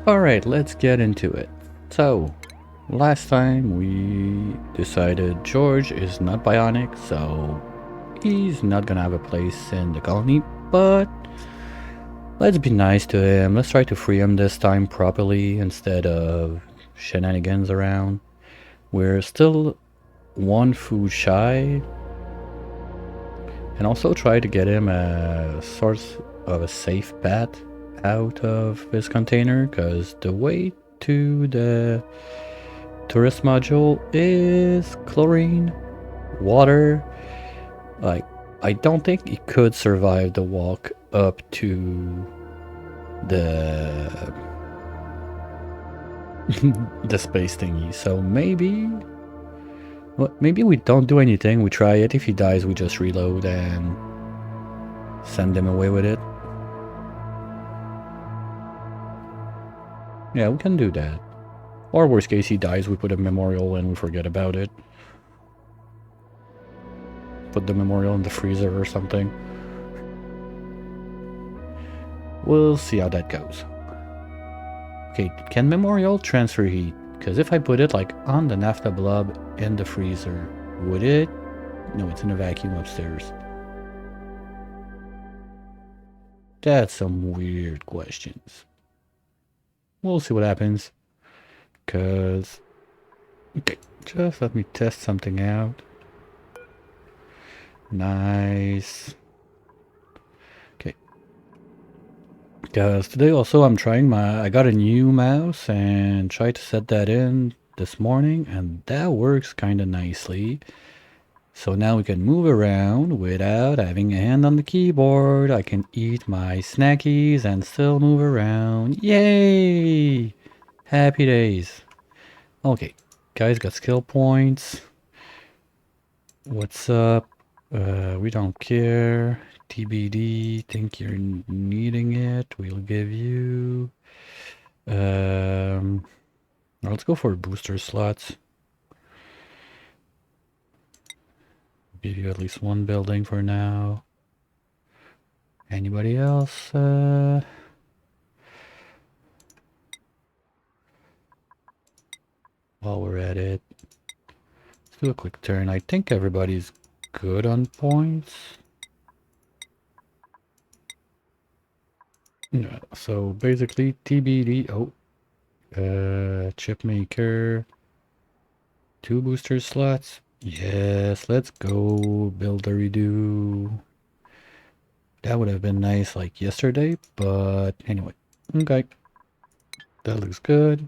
Alright, let's get into it. So, last time we decided George is not bionic, so he's not gonna have a place in the colony, but let's be nice to him. Let's try to free him this time properly instead of shenanigans around. We're still one food shy, and also try to get him a source of a safe path out of his container, because the way to the tourist module is chlorine, water. Like, I don't think he could survive the walk up to the the space thingy. So maybe, well, maybe we don't do anything. We try it. If he dies, we just reload and send him away with it. Yeah, we can do that. Or worst case, he dies, we put a memorial and we forget about it. Put the memorial in the freezer or something. We'll see how that goes. Okay, can memorial transfer heat? Because if I put it like on the naphtha blob in the freezer, would it? No, it's in a vacuum upstairs. That's some weird questions. We'll see what happens. Because... okay, just let me test something out. Nice. Okay. Because today also I'm trying I got a new mouse and tried to set that in this morning, and that works kind of nicely. So now we can move around without having a hand on the keyboard. I can eat my snackies and still move around. Yay! Happy days. Okay, guys got skill points. What's up? We don't care. TBD, think you're needing it. We'll give you... let's go for booster slots. Give you at least one building for now. Anybody else? While we're at it, let's do a quick turn. I think everybody's good on points. Yeah, so basically TBD. Oh, chip maker. 2 booster slots. Yes, let's go builder-redo. That would have been nice like yesterday, but anyway. Okay. That looks good.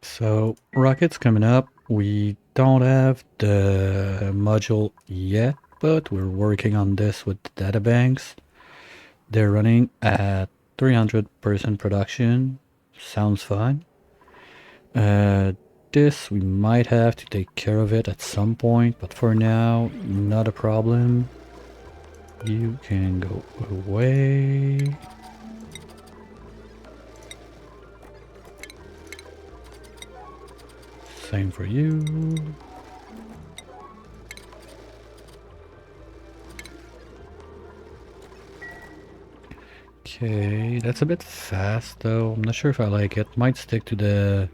So, rockets coming up. We don't have the module yet, but we're working on this with the databanks. They're running at 300% production. Sounds fine. This, we might have to take care of it at some point, but for now, not a problem. You can go away. Same for you. Okay, that's a bit fast though. I'm not sure if I like it. Might stick to the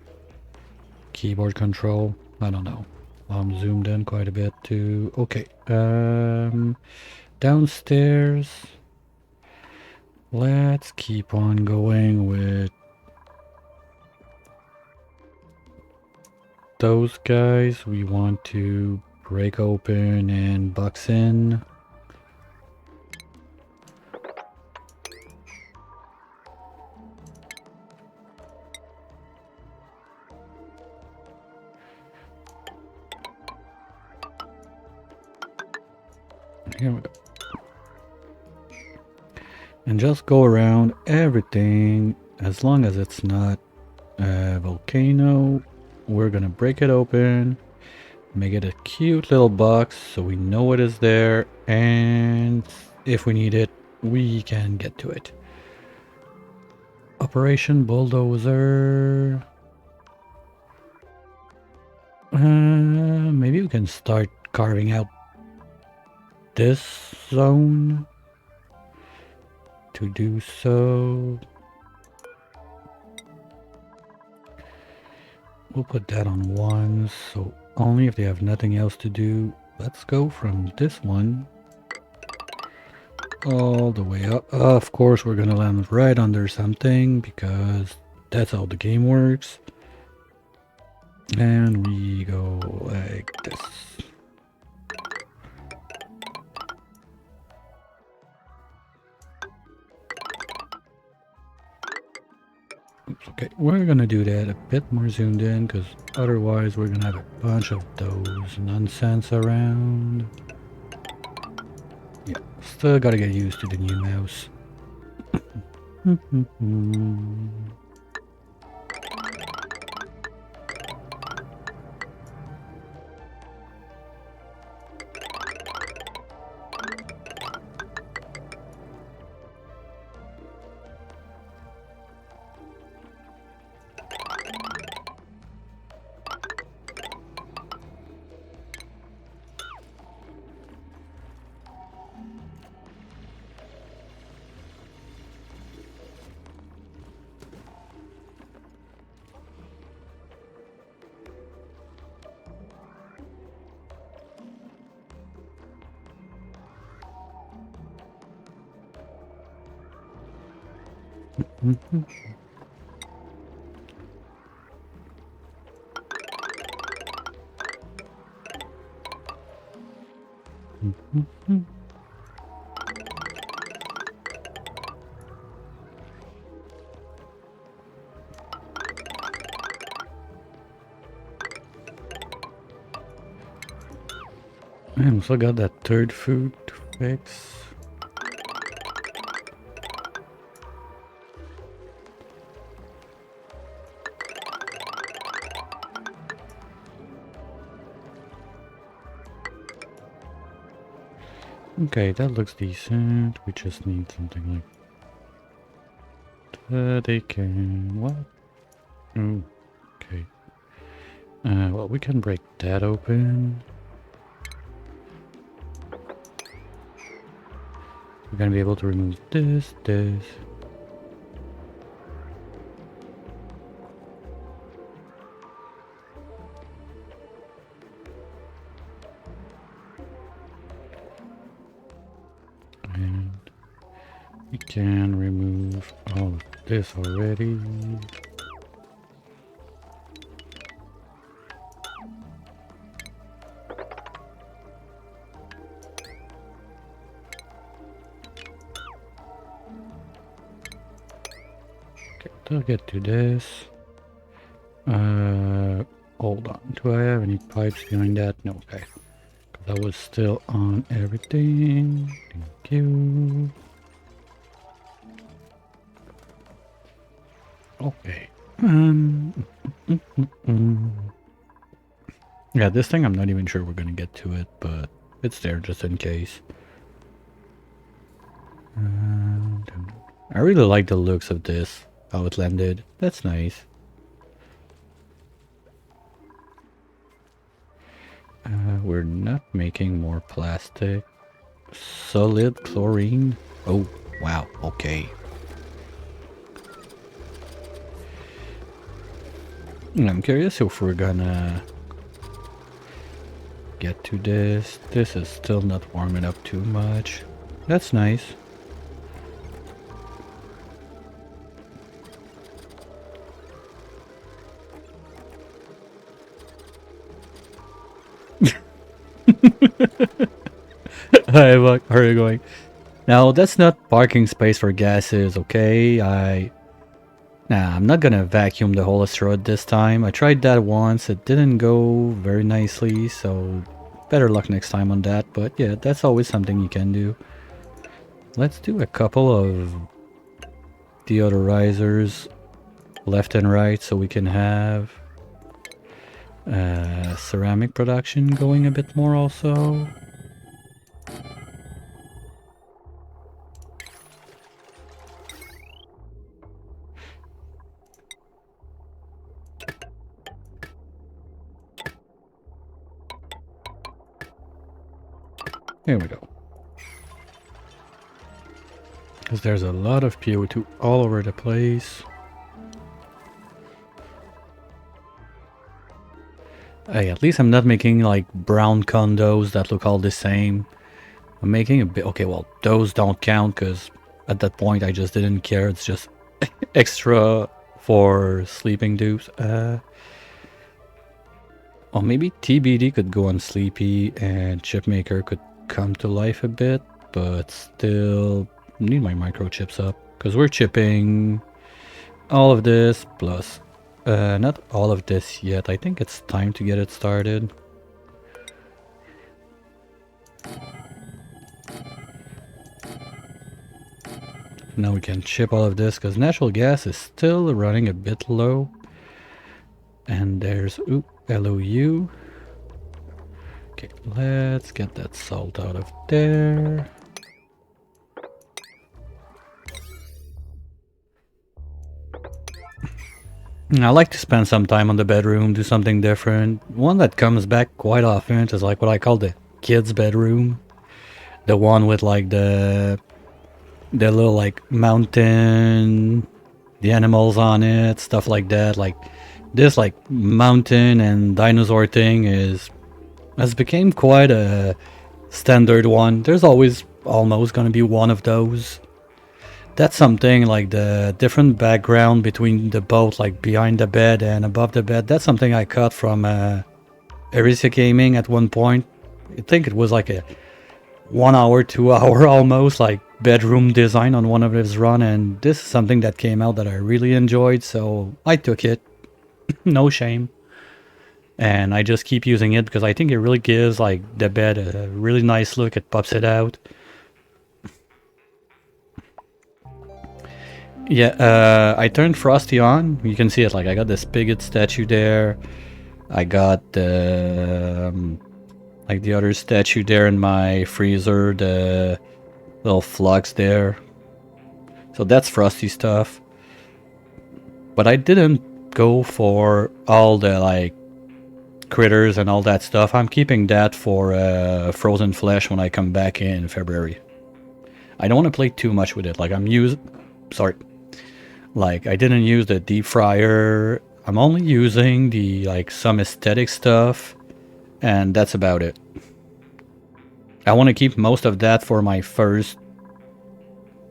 keyboard control. I don't know. I'm zoomed in quite a bit too. Okay. Downstairs. Let's keep on going with those guys. We want to break open and box in. Here we go. And just go around everything. As long as it's not a volcano, we're gonna break it open, make it a cute little box so we know what is there, and if we need it, we can get to it. Operation Bulldozer. Maybe we can start carving out this zone. To do so, we'll put that on 1, so only if they have nothing else to do. Let's go from this one all the way up. Of course, we're gonna land right under something because that's how the game works. And we go like this. Oops, okay, we're gonna do that a bit more zoomed in because otherwise we're gonna have a bunch of those nonsense around. Yeah, still gotta get used to the new mouse. I also got that third food to fix. Okay, that looks decent. We just need something like that. They can... what? Oh, okay. Well, we can break that open. We're gonna be able to remove this. And we can remove all of this already. Okay, I'll get to this. Hold on. Do I have any pipes behind that? No, okay. That was still on everything. Thank you. Okay. Yeah, this thing I'm not even sure we're gonna get to it, but it's there just in case. I really like the looks of this, how it landed. That's nice. We're not making more plastic. Solid chlorine. Oh, wow. Okay. I'm curious if we're gonna get to this. This is still not warming up too much. That's nice. Hi, how are you going? Now, that's not parking space for gases, okay? Nah, I'm not gonna vacuum the whole asteroid this time. I tried that once, it didn't go very nicely, so better luck next time on that. But yeah, that's always something you can do. Let's do a couple of deodorizers left and right so we can have ceramic production going a bit more also. There we go. Because there's a lot of PO2 all over the place. Hey, at least I'm not making like brown condos that look all the same. I'm making a bit. Okay, well, those don't count because at that point I just didn't care. It's just extra for sleeping dupes. Well, maybe TBD could go on Sleepy and Chipmaker could come to life a bit, but still need my microchips up because we're chipping all of this plus not all of this yet. I think it's time to get it started. Now we can chip all of this because natural gas is still running a bit low. And there's LOU. Okay, let's get that salt out of there. I like to spend some time on the bedroom, do something different. One that comes back quite often is like what I call the kids' bedroom. The one with like the little like mountain, the animals on it, stuff like that. Like this like mountain and dinosaur thing has become quite a standard one. There's always almost gonna be one of those. That's something like the different background between the both, like behind the bed and above the bed. That's something I cut from Erisa Gaming at one point. I think it was like a 1 hour, 2 hour almost, like bedroom design on one of his run, and this is something that came out that I really enjoyed, so I took it. No shame. And I just keep using it because I think it really gives like the bed a really nice look. It pops it out. Yeah, I turned Frosty on. You can see it. Like I got the Spigot statue there. I got the like the other statue there in my freezer. The little flux there. So that's Frosty stuff. But I didn't go for all the like critters and all that stuff. I'm keeping that for frozen flesh when I come back in February. I don't want to play too much with it. Like Like I didn't use the deep fryer. I'm only using the like some aesthetic stuff, and that's about it. I want to keep most of that for my first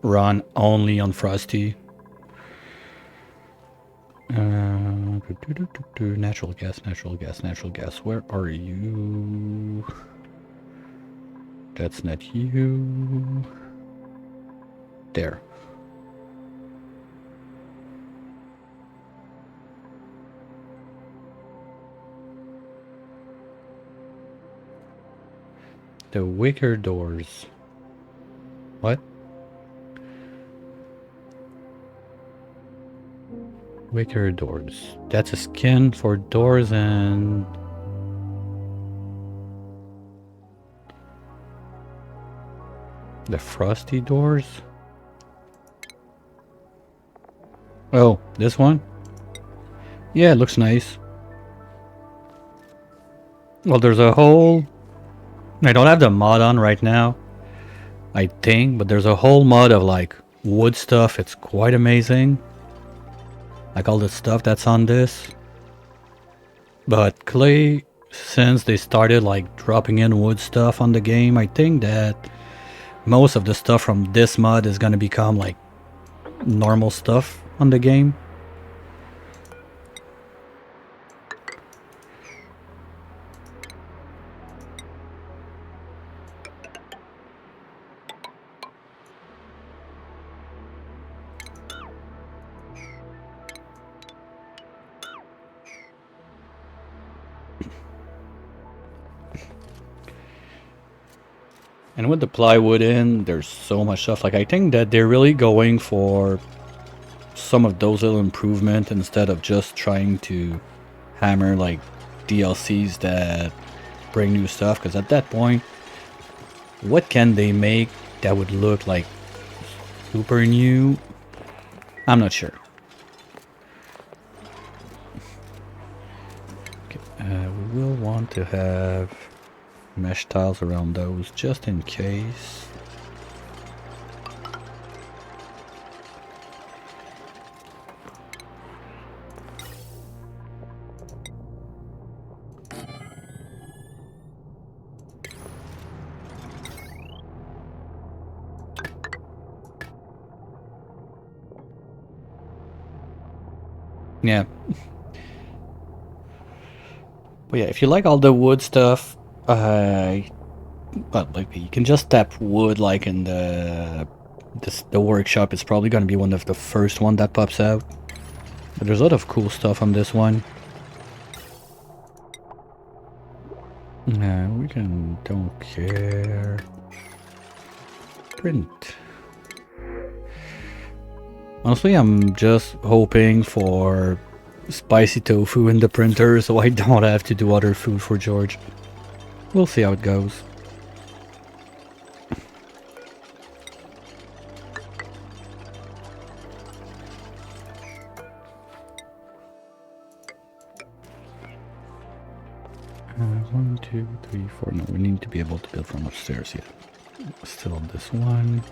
run only on Frosty. Natural gas, natural gas, natural gas. Where are you? That's not you. There. The wicker doors. What? Wicker doors. That's a skin for doors and... the frosty doors? Oh, this one? Yeah, it looks nice. Well, there's a whole... I don't have the mod on right now, I think, but there's a whole mod of like wood stuff. It's quite amazing. Like all the stuff that's on this. But clay, since they started like dropping in wood stuff on the game, I think that most of the stuff from this mod is gonna become like normal stuff on the game. And with the plywood in, there's so much stuff. Like I think that they're really going for some of those little improvements instead of just trying to hammer like DLCs that bring new stuff. Because at that point, what can they make that would look like super new? I'm not sure. Okay, we will want to have mesh tiles around those just in case. Yeah. But yeah, if you like all the wood stuff, well, like you can just tap wood like in the workshop. It's probably gonna be one of the first one that pops out. But there's a lot of cool stuff on this one. Yeah, we can don't care. Print. Honestly, I'm just hoping for spicy tofu in the printer so I don't have to do other food for George. We'll see how it goes. One, two, three, four. No, we need to be able to build from upstairs yet. Still on this one.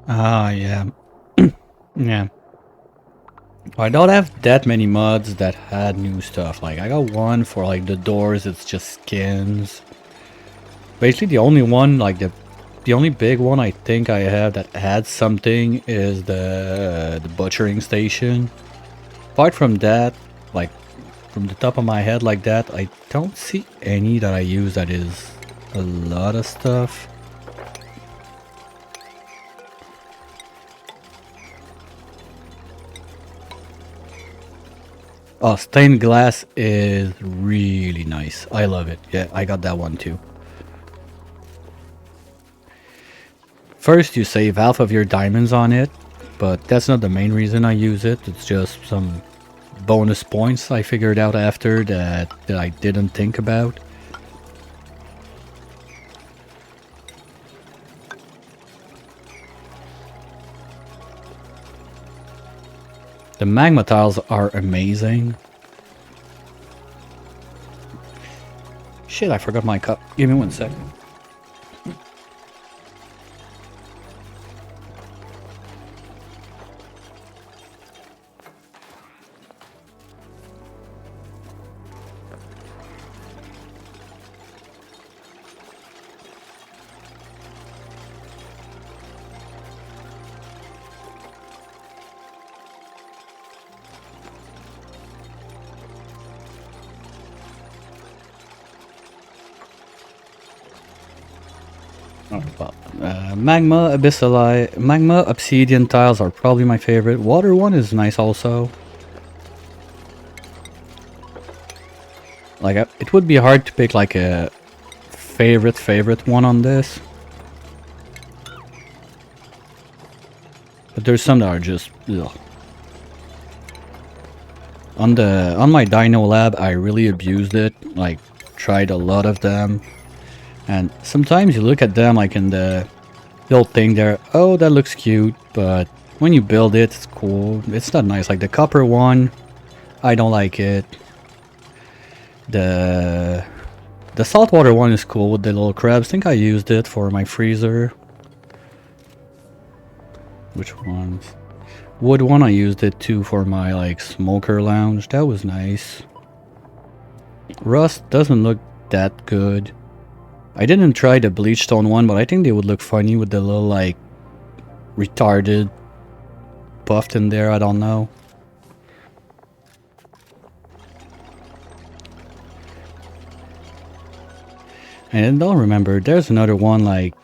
Ah, yeah. Yeah. I don't have that many mods that had new stuff. Like, I got one for, like, the doors, it's just skins. Basically, the only one, like, the only big one I think I have that adds something is the butchering station. Apart from that, like, from the top of my head like that, I don't see any that I use that is a lot of stuff. Oh, stained glass is really nice. I love it. Yeah, I got that one too. First, you save half of your diamonds on it, but that's not the main reason I use it. It's just some bonus points I figured out after that I didn't think about. The magma tiles are amazing. Shit, I forgot my cup. Give me 1 second. Magma, abyssali, magma, obsidian tiles are probably my favorite. Water one is nice also. Like, it would be hard to pick like a favorite one on this. But there's some that are just ugh. On my Dino Lab, I really abused it. Like, tried a lot of them. And sometimes you look at them like in the little thing there, oh, that looks cute, but when you build it, it's cool. It's not nice. Like the copper one, I don't like it. The saltwater one is cool with the little crabs. I think I used it for my freezer. Which ones? Wood one, I used it too for my like smoker lounge. That was nice. Rust doesn't look that good. I didn't try the bleachstone one, but I think they would look funny with the little like retarded buffed in there. I don't know. And I don't remember. There's another one like,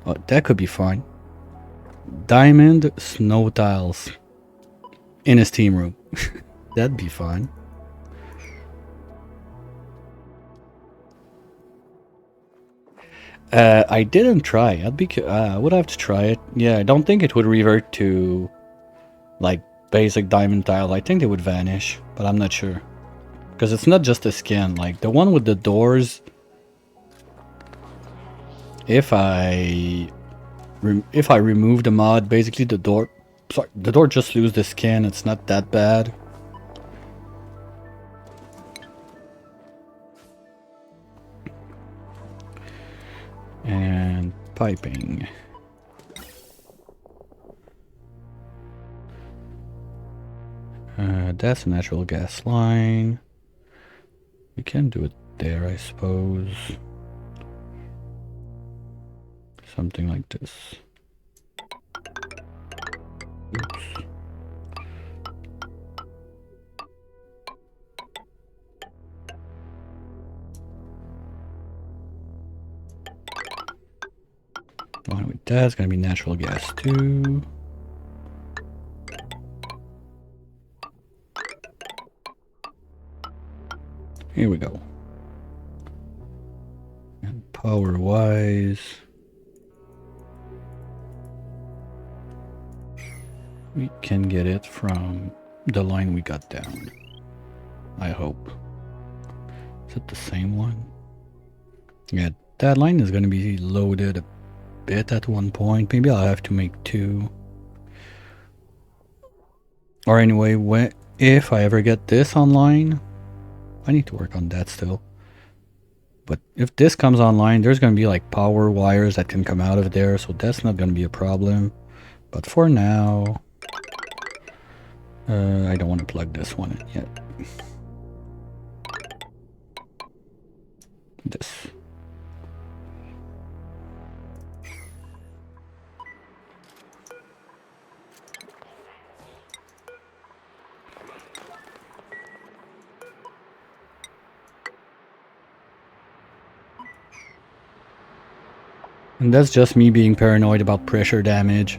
oh, that could be fun. Diamond snow tiles in a steam room. That'd be fun. I didn't try. I would have to try it. Yeah, I don't think it would revert to like basic diamond tile, I think they would vanish, but I'm not sure. Because it's not just the skin, like the one with the doors, if I remove the mod, basically the door just lose the skin, it's not that bad. And piping. That's a natural gas line. We can do it there, I suppose. Something like this. Oops. Well, that's gonna be natural gas too. Here we go. And power-wise, we can get it from the line we got down. I hope. Is it the same one? Yeah, that line is going to be loaded a bit at one point. Maybe I'll have to make two. Or anyway, if I ever get this online, I need to work on that still. But if this comes online, there's going to be like power wires that can come out of there, so that's not going to be a problem. But for now, I don't want to plug this one in yet. This. And that's just me being paranoid about pressure damage.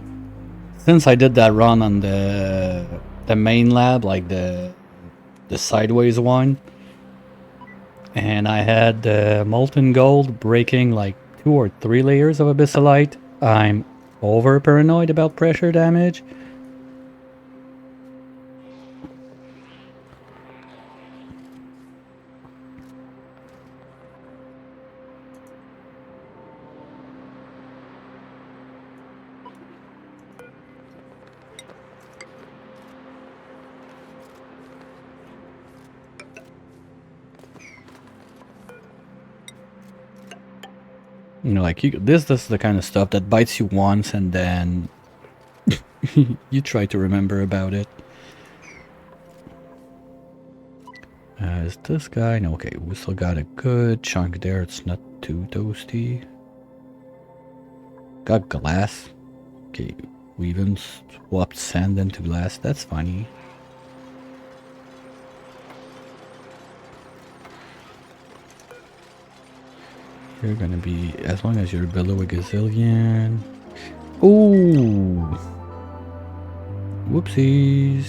Since I did that run on the main lab, like the sideways one, and I had molten gold breaking like 2 or 3 layers of abyssalite, I'm over paranoid about pressure damage. You know, like this is the kind of stuff that bites you once and then you try to remember about it. Is this guy? No, okay, we still got a good chunk there. It's not too toasty. Got glass. Okay, we even swapped sand into glass. That's funny. You're gonna be, as long as you're below a gazillion. Ooh! Whoopsies.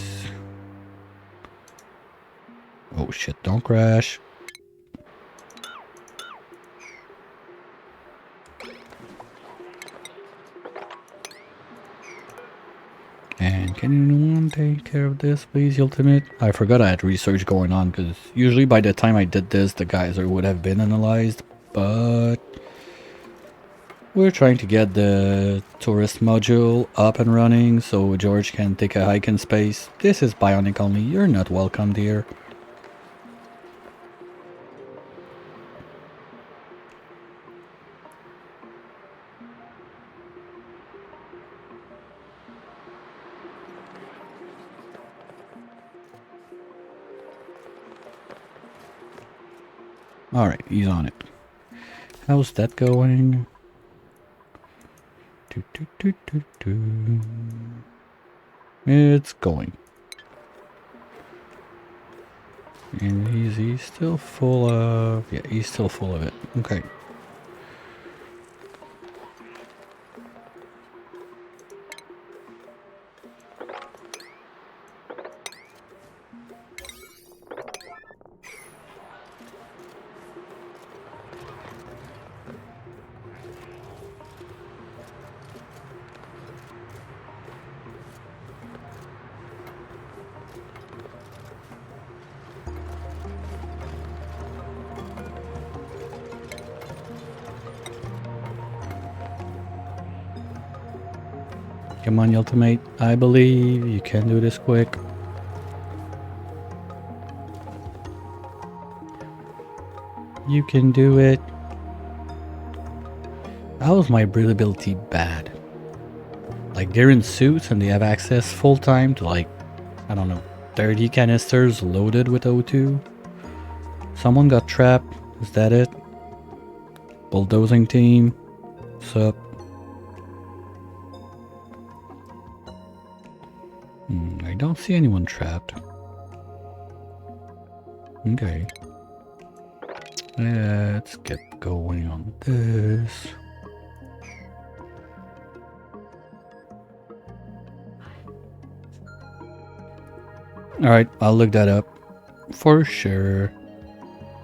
Oh shit, don't crash. And can anyone take care of this, please, Ultimate? I forgot I had research going on, because usually by the time I did this, the geyser would have been analyzed, but we're trying to get the tourist module up and running so George can take a hike in space. This is Bionic only, you're not welcome, dear. Alright, he's on it. How's that going? It's going. And he's still full of... yeah, he's still full of it. Okay. Come on, ultimate. I believe you can do this quick. You can do it. How is my breathability bad? Like, they're in suits and they have access full time to, like, I don't know, 30 canisters loaded with O2. Someone got trapped. Is that it? Bulldozing team. Sup? I don't see anyone trapped. Okay. Let's get going on this. Alright, I'll look that up. For sure.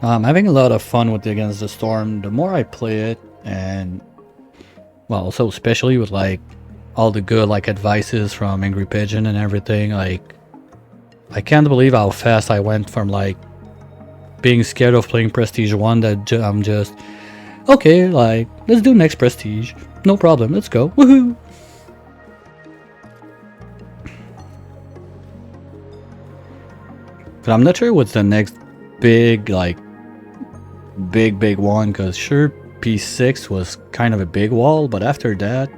I'm having a lot of fun with Against the Storm. The more I play it, and well, also especially with like all the good like advices from Angry Pigeon and everything, like I can't believe how fast I went from like being scared of playing Prestige 1 that I'm just okay, like let's do next Prestige. No problem, let's go. Woohoo! But I'm not sure what's the next big like big one, because sure P6 was kind of a big wall, but after that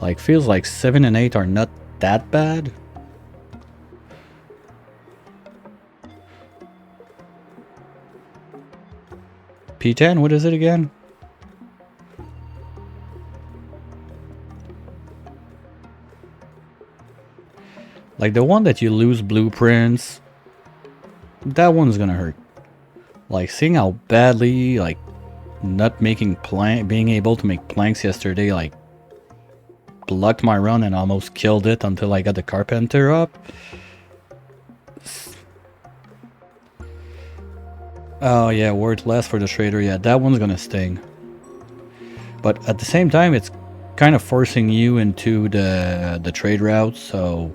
like feels like 7 and 8 are not that bad. P10, what is it again? Like the one that you lose blueprints, that one's gonna hurt. Like seeing how badly like not making being able to make planks yesterday like blocked my run and almost killed it until I got the carpenter up. Oh yeah, worthless for the trader. Yeah, that one's gonna sting. But at the same time, it's kind of forcing you into the trade route, so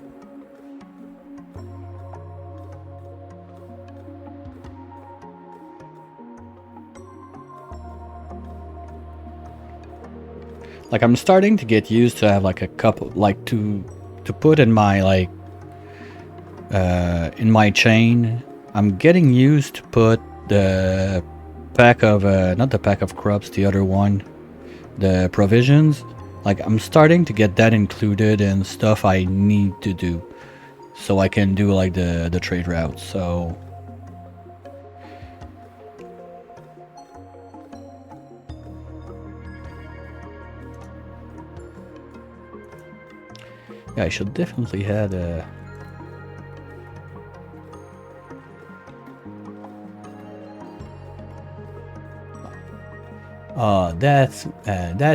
like I'm starting to get used to have like a couple like to put in my like in my chain. I'm getting used to put the pack of not the pack of crops, the other one, the provisions. Like I'm starting to get that included in stuff I need to do, so I can do like the trade route. So yeah, I should definitely had a. Oh, that's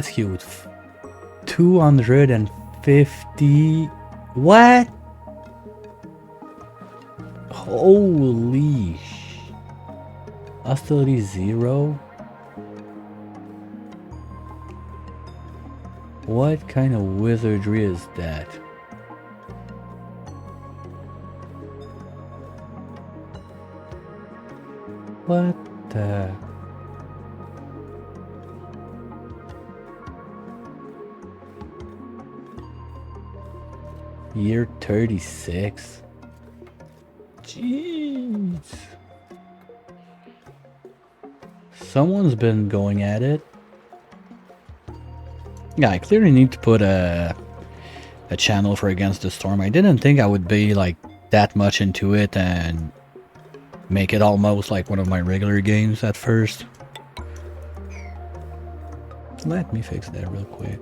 cute. 250. What? Holy hostility 0. What kind of wizardry is that? What the? Year 36? Jeez. Someone's been going at it. Yeah, I clearly need to put a channel for Against the Storm. I didn't think I would be like that much into it and make it almost like one of my regular games at first. Let me fix that real quick.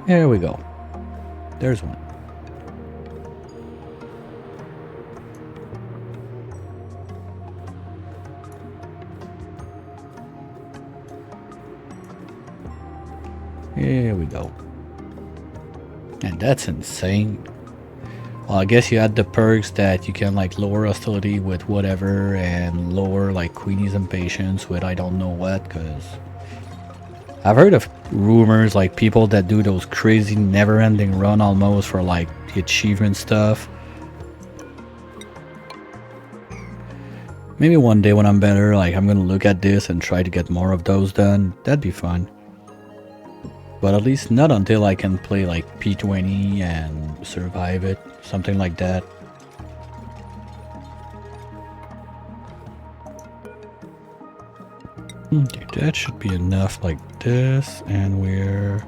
There we go. There's one. Here we go. And that's insane. Well, I guess you had the perks that you can like lower hostility with whatever and lower like Queenie's impatience with I don't know what, because I've heard of rumors like people that do those crazy never-ending run almost for like the achievement stuff. Maybe one day when I'm better, like I'm gonna look at this and try to get more of those done. That'd be fun. But at least not until I can play like P20 and survive it. Something like that. Okay, that should be enough like this. And we're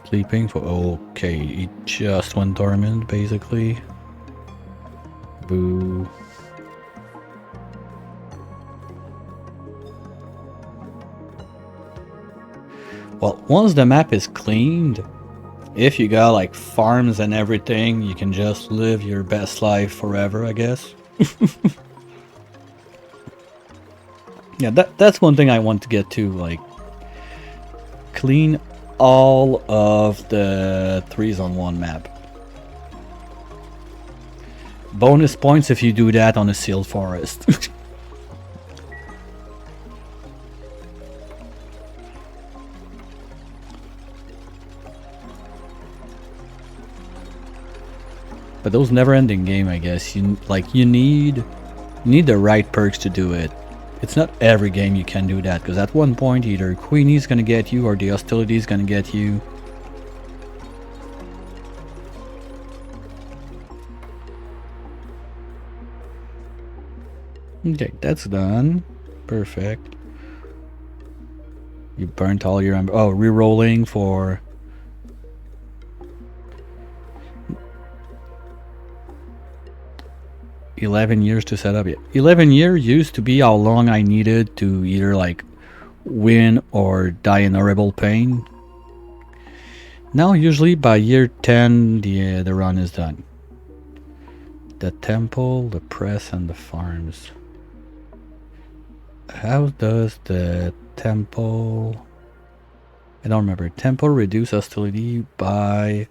sleeping for... Okay, it just went dormant basically. Boo. Well, once the map is cleaned, if you got like farms and everything, you can just live your best life forever, I guess. Yeah, that's one thing I want to get to, like clean all of the 3s-on-1 map. Bonus points if you do that on a sealed forest. But those never-ending game, I guess, you need the right perks to do it. It's not every game you can do that, because at one point either Queenie's gonna get you or the hostility's gonna get you. Okay, that's done. Perfect. You burnt all your... Oh, re-rolling for... $11 to set up. 11 years used to be how long I needed to either like win or die in horrible pain. Now usually by year 10 the run is done. The temple, the press, and the farms. How does the temple... I don't remember. Temple reduce hostility by...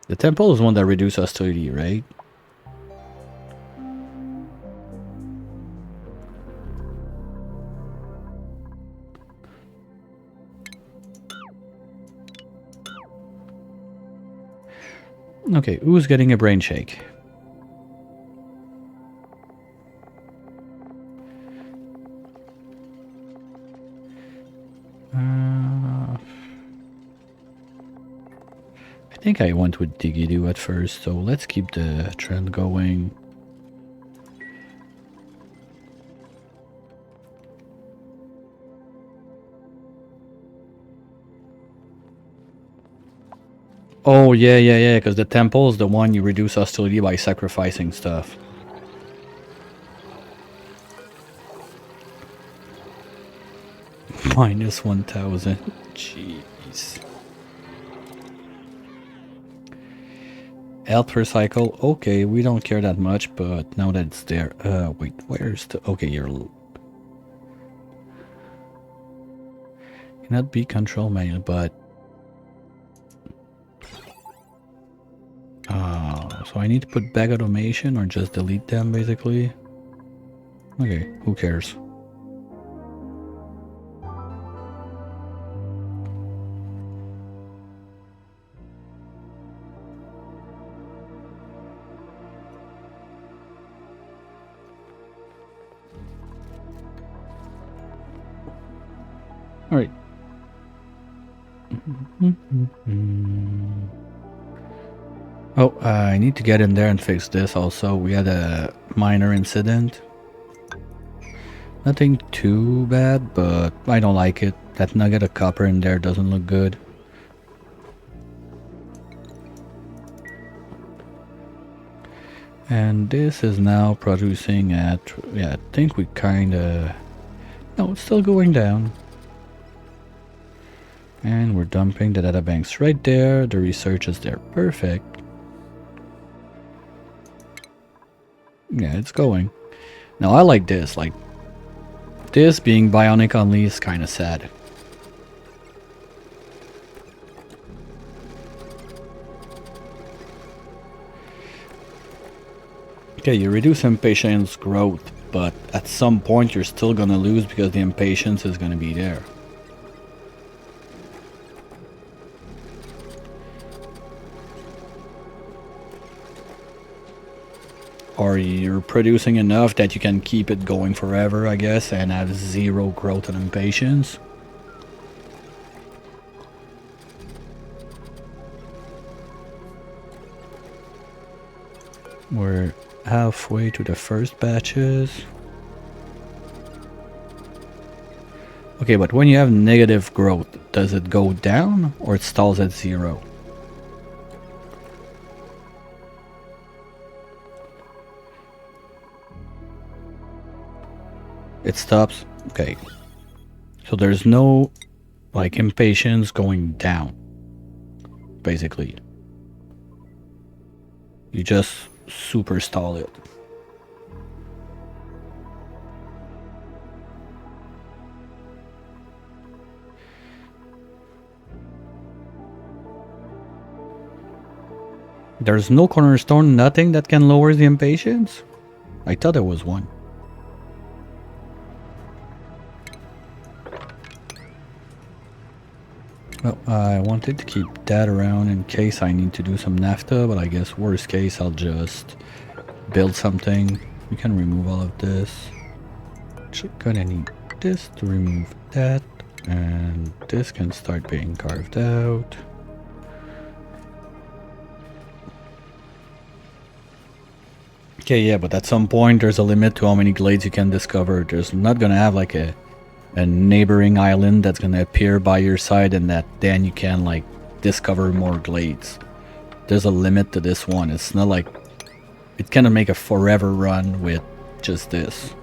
The temple is one that reduces hostility, right? Okay, who's getting a brain shake? I think I went with Digidoo at first, so let's keep the trend going. Oh, yeah, because the temple is the one you reduce hostility by sacrificing stuff. Minus 1,000. Jeez. Health recycle. Okay, we don't care that much, but now that it's there. Wait, where's the... Okay, you're... Cannot be control manual, but... So I need to put back automation or just delete them, basically? Okay, who cares? Alright. Oh, I need to get in there and fix this also. We had a minor incident. Nothing too bad, but I don't like it. That nugget of copper in there doesn't look good. And this is now producing at... Yeah, I think we kinda... No, it's still going down. And we're dumping the data banks right there. The research is there. Perfect. Yeah, it's going. Now I like this. Like, this being Bionic only is kind of sad. Okay, you reduce impatience growth, but at some point you're still gonna lose because the impatience is gonna be there. Or you're producing enough that you can keep it going forever, I guess, and have zero growth and impatience. We're halfway to the first batches. Okay, but when you have negative growth, does it go down or it stalls at 0? It stops? Okay. So there's no, like, impatience going down, basically. You just super stall it. There's no cornerstone, nothing that can lower the impatience? I thought there was one. Well, I wanted to keep that around in case I need to do some naphtha, but I guess worst case I'll just build something. We can remove all of this. Gonna need this to remove that, and this can start being carved out. Okay, yeah, but at some point there's a limit to how many glades you can discover. There's not gonna have like a neighboring island that's gonna appear by your side and that then you can like discover more glades. There's a limit to this one. It's not like it cannot make a forever run with just this.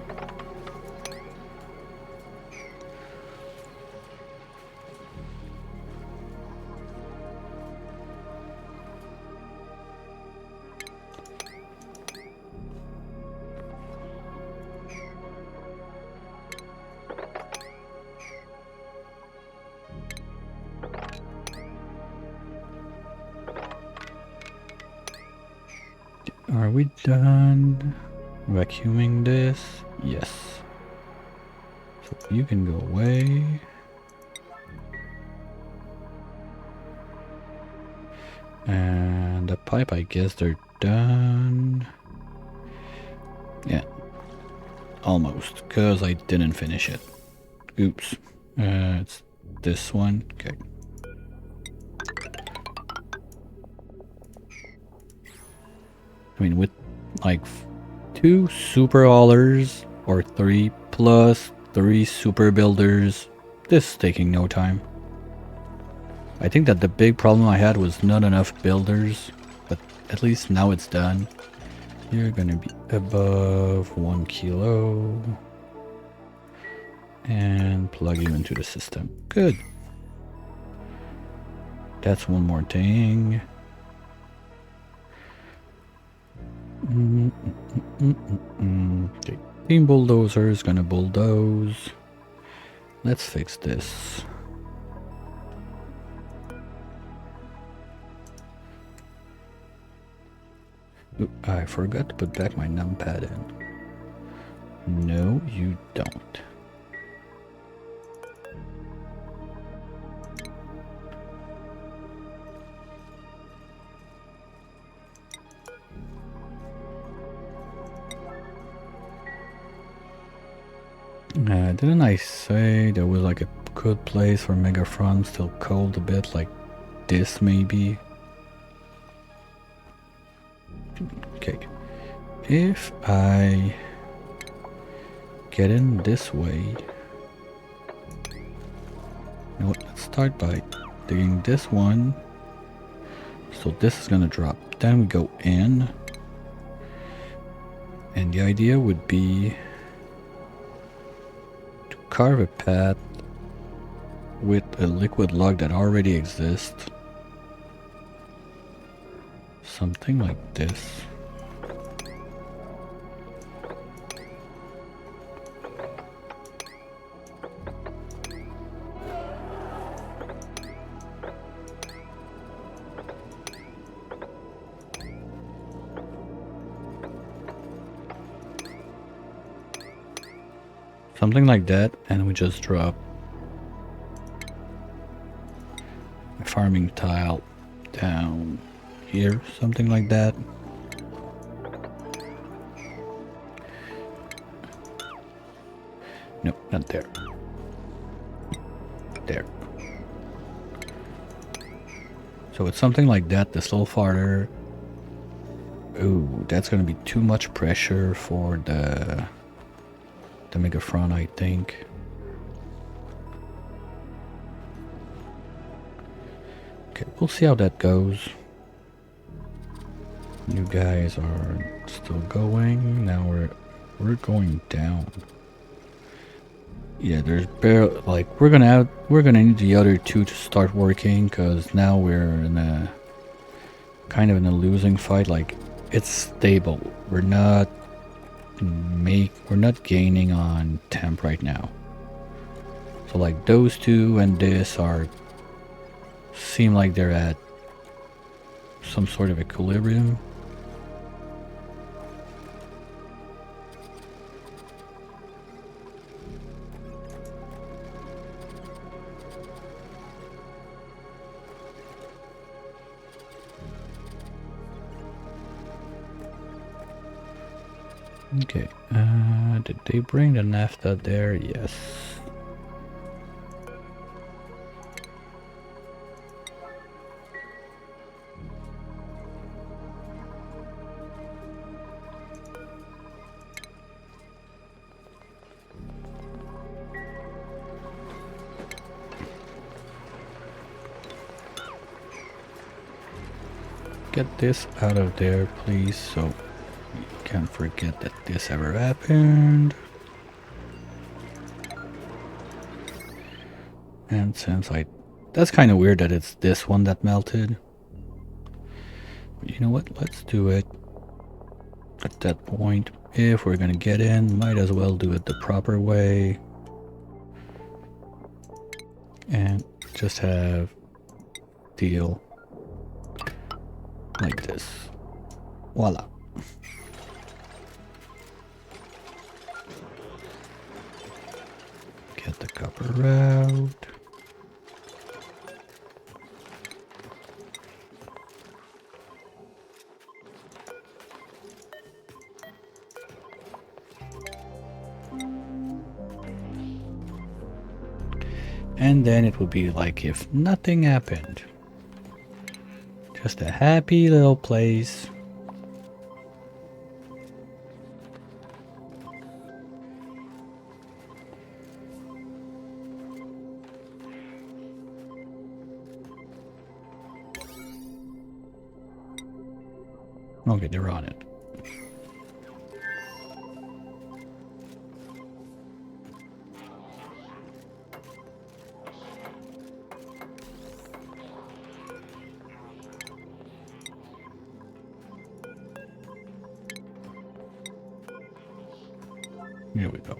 Are we done vacuuming this? Yes. So you can go away. And the pipe, I guess they're done. Yeah. Almost, because I didn't finish it. Oops. It's this one. Okay. I mean, with like 2 super haulers or 3 plus 3 super builders, this is taking no time. I think that the big problem I had was not enough builders, but at least now it's done. You're gonna be above 1 kilo. And plug you into the system. Good. That's one more thing. Okay. Team bulldozer is gonna bulldoze. Let's fix this. Ooh, I forgot to put back my numpad in. No, you don't. Didn't I say there was like a good place for Megafront, still cold a bit, like this maybe? Okay. If I get in this way... You know what, let's start by digging this one. So this is gonna drop. Then we go in. And the idea would be to carve a path with a liquid log that already exists. Something like this. something like that, and we just drop a farming tile down here, something like that. No, not there. There. So it's something like that, this little farther. Ooh, that's gonna be too much pressure for the Megafront, I think. Okay, we'll see how that goes. You guys are still going. Now we're going down. Yeah, there's barely, like, we're gonna need the other two to start working, because now we're in a kind of in a losing fight. Like, it's stable. We're not gaining on temp right now. So like those two and this seem like they're at some sort of equilibrium. Okay, did they bring the naphtha there? Yes. Get this out of there, please, so you can't forget that this ever happened. And since that's kind of weird that it's this one that melted. But you know what? Let's do it at that point. If we're gonna get in, might as well do it the proper way. And just have deal like this. Voila. Get the copper out. And then it would be like if nothing happened. Just a happy little place. Okay, they're on it. Here we go.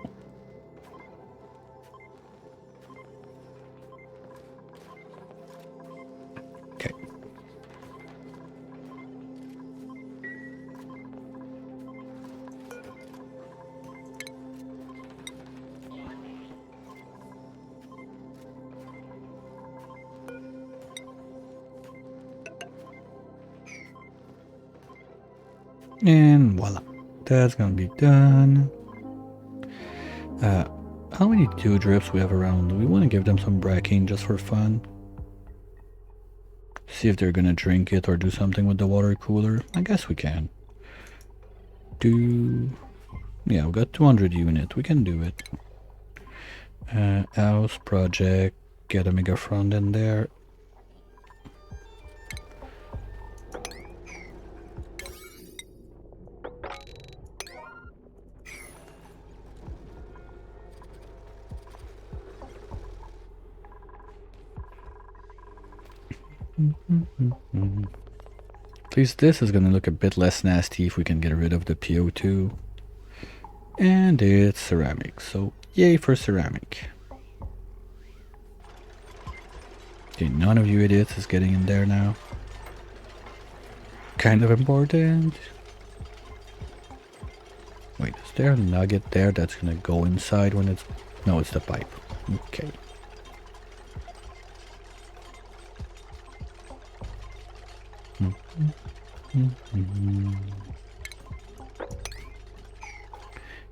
Okay. And voila. That's gonna be done. How many dew drips we have around? Do we want to give them some bracking just for fun? See if they're gonna drink it or do something with the water cooler. I guess we can. Yeah, we got 200 units. We can do it. House project. Get a megafront in there. At least this is gonna look a bit less nasty if we can get rid of the PO2. And it's ceramic, so yay for ceramic. Okay, none of you idiots is getting in there now. Kind of important. Wait, is there a nugget there that's gonna go inside when it's... No, it's the pipe. Okay.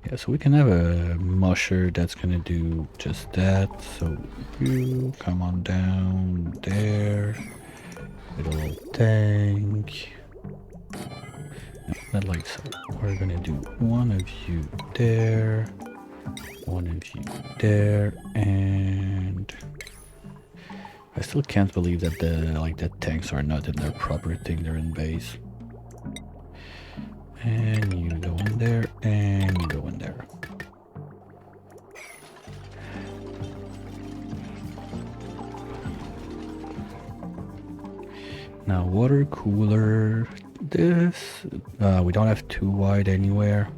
Yeah, so we can have a musher that's gonna do just that. So you come on down there. Little tank. No, not like so. We're gonna do one of you there. One of you there. And I still can't believe that the tanks are not in their proper thing. They're in base. And you go in there, and you go in there. Now water cooler. This we don't have too wide anywhere.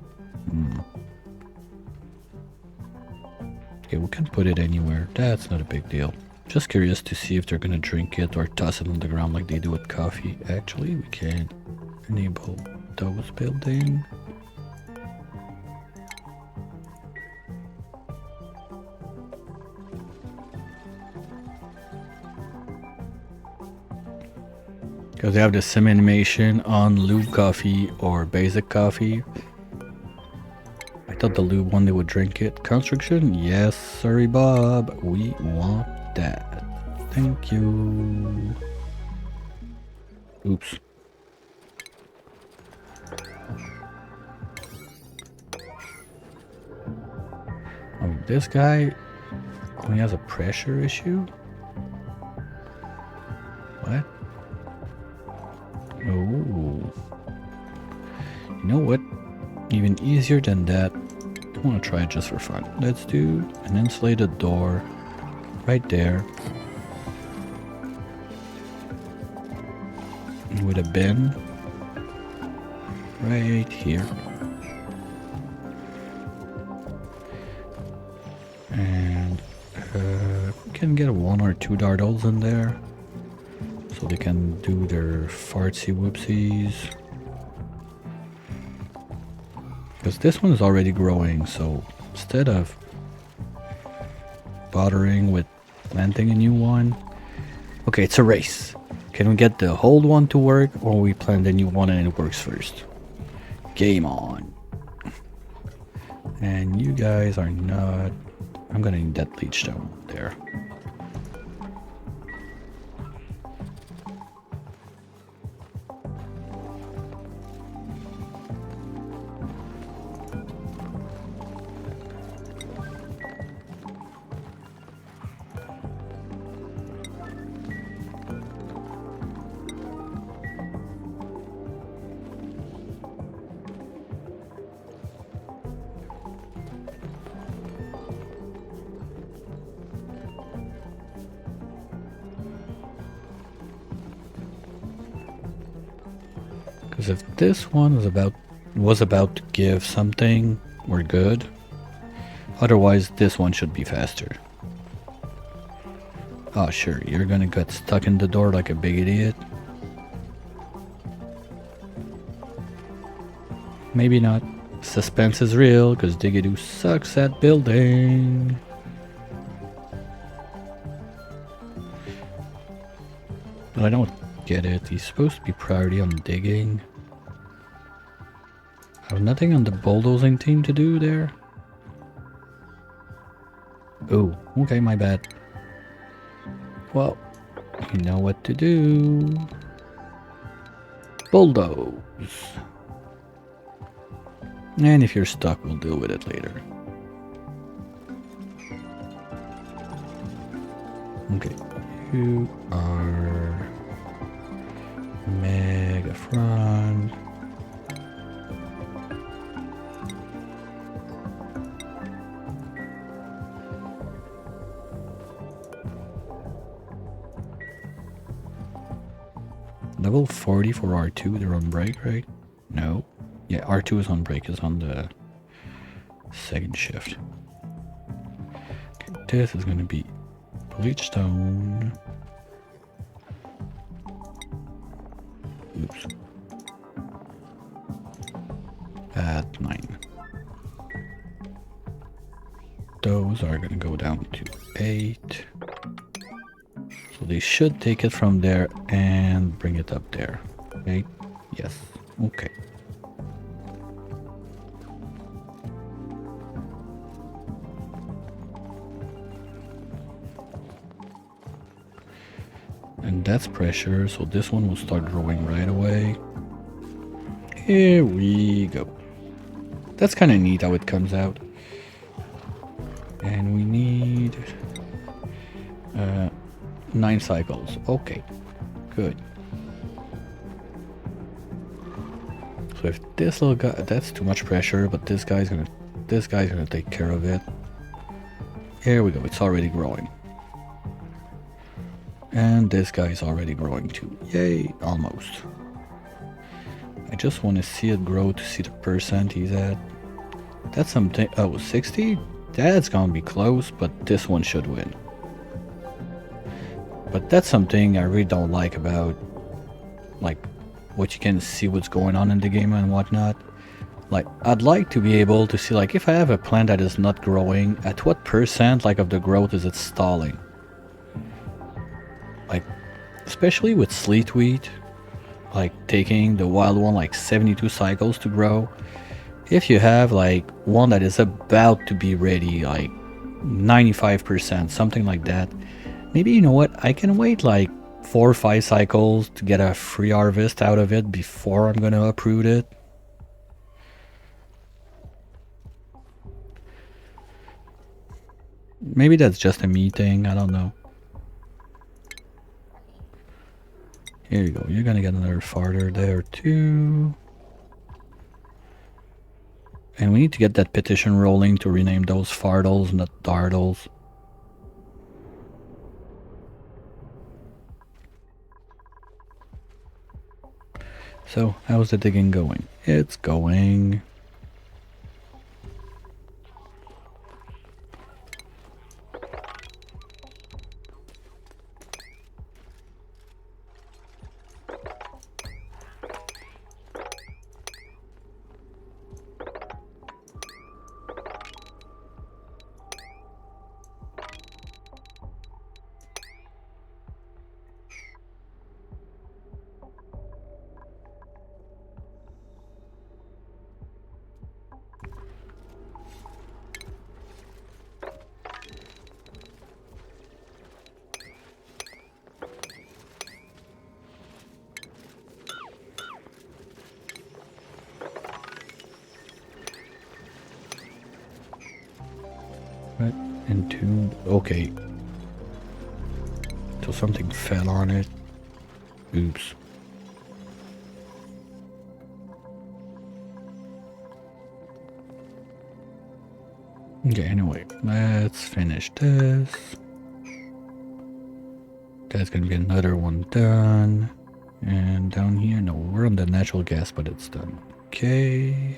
Okay, we can put it anywhere. That's not a big deal. Just curious to see if they're gonna drink it or toss it on the ground like they do with coffee. Actually, we can enable those building. Because they have the same animation on lube coffee or basic coffee. I thought the lube one they would drink it. Construction? Yes, sorry Bob. We want that. Thank you. Oops. Oh, this guy only has a pressure issue? What? Oh. You know what? Even easier than that. I want to try it just for fun. Let's do an insulated door right there. With a bin right here. And we can get 1 or 2 dartles in there. So they can do their fartsy whoopsies. Because this one is already growing, so instead of bothering with planting a new one... Okay, it's a race. Can we get the old one to work, or we plant the new one and it works first? Game on. And you guys are not... I'm gonna need that leech stone there. Because if this one was about to give something, we're good. Otherwise, this one should be faster. Oh, sure, you're gonna get stuck in the door like a big idiot. Maybe not. Suspense is real, because Diggity sucks at building. But I don't get it. He's supposed to be priority on digging. I have nothing on the bulldozing team to do there. Oh, okay, my bad. Well, you know what to do. Bulldoze. And if you're stuck, we'll deal with it later. Okay, you are mega front. Level 40 for R2, they're on break, right? No. Yeah, R2 is on break, is on the second shift. Okay, this is gonna be bleach stone. Oops. At 9. those are gonna go down to 8. So they should take it from there and bring it up there. Okay? Yes. Okay. And that's pressure, so this one will start growing right away. Here we go. That's kind of neat how it comes out. And we need 9 cycles. Okay, good. So if this little guy, that's too much pressure, but this guy's gonna take care of it. Here we go. It's already growing. And this guy's already growing too. Yay, almost. I just want to see it grow to see the percent he's at. That's something. Oh, 60? That's gonna be close, but this one should win. But that's something I really don't like about, like, what you can see what's going on in the game and whatnot. Like, I'd like to be able to see, like, if I have a plant that is not growing, at what percent, like, of the growth is it stalling? Like, especially with sleet wheat, like, taking the wild one, like, 72 cycles to grow. If you have, like, one that is about to be ready, like, 95%, something like that, maybe, you know what, I can wait, like, 4 or 5 cycles to get a free harvest out of it before I'm gonna uproot it. Maybe that's just a me thing, I don't know. Here you go, you're gonna get another farther there too. And we need to get that petition rolling to rename those fardles, not dardles. So, how's the digging going? It's going. Right, entombed. Okay. So something fell on it. Oops. Okay, anyway, let's finish this. That's gonna be another one done. And down here, no, we're on the natural gas, but it's done. Okay.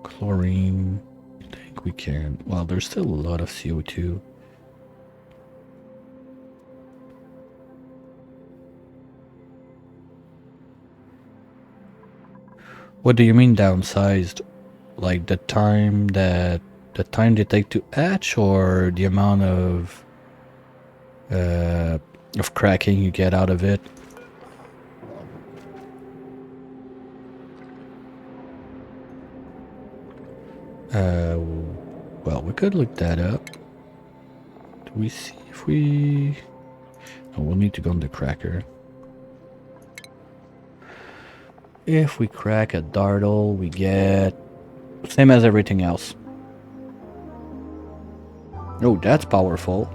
Chlorine. I think we can. Well, there's still a lot of CO2. What do you mean downsized? Like the time they take to hatch, or the amount of cracking you get out of it? Well, we could look that up. Do we see if we... Oh, we'll need to go on the cracker. If we crack a dardle, we get... same as everything else. Oh, that's powerful.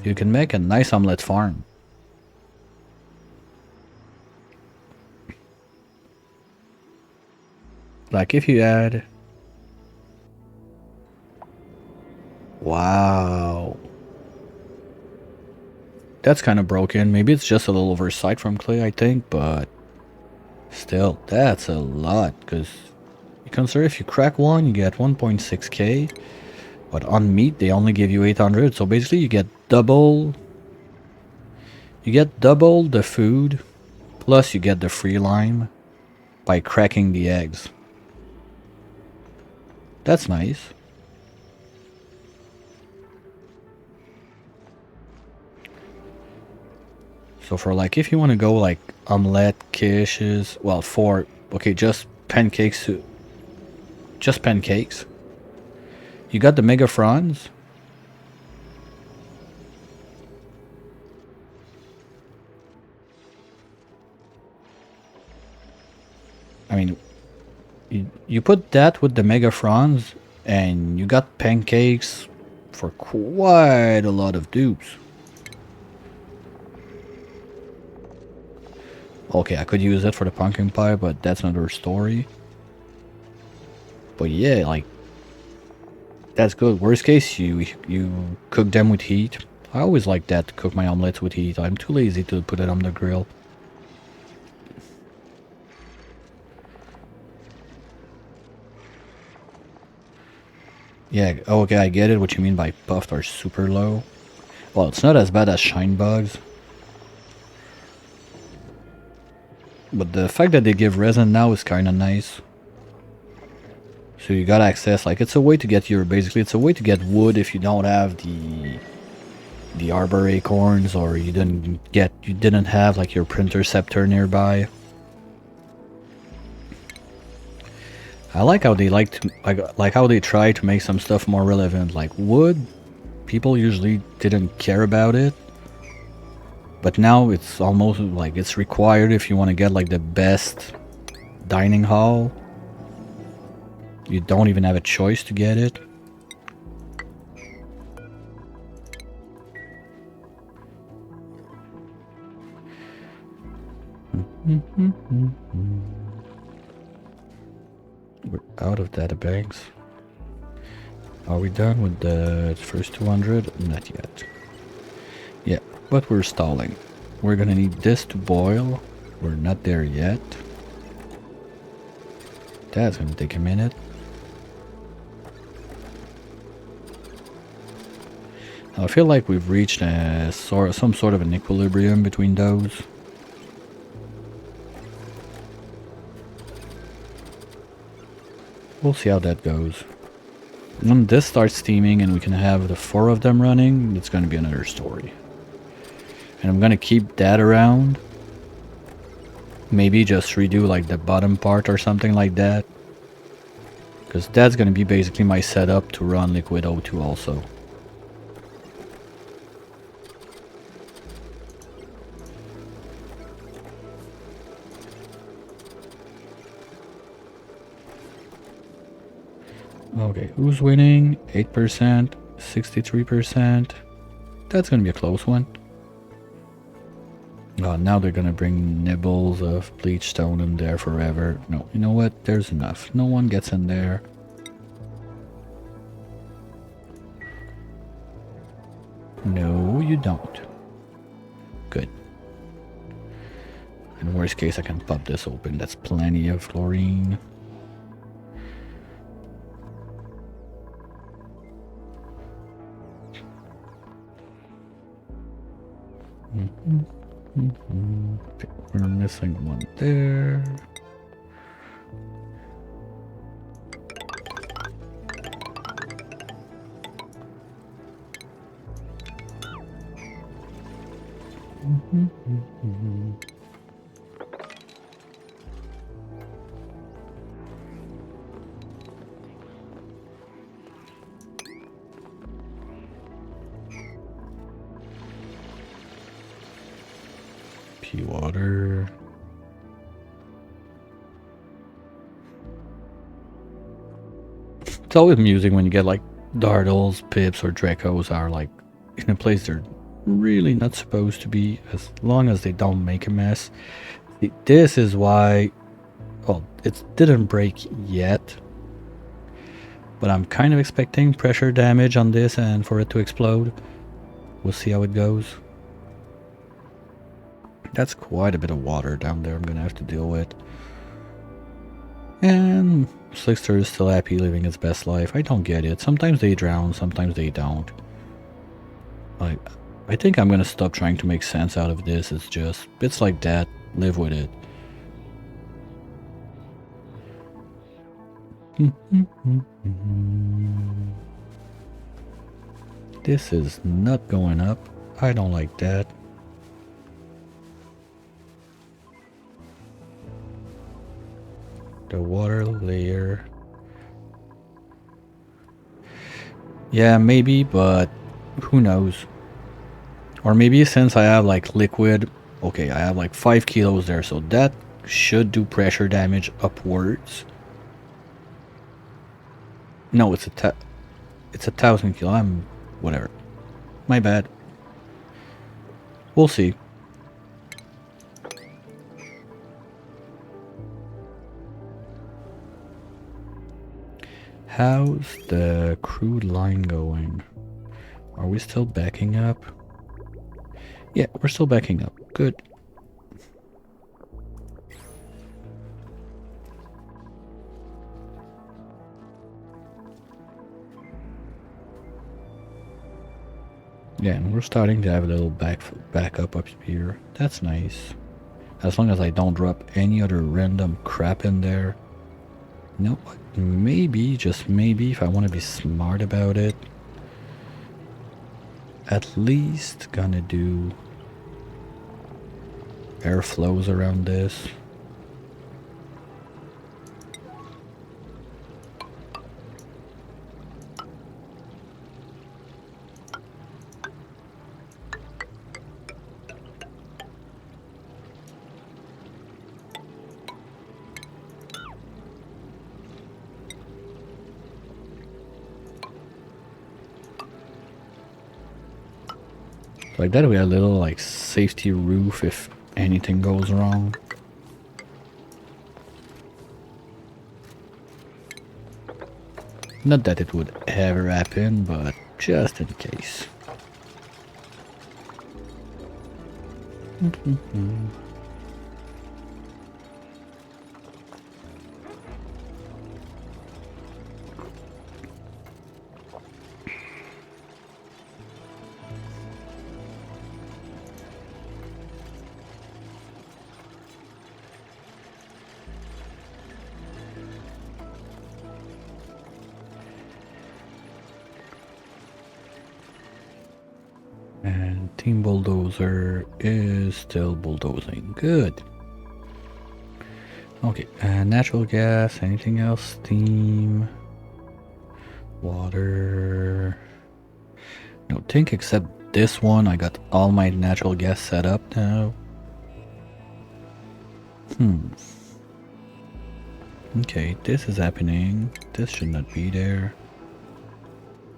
You can make a nice omelet farm. Like if you add... Wow. That's kind of broken. Maybe it's just a little oversight from Clay, I think, but... Still, that's a lot, because... You consider if you crack one, you get 1.6k. But on meat, they only give you 800, so basically you get double... You get double the food, plus you get the free lime by cracking the eggs. That's nice. So for like, if you want to go like omelette, quiches, well, for, okay, just pancakes, just pancakes. You got the mega fronds. I mean, you put that with the mega fronds, and you got pancakes for quite a lot of dupes. Okay, I could use it for the pumpkin pie, but that's another story. But yeah, like, that's good. Worst case, you cook them with heat. I always like that, to cook my omelets with heat. I'm too lazy to put it on the grill. Yeah, okay, I get it, what you mean by puffed are super low. Well, it's not as bad as shine bugs. But the fact that they give resin now is kinda nice. So you got access, like, it's a way to get your, basically it's a way to get wood if you don't have the arbor acorns, or you didn't have like your printer scepter nearby. I like how they like how they try to make some stuff more relevant. Like wood, people usually didn't care about it, but now it's almost like it's required if you want to get like the best dining hall. You don't even have a choice to get it. We're out of data banks. Are we done with the first 200? Not yet. Yeah, but we're stalling. We're gonna need this to boil. We're not there yet. That's gonna take a minute. Now I feel like we've reached some sort of an equilibrium between those. We'll see how that goes. When this starts steaming and we can have the 4 of them running, it's going to be another story. And I'm going to keep that around. Maybe just redo like the bottom part or something like that. Because that's going to be basically my setup to run Liquid O2 also. Okay, who's winning? 8%, 63%. That's gonna be a close one. Oh, now they're gonna bring nibbles of bleach stone in there forever. No, you know what? There's enough. No one gets in there. No, you don't. Good. In worst case, I can pop this open. That's plenty of chlorine. Okay, we're missing one there. Pea water. It's always amusing when you get like Dartles, Pips, or Dracos are like in a place they're really not supposed to be, as long as they don't make a mess. This is why, well, it didn't break yet, but I'm kind of expecting pressure damage on this and for it to explode. We'll see how it goes. That's quite a bit of water down there I'm gonna have to deal with. And Slickster is still happy living his best life. I don't get it. Sometimes they drown, sometimes they don't. Like, I think I'm gonna stop trying to make sense out of this. It's just bits like that. Live with it. This is not going up. I don't like that. The water layer. Yeah, maybe, but who knows? Or maybe since I have like liquid, okay, I have like 5 kilos there, so that should do pressure damage upwards. No, it's a 1,000 kilo. I'm whatever. My bad. We'll see. How's the crude line going? Are we still backing up? Yeah, we're still backing up. Good. Yeah, and we're starting to have a little backup up here. That's nice. As long as I don't drop any other random crap in there. You know what? Maybe, just maybe, if I want to be smart about it, at least gonna do airflows around this. Like that, we have a little like safety roof if anything goes wrong. Not that it would ever happen, but just in case. And Team Bulldozer is still bulldozing. Good. Okay, natural gas, anything else? Steam, water. No, think except this one. I got all my natural gas set up now. Okay, this is happening. This should not be there.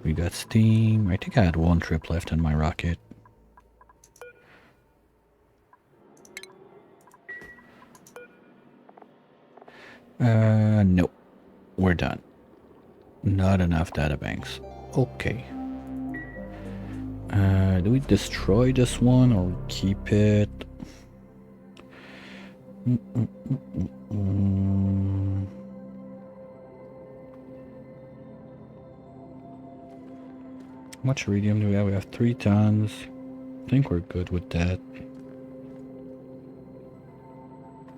We got steam. I think I had one trip left in my rocket. Nope. We're done. Not enough data banks. Okay. Do we destroy this one or keep it? How much iridium do we have? We have 3 tons. I think we're good with that.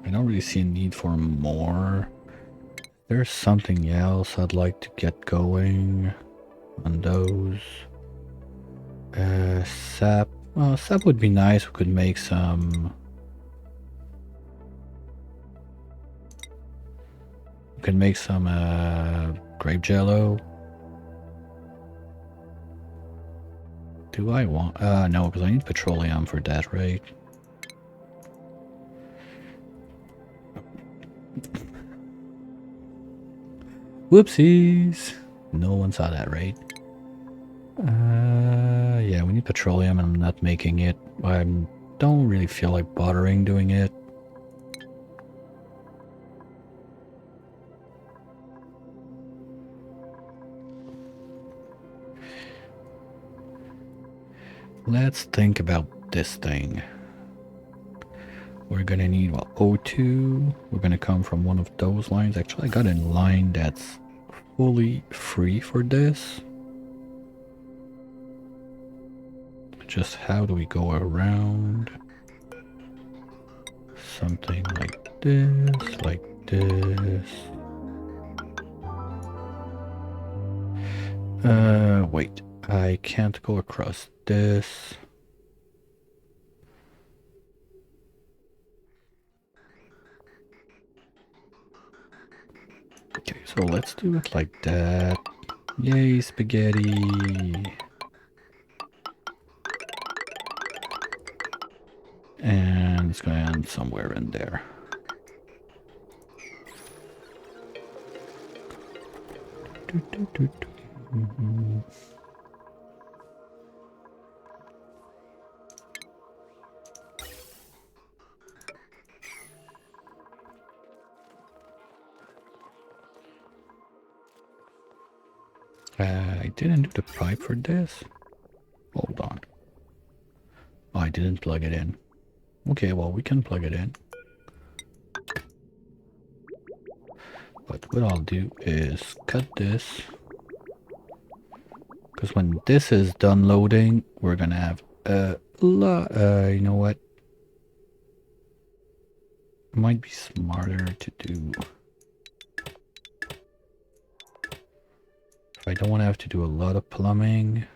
I don't really see a need for more. There's something else I'd like to get going on those. Sap. Well, sap would be nice. We could make some. We could make some grape jello. Do I want? No, because I need petroleum for that, right? Whoopsies! No one saw that, right? Yeah, we need petroleum and I'm not making it. I don't really feel like bothering doing it. Let's think about this thing. We're gonna need, well, O2. We're gonna come from one of those lines. Actually, I got a line that's fully free for this. Just how do we go around? Something like this, like this. Wait. I can't go across this. Okay, so let's do it like that. Yay, spaghetti. And it's gonna end somewhere in there. I didn't do the pipe for this. Hold on. Oh, I didn't plug it in. Okay, well, we can plug it in. But what I'll do is cut this. Because when this is done loading, we're gonna have a lot. You know what? It might be smarter to do. If I don't want to have to do a lot of plumbing.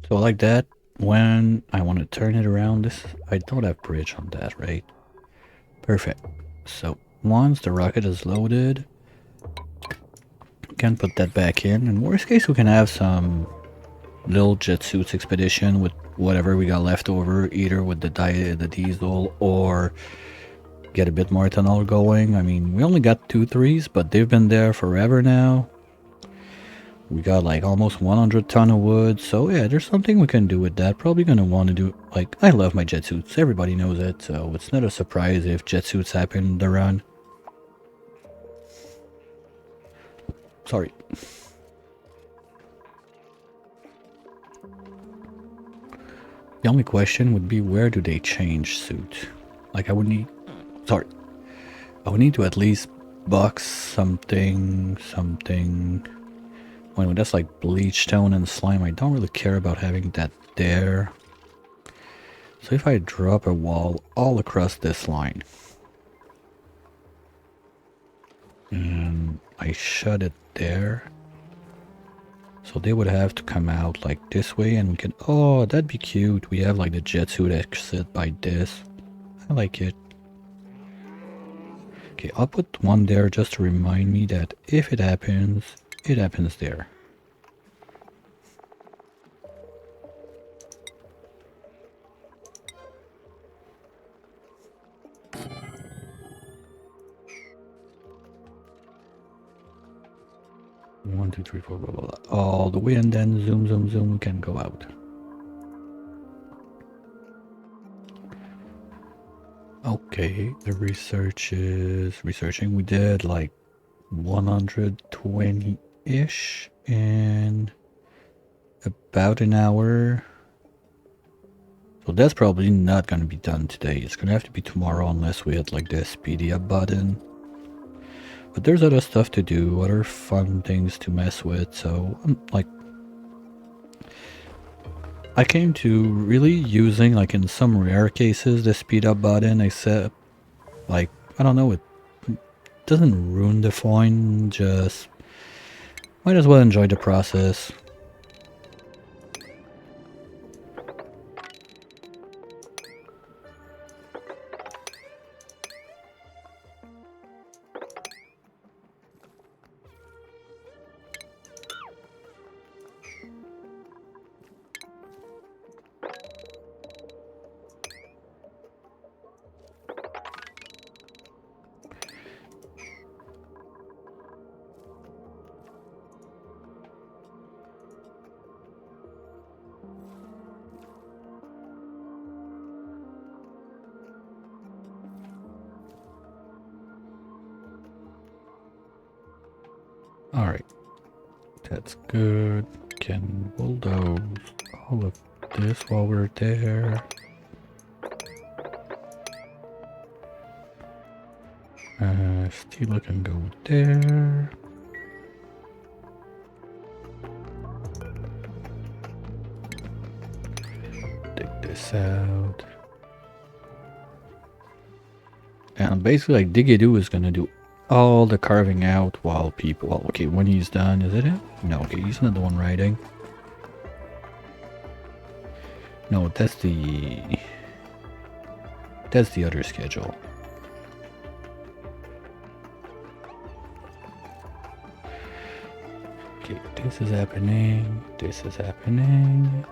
So like that, when I want to turn it around, this I don't have bridge on that, right? Perfect. So once the rocket is loaded, we can put that back in. In worst case, we can have some little jet suits expedition with whatever we got left over, either with the diesel or get a bit more ethanol going. I mean, we only got 2 threes, but they've been there forever now. We got like almost 100 ton of wood, so yeah, there's something we can do with that. Probably gonna want to do, like, I love my jet suits, everybody knows it, so it's not a surprise if jet suits happen in the run. Sorry. The only question would be, where do they change suit? Like, I would need to at least box something. Well, that's like bleach stone and slime. I don't really care about having that there. So if I drop a wall all across this line and I shut it there, so they would have to come out like this way, and we can, oh, that'd be cute. We have like the jet suit exit by this. I like it. Okay, I'll put one there just to remind me that if it happens there. One, two, three, four, blah, blah, blah. All the way, and then zoom, zoom, zoom, we can go out. Okay, the research is researching. We did like 120-ish in about an hour. So that's probably not going to be done today. It's going to have to be tomorrow unless we hit like the speedy up button. But there's other stuff to do, other fun things to mess with, so like I came to really using, like in some rare cases, the speed up button, except, like, I don't know, it doesn't ruin the fun, just might as well enjoy the process. Alright, that's good. Can bulldoze all of this while we're there. Steel can go there. Take this out. And basically, like, Digidoo is gonna do all the carving out while people... Well, okay, when he's done, is it him? No, okay, he's not the one writing. No, that's the... That's the other schedule. Okay, this is happening. This is happening.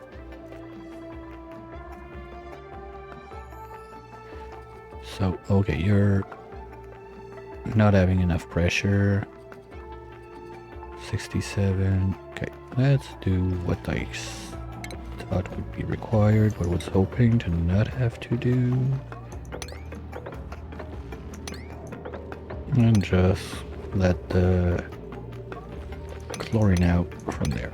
So, okay, you're not having enough pressure. 67. Okay, let's do what I thought would be required, but was hoping to not have to do. And just let the chlorine out from there.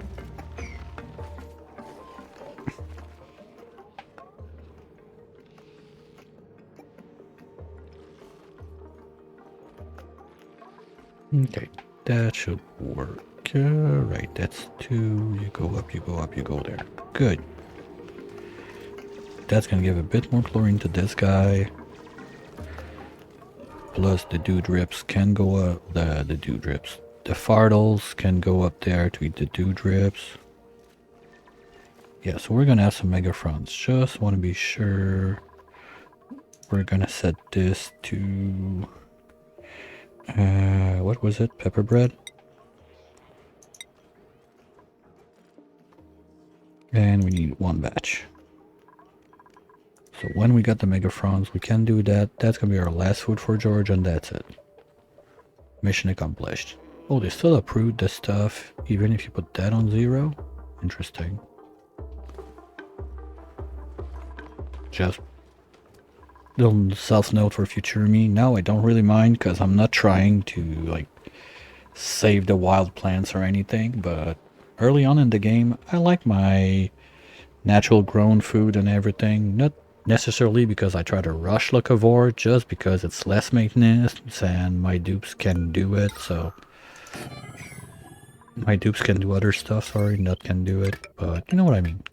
Okay, that should work. Right, that's 2. You go up, you go up, you go there. Good. That's gonna give a bit more chlorine to this guy. Plus the dew drips can go up. The dew drips. The fartles can go up there to eat the dew drips. Yeah, so we're gonna have some megafronts. Just want to be sure. We're gonna set this to... what was it? Pepper bread? And we need 1 batch. So when we got the megafrons, we can do that. That's gonna be our last food for George, and that's it. Mission accomplished. Oh, they still approved the stuff, even if you put that on 0? Interesting. Just little self-note for future me. Now I don't really mind, because I'm not trying to, like, save the wild plants or anything, but early on in the game, I like my natural grown food and everything. Not necessarily because I try to rush locavore, just because it's less maintenance and my dupes can do it, so... My dupes can do other stuff, sorry, not can do it, but you know what I mean.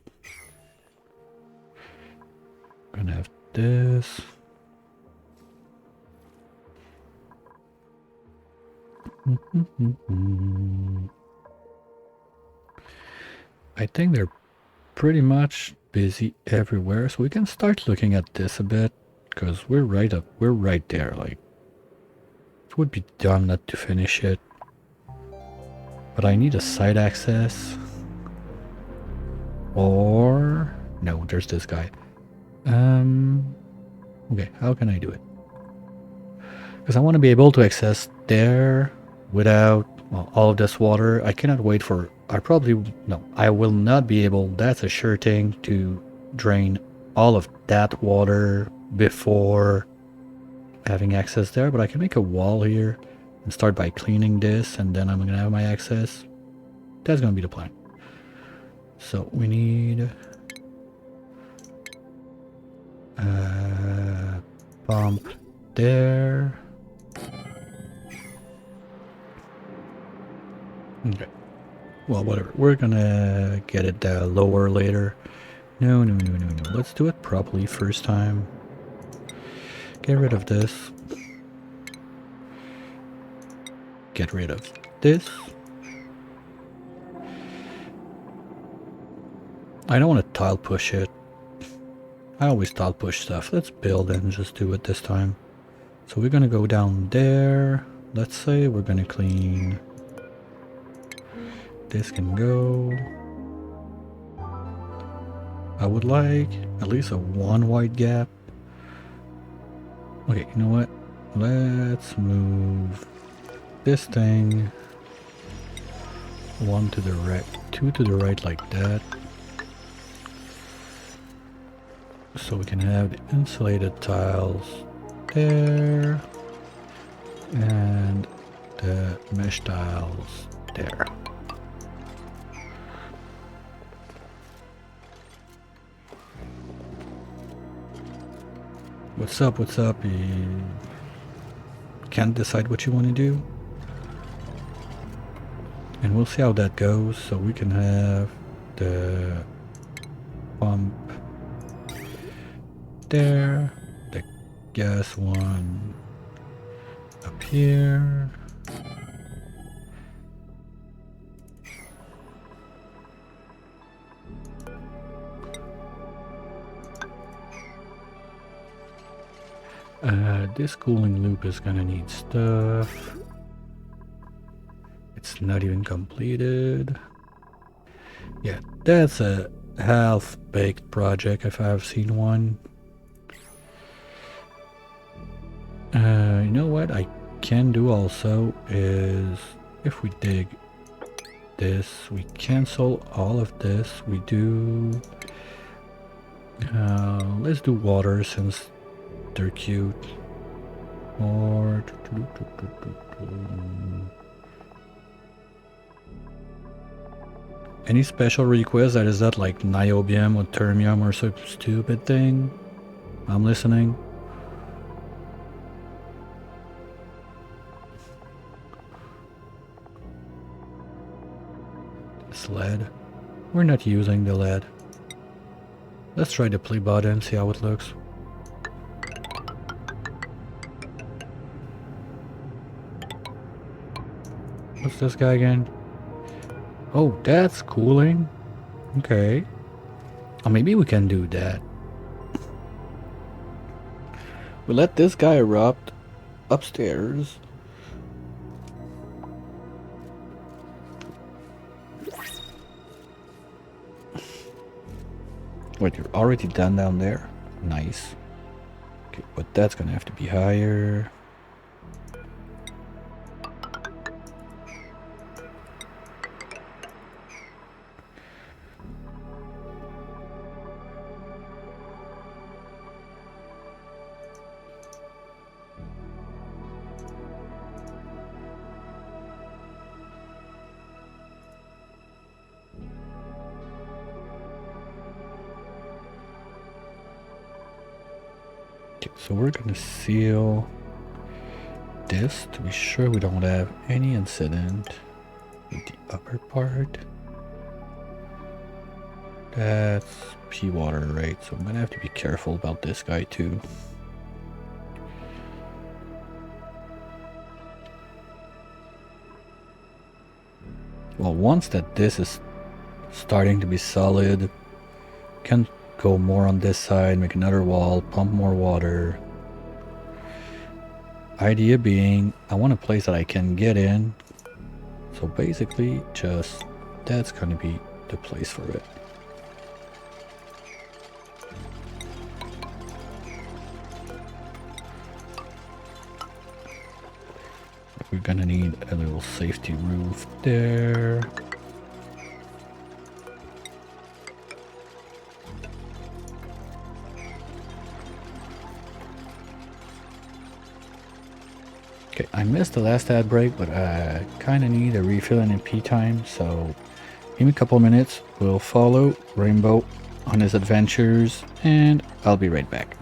Gonna have this. I think they're pretty much busy everywhere, so we can start looking at this a bit, because we're right there, like, it would be dumb not to finish it. But I need a side access. Or... no, there's this guy. Okay, how can I do it? Because I want to be able to access there without, well, all of this water. I cannot wait for... I will not be able, that's a sure thing, to drain all of that water before having access there. But I can make a wall here and start by cleaning this, and then I'm going to have my access. That's going to be the plan. So we need... pump there. Okay. Well, whatever. We're gonna get it lower later. No, no, no, no, no. Let's do it properly first time. Get rid of this. Get rid of this. I don't want to tile push it. I always tile push stuff. Let's build and just do it this time. So we're gonna go down there. Let's say we're gonna clean. This can go. I would like at least a one wide gap. Okay, you know what? Let's move this thing one to the right, two to the right like that. So we can have the insulated tiles there and the mesh tiles there. What's up? What's up? You can't decide what you want to do? And we'll see how that goes. So we can have the pump there, the gas one up here. This cooling loop is gonna need stuff. It's not even completed. Yeah, that's a half-baked project if I've seen one. You know what I can do also is if we dig this, we cancel all of this. We do let's do water since they're cute. Or any special request that is that like niobium or termium or some stupid thing? I'm listening. This lead. We're not using the lead. Let's try the play button, see how it looks. What's this guy again? Oh, that's cooling. Okay. Oh, maybe we can do that. We let this guy erupt upstairs. Wait, you're already done down there? Nice. Okay, but that's gonna have to be higher. So we're gonna seal this to be sure we don't have any incident with the upper part. That's pea water, right? So I'm gonna have to be careful about this guy too. Well, once that this is starting to be solid, can go more on this side, make another wall, pump more water. Idea being, I want a place that I can get in. So basically, just that's gonna be the place for it. We're gonna need a little safety roof there. Okay, I missed the last ad break, but I kind of need a refill in MP time, so give me a couple of minutes. We'll follow Rainbow on his adventures, and I'll be right back.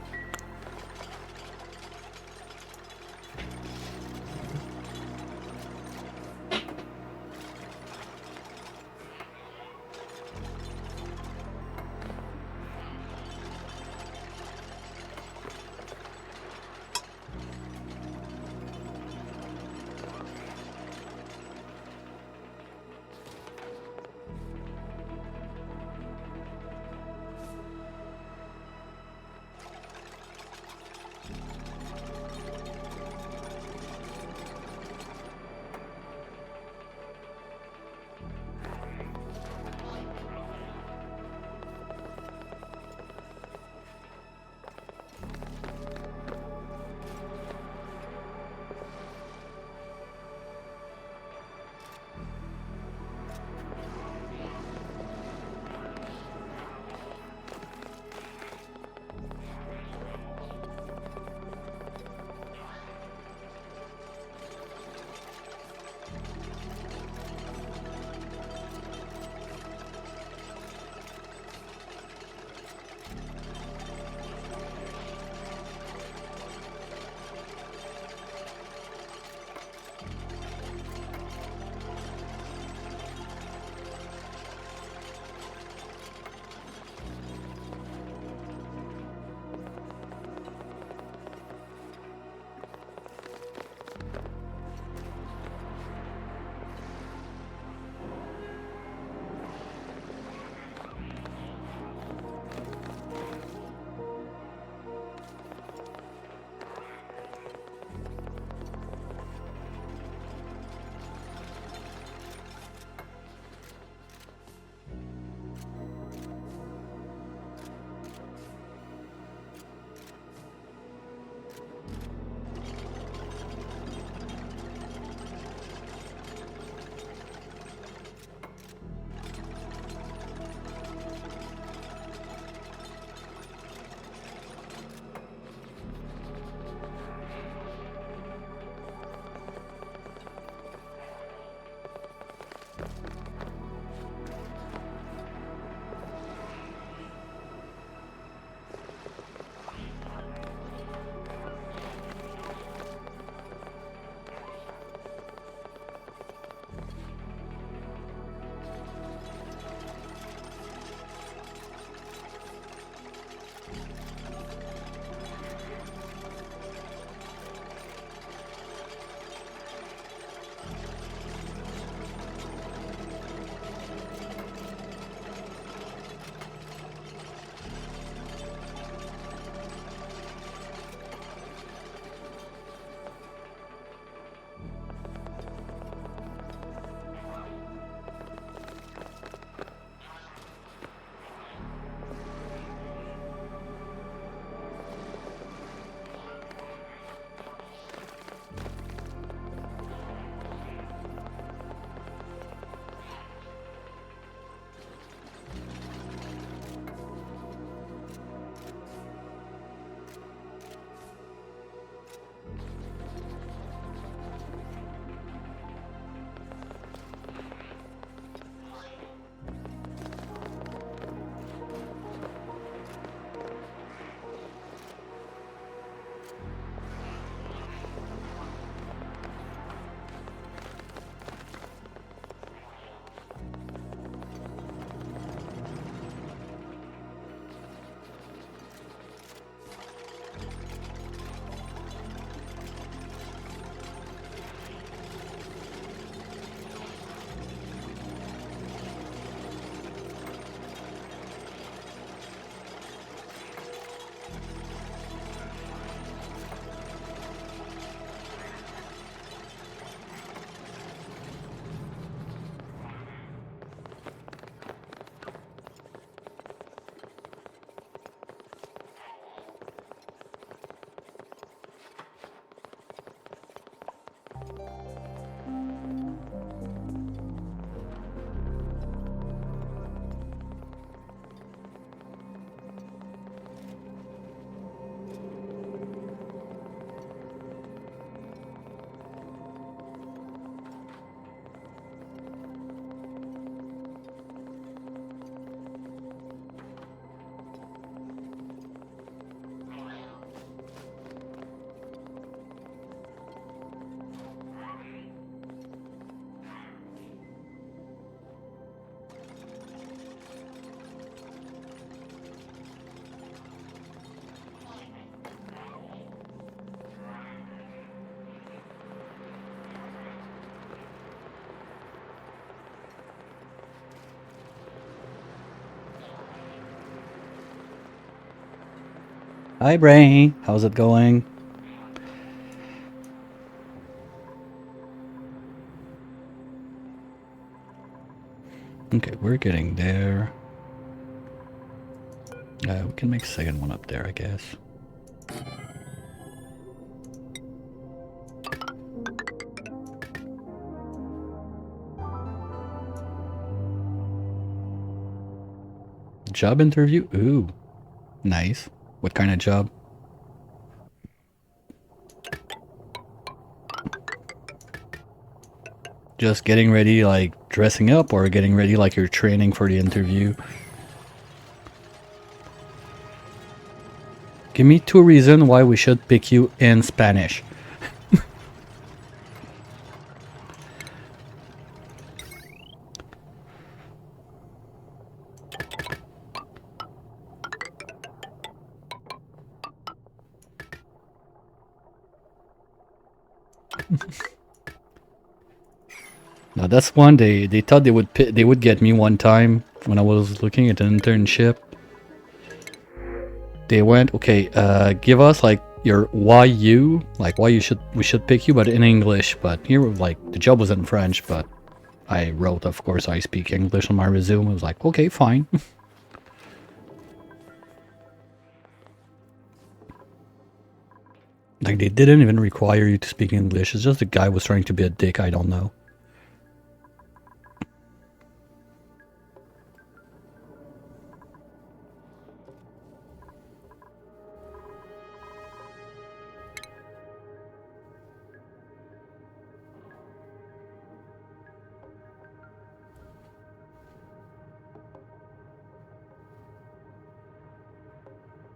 Hi, Brain. How's it going? Okay, we're getting there. We can make a second one up there, I guess. Job interview? Ooh, nice. What kind of job? Just getting ready, like dressing up, or getting ready like you're training for the interview? Give me 2 reasons why we should pick you in Spanish. Now that's one they thought they would get me one time when I was looking at an internship. They went, okay, give us like your why you, like why we should pick you, but in English. But here, like the job was in French, but I wrote, of course, I speak English on my resume. I was like, okay, fine. Like they didn't even require you to speak English. It's just the guy was trying to be a dick. I don't know.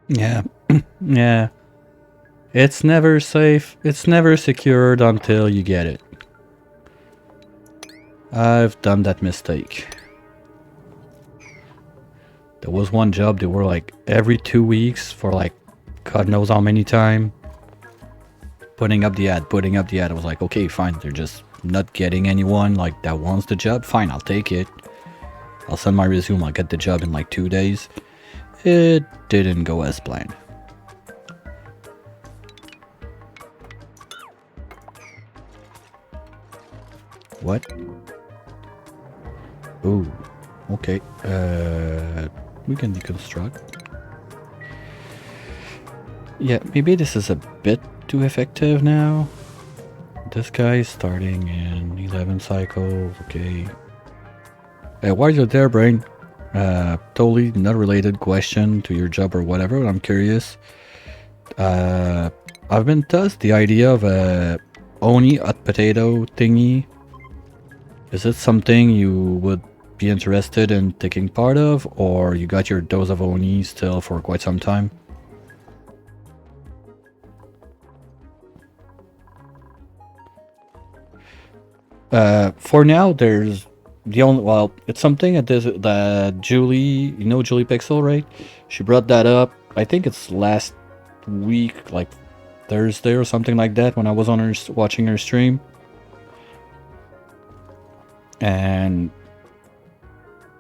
Yeah, yeah. It's never safe. It's never secured until you get it. I've done that mistake. There was one job they were like every 2 weeks for like God knows how many time. Putting up the ad. I was like, okay, fine. They're just not getting anyone like that wants the job. Fine, I'll take it. I'll send my resume. I'll get the job in like 2 days. It didn't go as planned. What? Ooh, okay. We can deconstruct. Yeah, maybe this is a bit too effective now. This guy is starting in 11 cycles. Okay. While you're there, Brain, totally not related question to your job or whatever, but I'm curious. I've been tossed the idea of a oni hot potato thingy. Is it something you would be interested in taking part of, or you got your dose of oni still for quite some time? For now, there's the only, well, it's something that Julie, you know Julie Pixel, right? She brought that up. I think it's last week, like Thursday or something like that, when I was on her watching her stream, and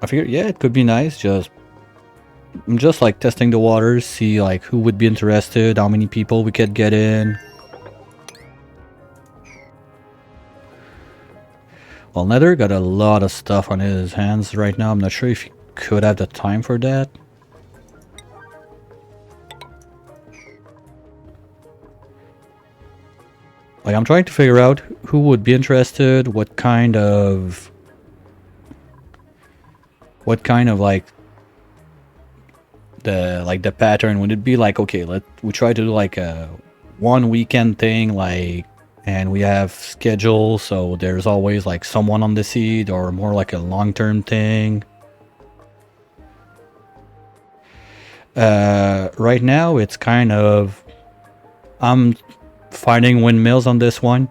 I figured, yeah, it could be nice. I'm just like testing the waters, see like who would be interested, how many people we could get in. Well, Nether got a lot of stuff on his hands right now. I'm not sure if he could have the time for that. Like, I'm trying to figure out who would be interested, what kind of like the pattern would it be. Like, okay, we try to do like a 1 weekend thing, like, and we have schedules, so there's always like someone on the seed, or more like a long-term thing. Right now it's kind of, I'm finding windmills on this one.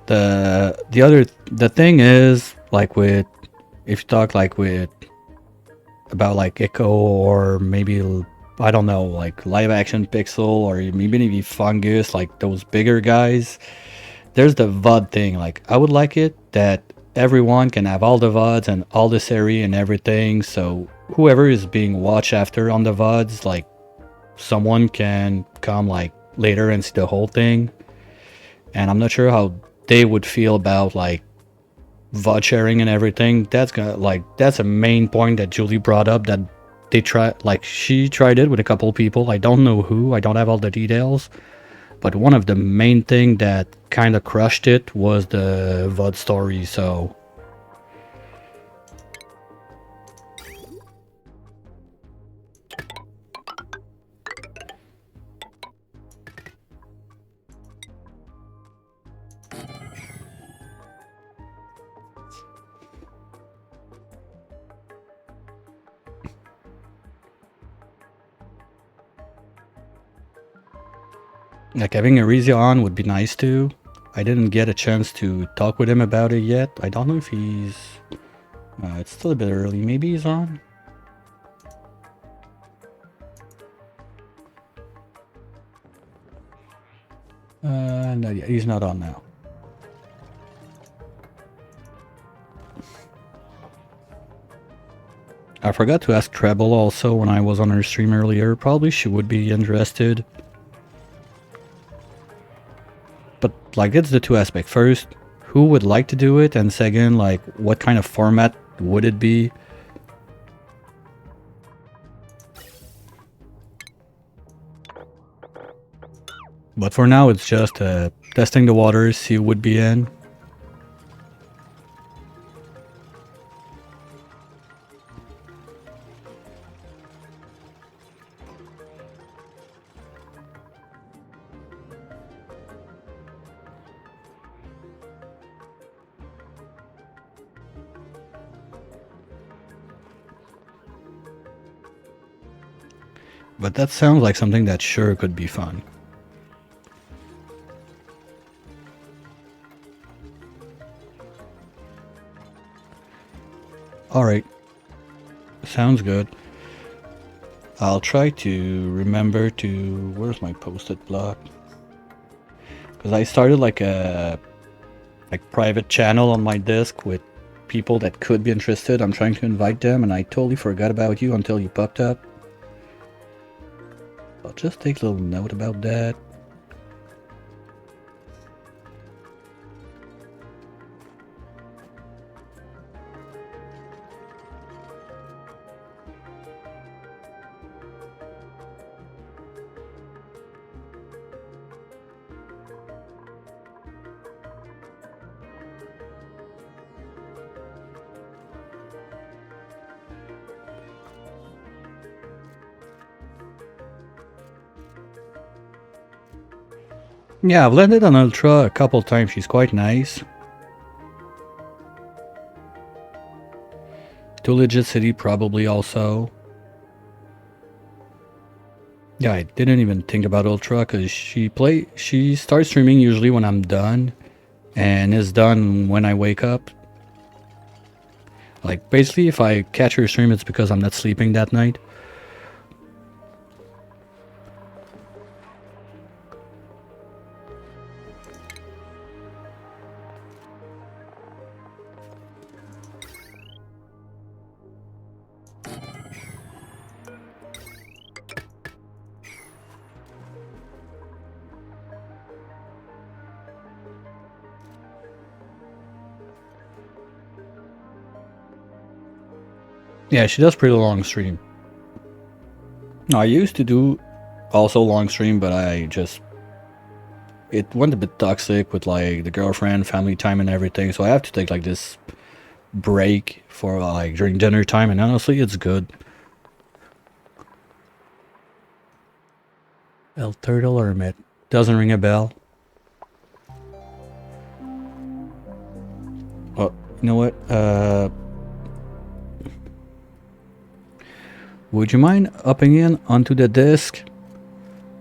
The thing is, like, with, if you talk like with about like Echo, or maybe, I don't know, like live action Pixel, or maybe Fungus, like those bigger guys, there's the VOD thing. Like, I would like it that everyone can have all the VODs and all the series and everything. So whoever is being watched after on the VODs, like someone can come like later and see the whole thing. And I'm not sure how they would feel about like VOD sharing and everything. That's a main point that Julie brought up, that she tried it with a couple people. I don't know who, I don't have all the details, but one of the main thing that kind of crushed it was the VOD story. So like having Arisia on would be nice too. I didn't get a chance to talk with him about it yet. I don't know if he's... it's still a bit early. Maybe he's on? No, yeah, he's not on now. I forgot to ask Treble also when I was on her stream earlier. Probably she would be interested. But like, it's the two aspects. First, who would like to do it, and second, like, what kind of format would it be? But for now, it's just testing the waters, see who would be in. But that sounds like something that sure could be fun. Alright. Sounds good. I'll try to remember to... Where's my post-it block? Because I started like a private channel on my disc with people that could be interested. I'm trying to invite them, and I totally forgot about you until you popped up. I'll just take a little note about that. Yeah, I've landed on Ultra a couple times. She's quite nice. Too Legit City probably also. Yeah, I didn't even think about Ultra because she starts streaming usually when I'm done, and is done when I wake up. Like, basically, if I catch her stream, it's because I'm not sleeping that night. Yeah, she does pretty long stream. No, I used to do also long stream, but it went a bit toxic with like the girlfriend, family time and everything, so I have to take like this break for like during dinner time, and honestly it's good. El Turtle Hermit. Doesn't ring a bell. Oh, you know what? Would you mind upping in onto the disc?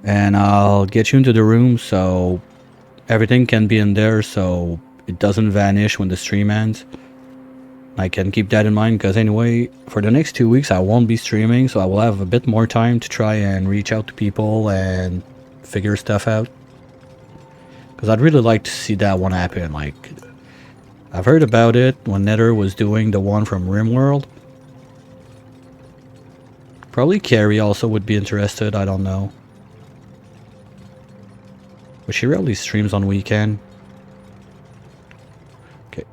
And I'll get you into the room so everything can be in there so it doesn't vanish when the stream ends. I can keep that in mind because anyway, for the next 2 weeks I won't be streaming, so I will have a bit more time to try and reach out to people and figure stuff out. Because I'd really like to see that one happen. Like, I've heard about it when Nether was doing the one from RimWorld. Probably Carrie also would be interested, I don't know. But she rarely streams on weekend. Okay.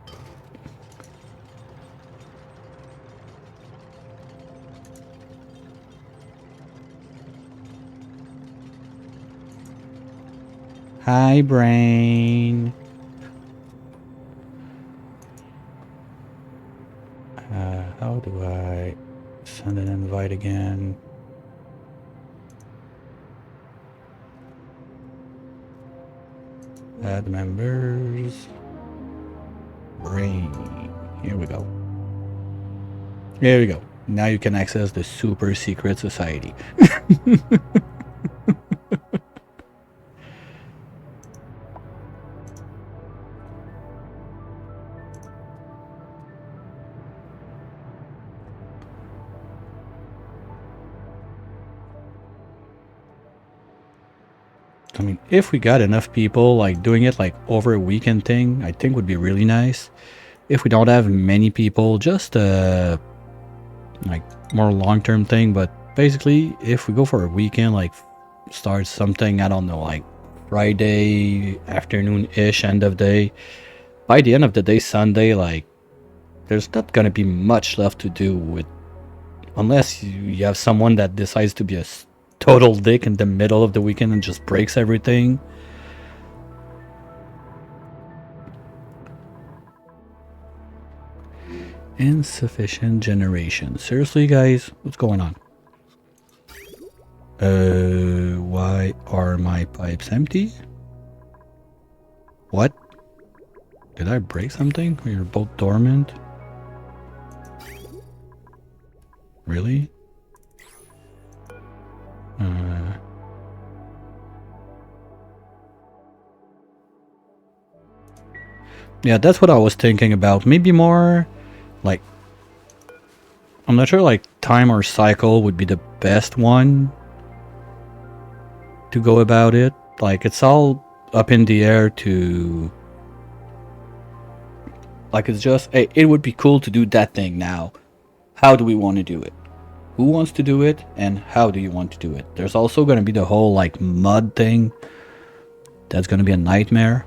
Hi, brain. How do I send an invite again? Add members. Brain. Here we go. There we go. Now you can access the super secret society. I mean, if we got enough people like doing it like over a weekend thing, I think would be really nice. If we don't have many people, just like more long-term thing. But basically, if we go for a weekend, like start something, I don't know, like Friday afternoon-ish, end of day. By the end of the day, Sunday, like there's not gonna be much left to do with, unless you have someone that decides to be a total dick in the middle of the weekend and just breaks everything. Insufficient generation. Seriously, guys, what's going on? Why are my pipes empty? What? Did I break something? You're both dormant? Really? Yeah, that's what I was thinking about. Maybe more like, I'm not sure like time or cycle would be the best one to go about it. Like it's all up in the air to, like it's just, hey, it would be cool to do that thing now. How do we want to do it? Who wants to do it and how do you want to do it? There's also going to be the whole like mud thing. That's going to be a nightmare.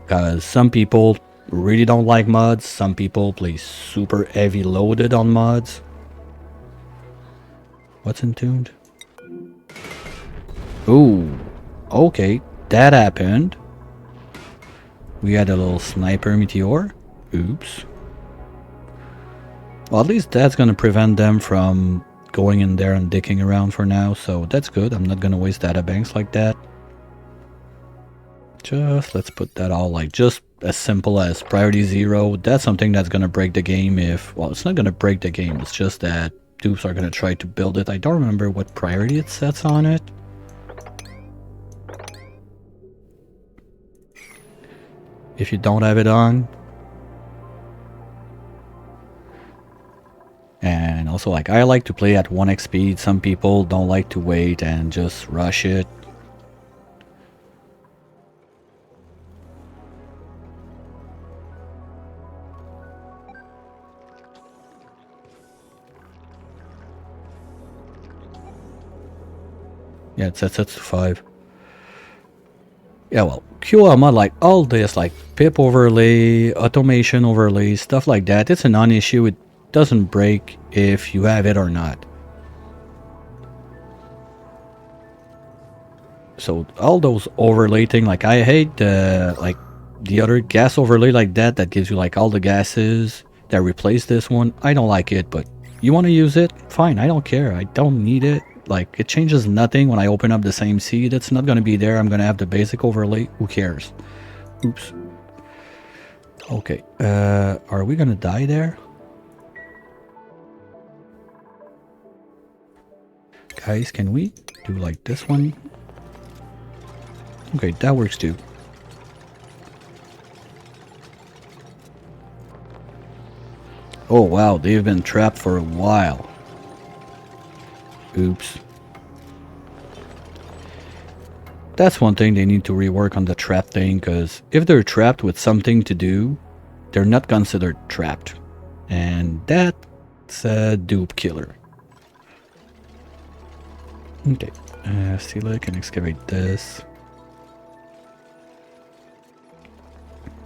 Because some people really don't like mods. Some people play super heavy loaded on mods. What's entombed? Ooh, okay, that happened. We had a little sniper meteor. Oops. Well, at least that's gonna prevent them from going in there and dicking around for now, so that's good. I'm not gonna waste data banks like that. Just let's put that all like just as simple as priority 0. That's something that's gonna break the game if, well, it's not gonna break the game, it's just that dupes are gonna try to build it. I don't remember what priority it sets on it. If you don't have it on. And also, like, I like to play at 1x speed. Some people don't like to wait and just rush it. Yeah, it sets it to 5. Yeah, well, QL mod, like all this, like pip overlay, automation overlay, stuff like that, it's a non-issue. It doesn't break if you have it or not. So all those overlay thing, like I hate like the other gas overlay like that gives you like all the gases that replace this one. I don't like it, but you want to use it? Fine, I don't care. I don't need it. Like, it changes nothing when I open up the same seed. It's not going to be there. I'm going to have the basic overlay. Who cares? Oops. Okay. Are we going to die there? Guys, can we do like this one? Okay, that works too. Oh, wow. They've been trapped for a while. Oops. That's one thing they need to rework on the trap thing, because if they're trapped with something to do, they're not considered trapped. And that's a dupe killer. Okay, Steel can excavate this.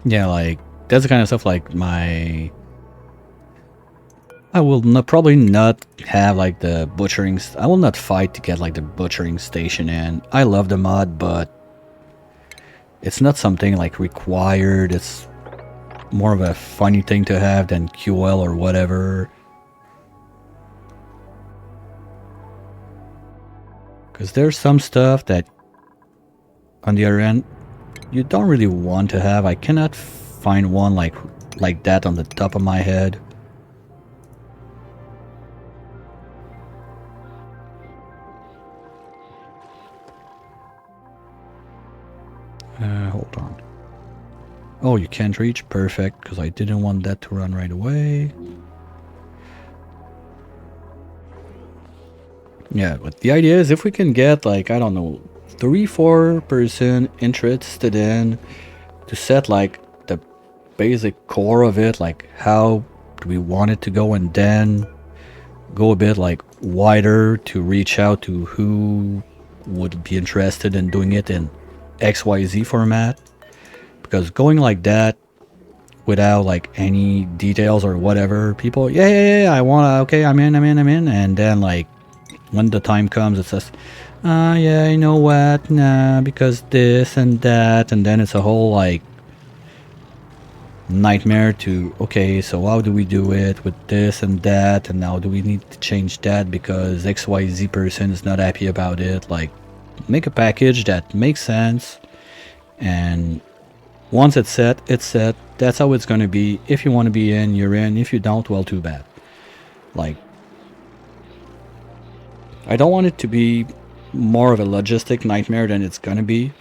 Yeah, like, that's the kind of stuff like I will not, probably not have like the butchering. I will not fight to get like the butchering station in. I love the mod, but it's not something like required. It's more of a funny thing to have than QL or whatever. Because there's some stuff that, on the other end, you don't really want to have. I cannot find one like that on the top of my head. Hold on. Oh, you can't reach? Perfect, because I didn't want that to run right away. Yeah, but the idea is if we can get like, I don't know, 3-4 person interested in to set like the basic core of it, like how do we want it to go, and then go a bit like wider to reach out to who would be interested in doing it in XYZ format. Because going like that without like any details or whatever, people, yeah, I wanna, okay, I'm in, and then like when the time comes, it says, yeah, you know what, nah, because this and that, and then it's a whole like nightmare to, okay, so how do we do it with this and that, and now do we need to change that because XYZ person is not happy about it. Like, make a package that makes sense, and once it's set, it's set. That's how it's gonna be. If you want to be in, you're in. If you don't, well, too bad. Like, I don't want it to be more of a logistic nightmare than it's gonna be.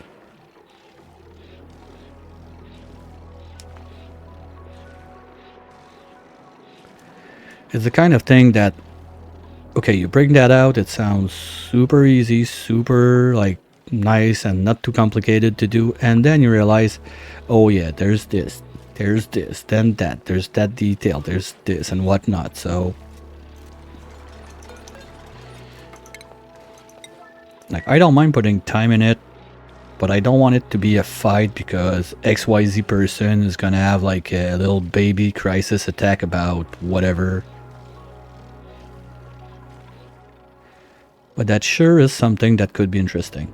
It's the kind of thing that, okay, you bring that out, it sounds super easy, super like nice and not too complicated to do, and then you realize, oh yeah, there's this, then that, there's that detail, there's this and whatnot. So like, I don't mind putting time in it, but I don't want it to be a fight because XYZ person is gonna have like a little baby crisis attack about whatever. But that sure is something that could be interesting.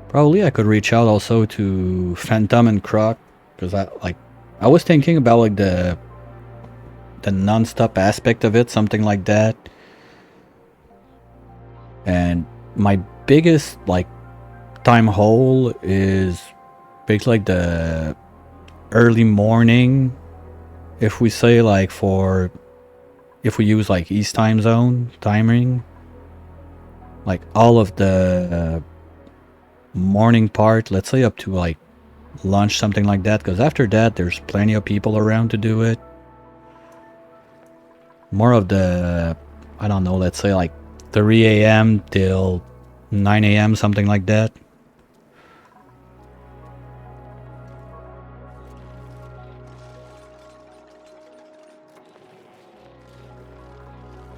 Probably I could reach out also to Phantom and Croc, because I was thinking about like the non-stop aspect of it, something like that. And my biggest like time hole is basically like the early morning. If we say like if we use like East time zone timing, like all of the morning part, let's say up to like lunch, something like that, because after that there's plenty of people around to do it. More of the, I don't know, let's say like 3 a.m. till 9 a.m., something like that.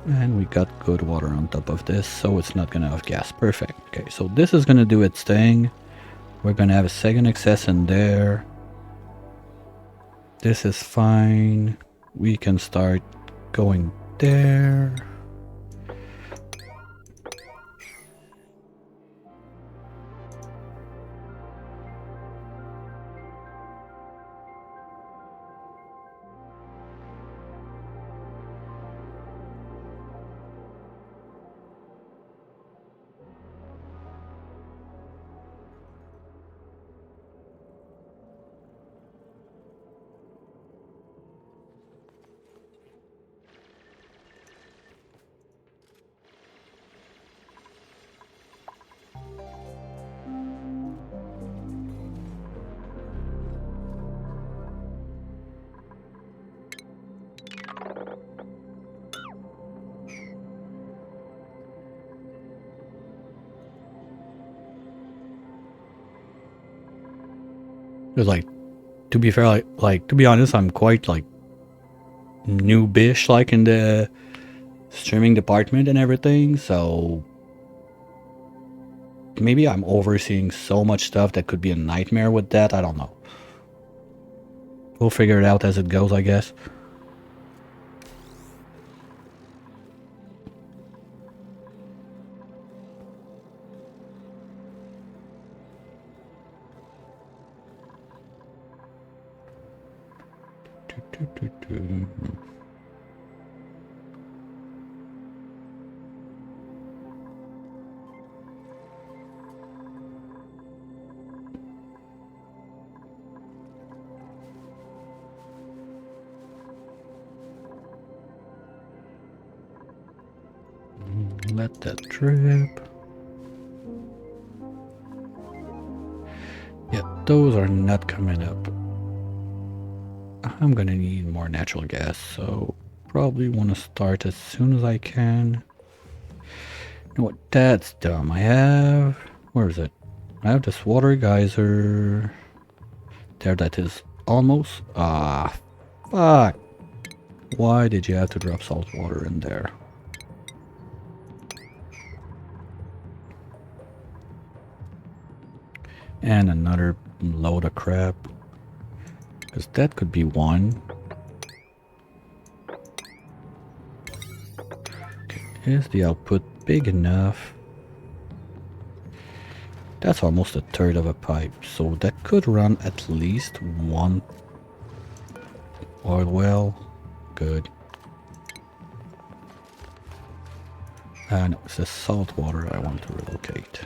And we got good water on top of this, so it's not gonna have gas. Perfect. Okay, so this is gonna do its thing. We're gonna have a second access in there. This is fine. We can start going there. It's like, to be fair, like to be honest, I'm quite like noobish, like in the streaming department and everything. So maybe I'm overseeing so much stuff that could be a nightmare with that. I don't know. We'll figure it out as it goes, I guess. Let that drip. Yeah, those are not coming up. I'm gonna need more natural gas, so probably want to start as soon as I can. You know what? That's dumb. I have... Where is it? I have this water geyser. There, that is almost... Ah, fuck. Why did you have to drop salt water in there? And another load of crap. Because that could be one. Okay, is the output big enough? That's almost a third of a pipe, so that could run at least one oil well. Good. And it's the salt water I want to relocate.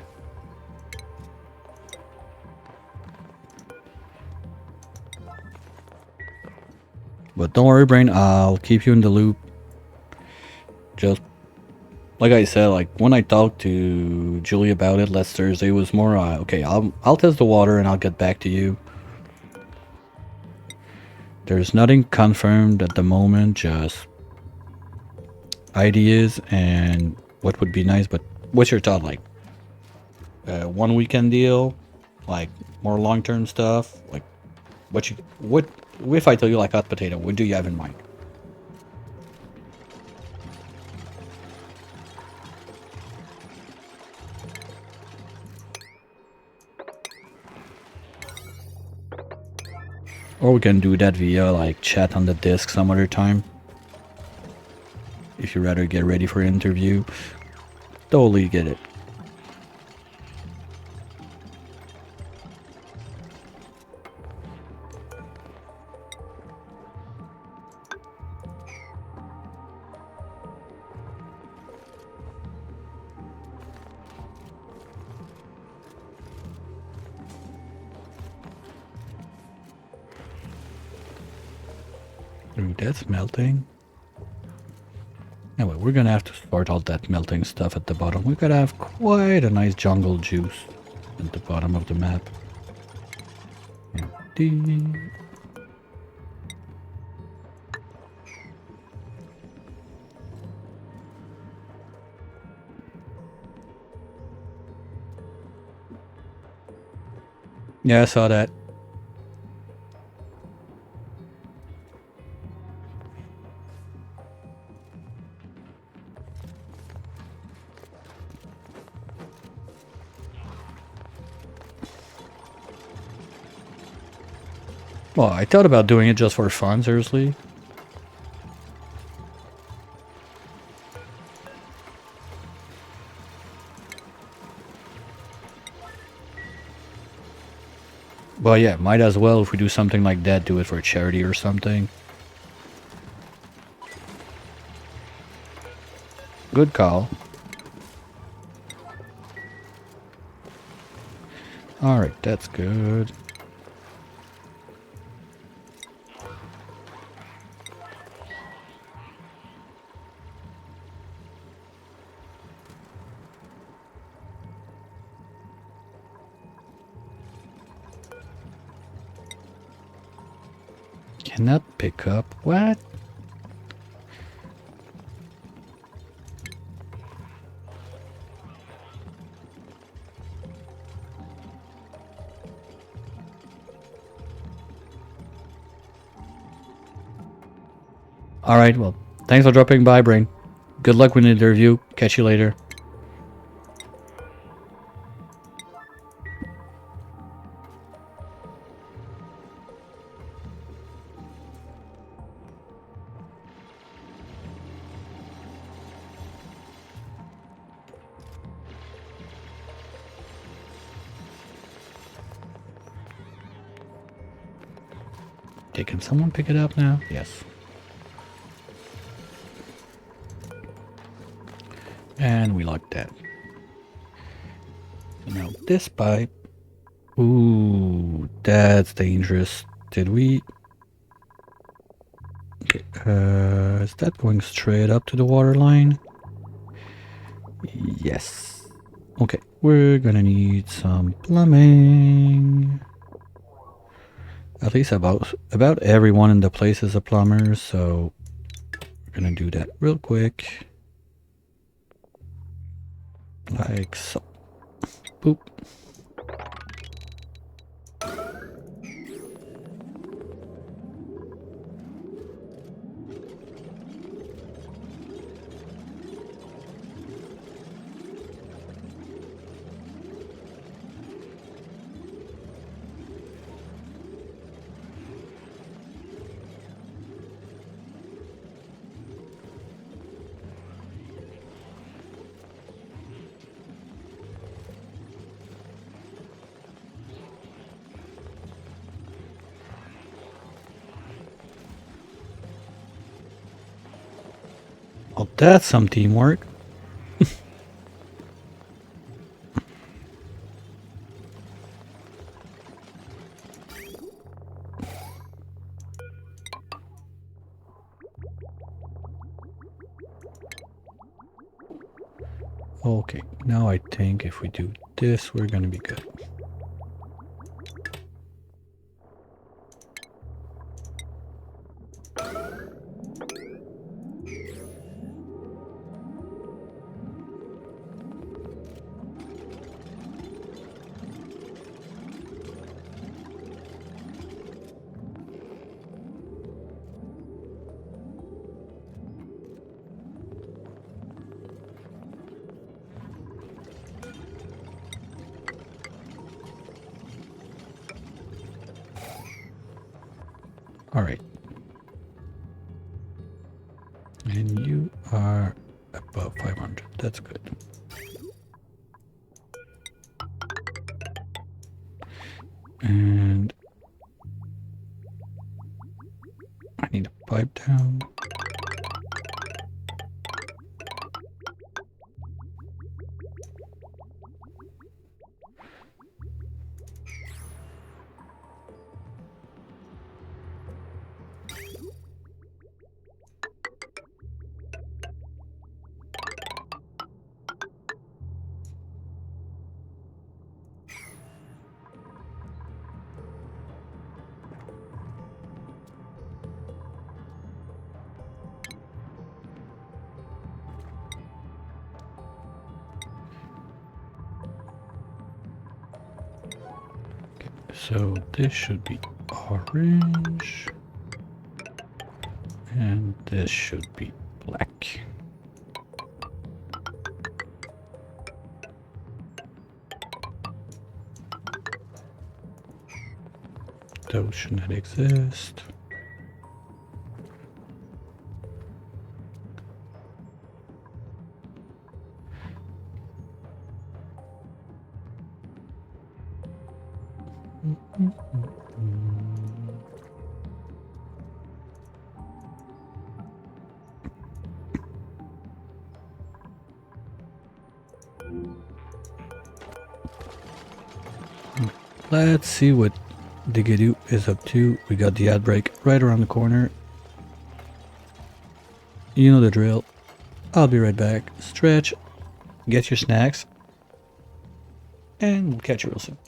But don't worry, Brain, I'll keep you in the loop. Just like I said, like when I talked to Julie about it last Thursday, it was more okay, I'll test the water and I'll get back to you. There's nothing confirmed at the moment, just ideas and what would be nice. But what's your thought? Like one weekend deal, like more long-term stuff, like what if I tell you like hot potato, what do you have in mind? Or we can do that via like chat on the disc some other time. If you rather get ready for an interview, totally get it. Ooh, that's melting. Anyway, we're gonna have to sort all that melting stuff at the bottom. We gotta have quite a nice jungle juice at the bottom of the map. Empty. Yeah, I saw that. Well, I thought about doing it just for fun, seriously. Well, yeah, might as well if we do something like that, do it for charity or something. Good call. Alright, that's good. Cannot pick up. What? Alright, well, thanks for dropping by, Brain. Good luck with the interview. Catch you later. Okay, can someone pick it up now? Yes. And we locked that. Now this pipe. Ooh, that's dangerous. Did we... Okay, is that going straight up to the water line? Yes. Okay, we're gonna need some plumbing. At least about everyone in the place is a plumber, so we're gonna do that real quick. Like so. Boop. Oh, that's some teamwork. Okay, now I think if we do this, we're gonna be good. All right. And you are above 500. That's good. And I need a pipe down. So this should be orange. And this should be black. Those should not exist. Let's see what Diggity is up to. We got the ad break right around the corner. You know the drill. I'll be right back. Stretch, get your snacks, and we'll catch you real soon.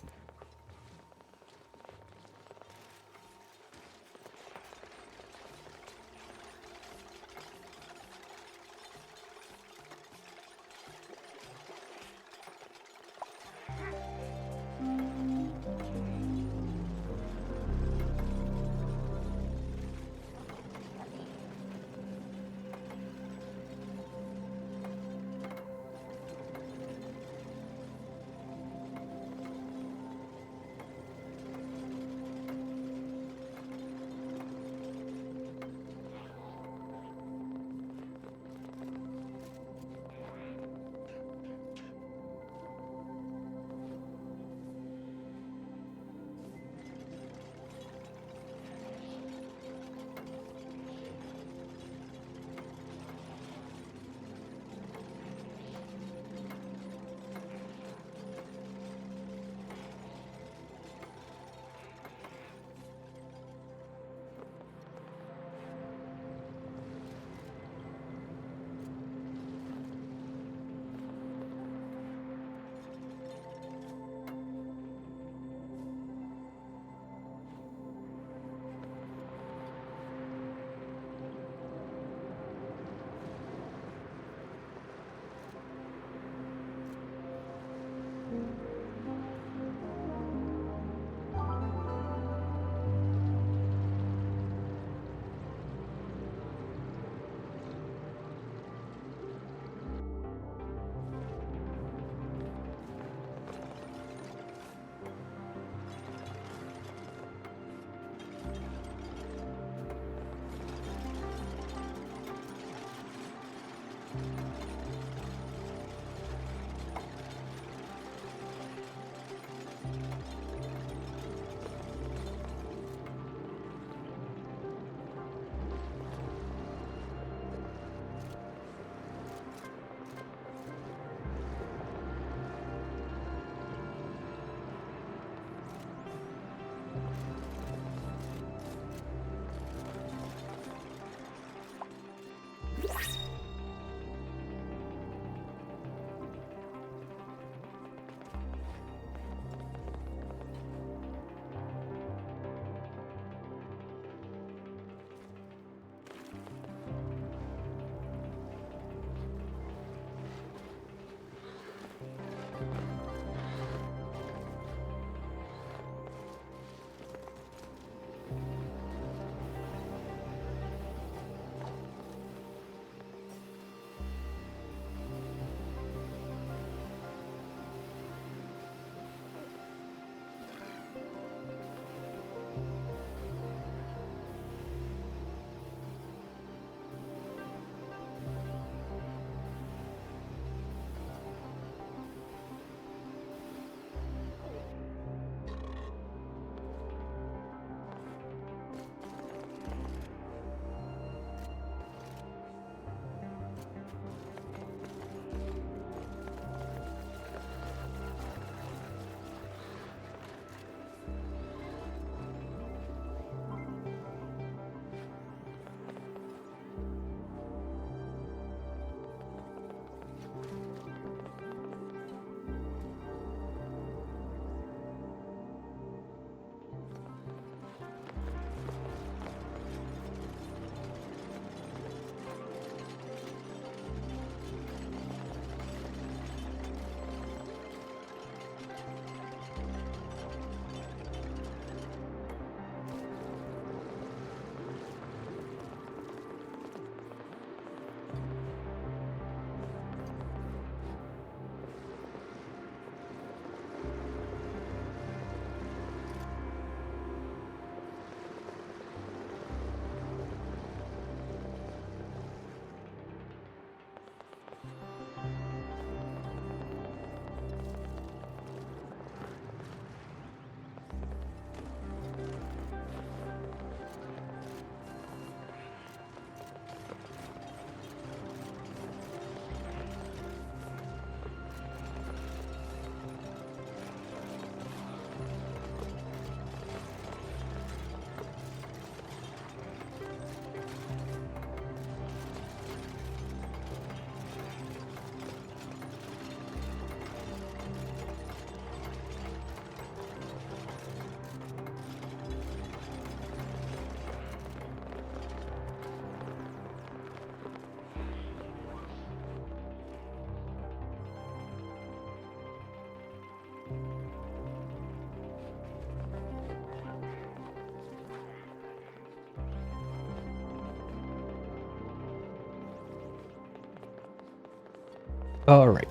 Alright.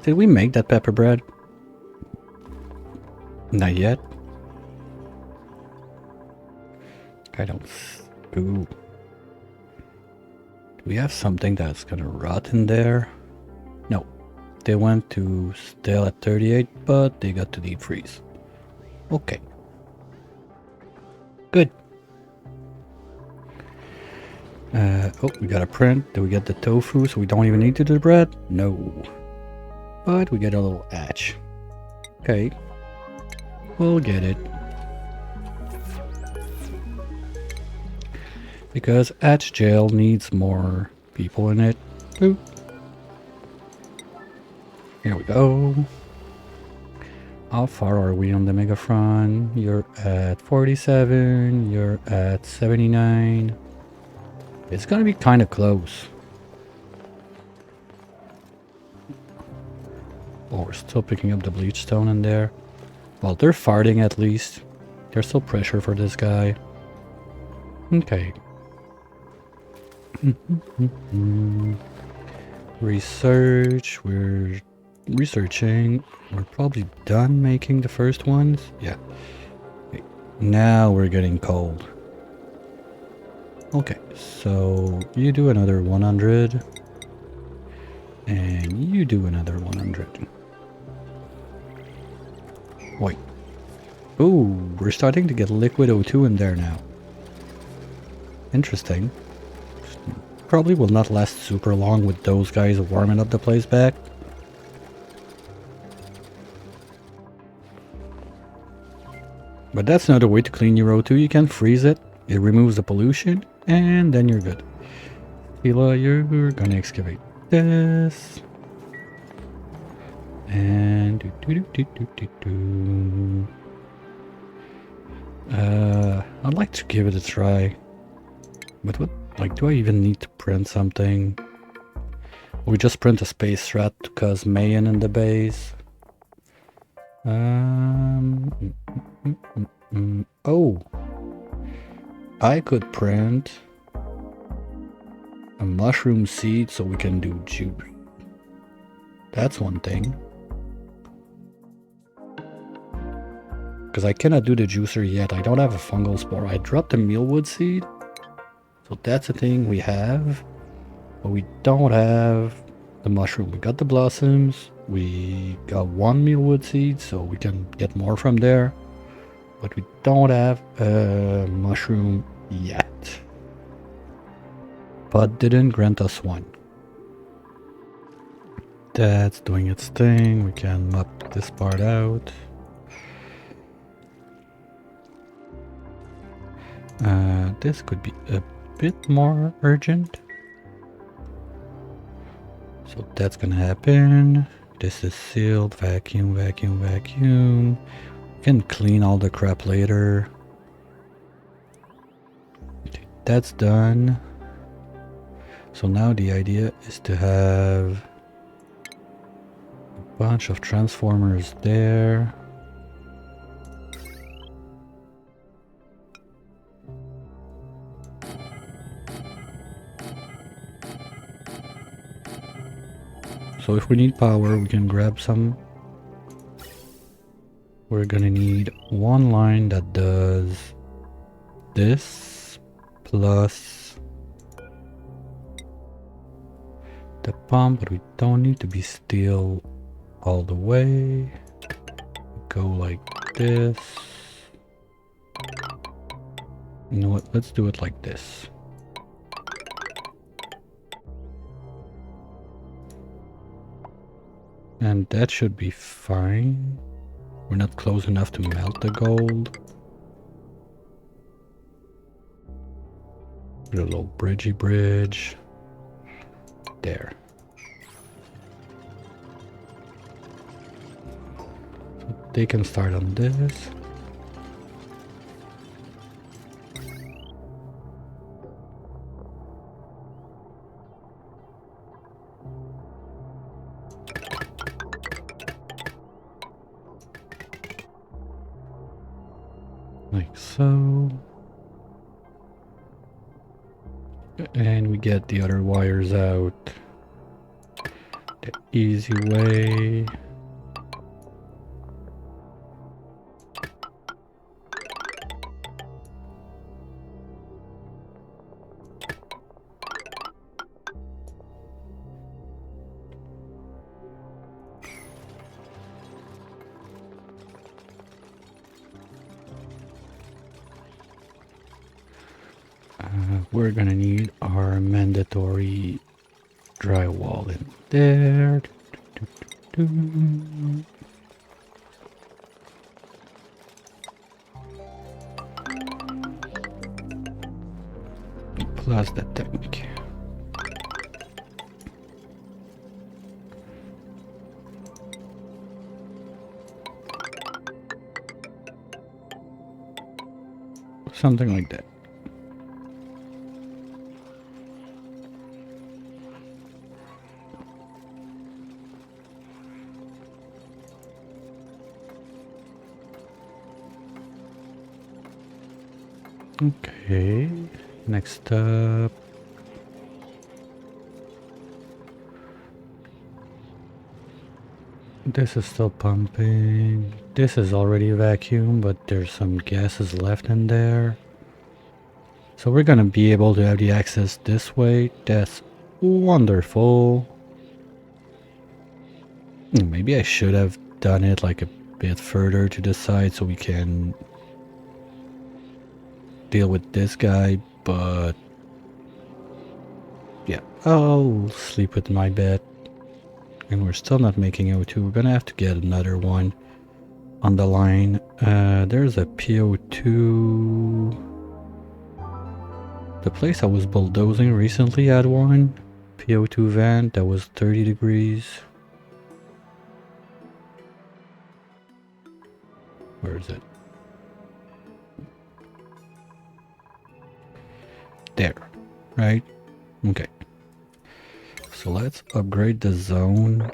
Did we make that pepper bread? Not yet. I don't... Ooh. Do we have something that's gonna rot in there? No. They went to stale at 38, but they got to deep freeze. Okay. Good. Oh, we got a print. Do we get the tofu so we don't even need to do the bread? No. But we get a little hatch. Okay. We'll get it. Because hatch jail needs more people in it. Ooh. Here we go. How far are we on the Megafront? You're at 47. You're at 79. It's gonna be kind of close. Oh, we're still picking up the bleach stone in there. Well, they're farting at least. There's still pressure for this guy. Okay. Research. We're researching. We're probably done making the first ones. Yeah. Okay. Now we're getting cold. Okay, so you do another 100. And you do another 100. Wait. Ooh, we're starting to get liquid O2 in there now. Interesting. Probably will not last super long with those guys warming up the place back. But that's another way to clean your O2. You can freeze it. It removes the pollution. And then you're good. Hila, you're gonna excavate this. And I'd like to give it a try. But what, like, do I even need to print something? We just print a space rat to cause mayhem in the base. Oh, I could print a mushroom seed so we can do juice. That's one thing. Because I cannot do the juicer yet. I don't have a fungal spore. I dropped the mealwood seed. So that's a thing we have. But we don't have the mushroom. We got the blossoms. We got one mealwood seed, so we can get more from there. But we don't have a mushroom yet. But didn't grant us one. That's doing its thing. We can map this part out. This could be a bit more urgent. So that's gonna happen. This is sealed. Vacuum, vacuum, vacuum. We can clean all the crap later. Okay, that's done. So now the idea is to have a bunch of transformers there. So if we need power, we can grab some. We're gonna need one line that does this plus the pump, but we don't need to be steel all the way. Go like this. You know what? Let's do it like this. And that should be fine. We're not close enough to melt the gold. Put a little bridgey bridge. There. So they can start on this. Like so. And we get the other wires out. The easy way. We're gonna need our mandatory drywall in there. Plus the tank. Something like that. Okay, next up. This is still pumping. This is already vacuum, but there's some gases left in there. So we're gonna be able to have the access this way. That's wonderful. Maybe I should have done it like a bit further to the side so we can deal with this guy, but yeah, I'll sleep with my bed. And we're still not making O2. We're gonna have to get another one on the line. There's a PO2. The place I was bulldozing recently had one PO2 vent that was 30 degrees. Where is it? There, right? Okay. So let's upgrade the zone.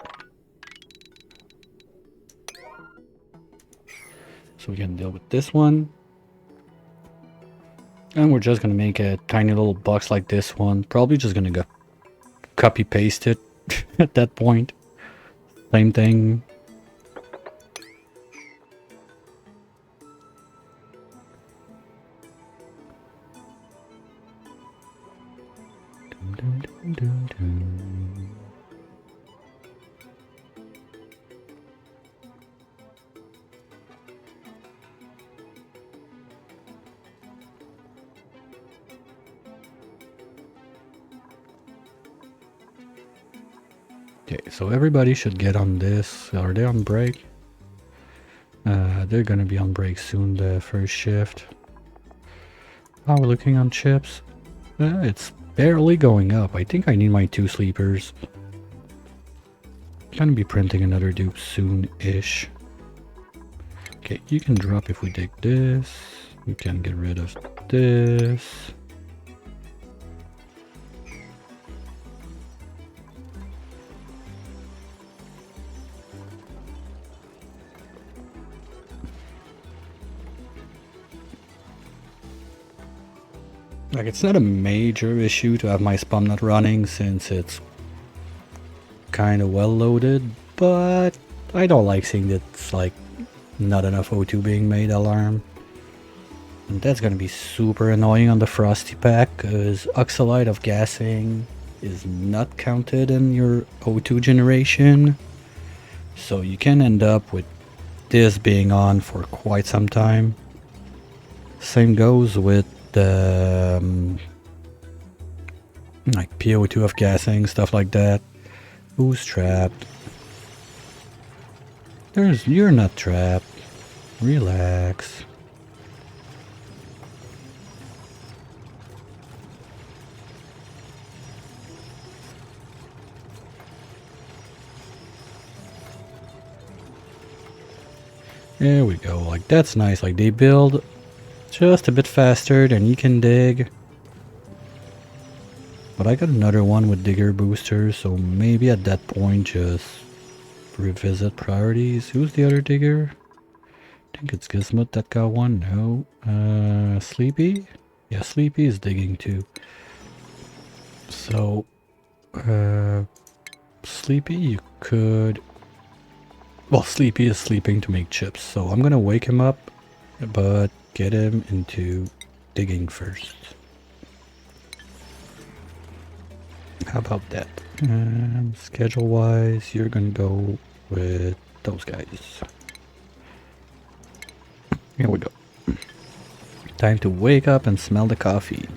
So we can deal with this one. And we're just gonna make a tiny little box like this one. Probably just gonna go copy paste it at that point. Same thing. Dum, dum, dum, dum. Okay, so everybody should get on this. Are they on break? They're gonna be on break soon, the first shift. How are we looking on chips? It's barely going up. I think I need my 2 sleepers. Gonna be printing another dupe soon-ish. Okay, you can drop if we dig this. You can get rid of this. Like, it's not a major issue to have my spam not running since it's kind of well loaded, but I don't like seeing that it's like not enough O2 being made alarm. And that's gonna be super annoying on the Frosty pack because oxalide of gassing is not counted in your O2 generation. So you can end up with this being on for quite some time. Same goes with the like PO2 of gassing, stuff like that. Who's trapped? You're not trapped. Relax. There we go. Like, that's nice. Like, they build just a bit faster than you can dig. But I got another one with digger boosters, so maybe at that point just revisit priorities. Who's the other digger? I think it's Gizmut that got one. No. Sleepy? Yeah, Sleepy is digging too. So, Sleepy, you could... Well, Sleepy is sleeping to make chips, so I'm gonna wake him up, but get him into digging first. How about that? Schedule-wise, you're gonna go with those guys. Here we go. Time to wake up and smell the coffee.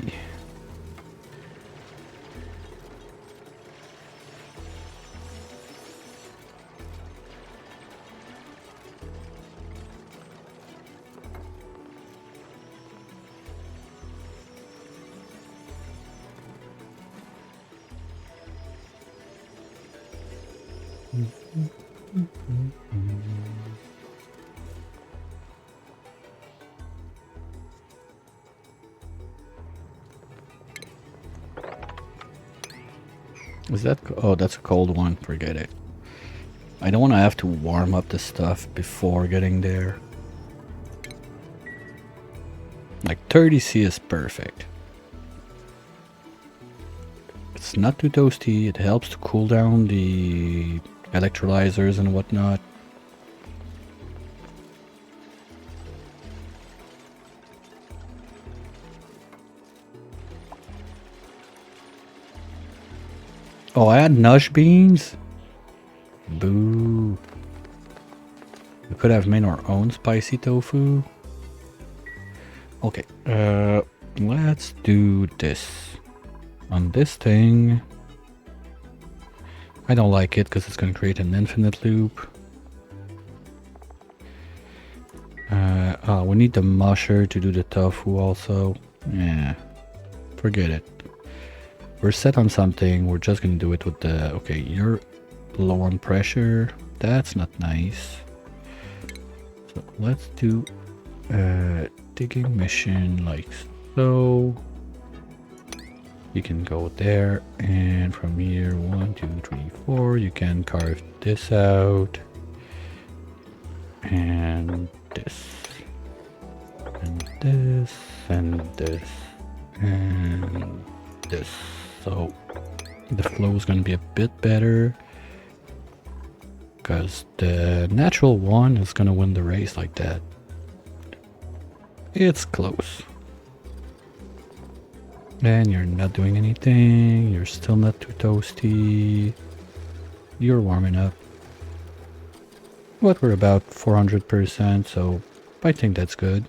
Is that... Oh, that's a cold one. Forget it. I don't want to have to warm up the stuff before getting there. Like 30°C is perfect. It's not too toasty. It helps to cool down the electrolyzers and whatnot. Oh, I had nush beans? Boo. We could have made our own spicy tofu. Okay, let's do this. On this thing, I don't like it because it's going to create an infinite loop. Oh, we need the musher to do the tofu also. Yeah, forget it. We're set on something, we're just going to do it with the... Okay, you're low on pressure. That's not nice. So let's do a digging mission like so. You can go there, and from here 1, 2, 3, 4 you can carve this out, and this, and this, and this, and this. So the flow is going to be a bit better because the natural one is going to win the race like that. It's close. And you're not doing anything. You're still not too toasty. You're warming up. But we're about 400%, so I think that's good.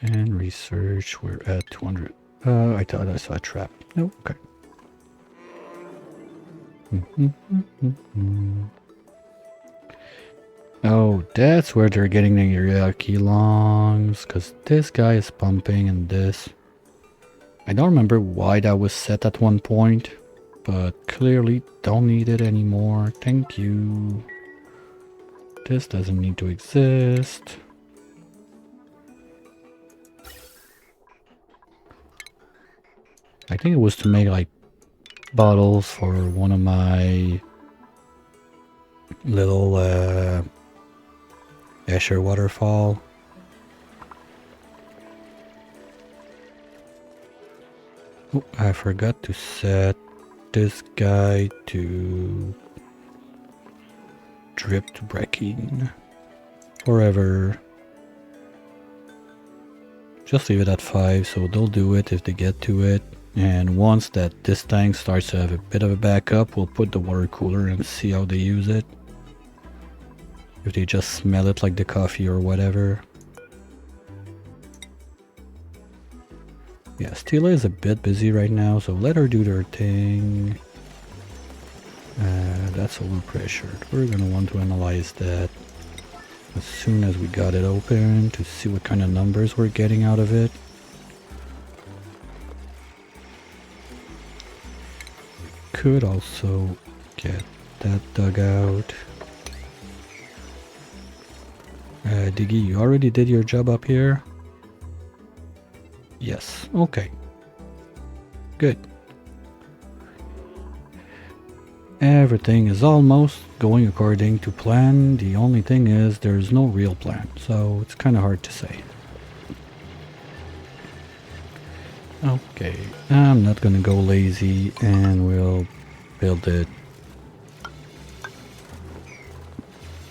And research, we're at 200. I thought I saw a trap. No, okay. Oh, that's where they're getting the teriyaki longs, because this guy is pumping and this. I don't remember why that was set at one point, but clearly don't need it anymore. Thank you. This doesn't need to exist. I think it was to make like bottles for one of my little Escher waterfall. Oh, I forgot to set this guy to drip to breaking forever. Just leave it at 5, so they'll do it if they get to it. And once that this tank starts to have a bit of a backup, we'll put the water cooler and see how they use it. If they just smell it like the coffee or whatever. Yeah, Stila is a bit busy right now, so let her do her thing. That's overpressured. We're gonna want to analyze that as soon as we got it open to see what kind of numbers we're getting out of it. Could also get that dug out. Diggy, you already did your job up here? Yes, okay. Good. Everything is almost going according to plan. The only thing is there's no real plan, so it's kind of hard to say. Okay, I'm not gonna go lazy and we'll build it.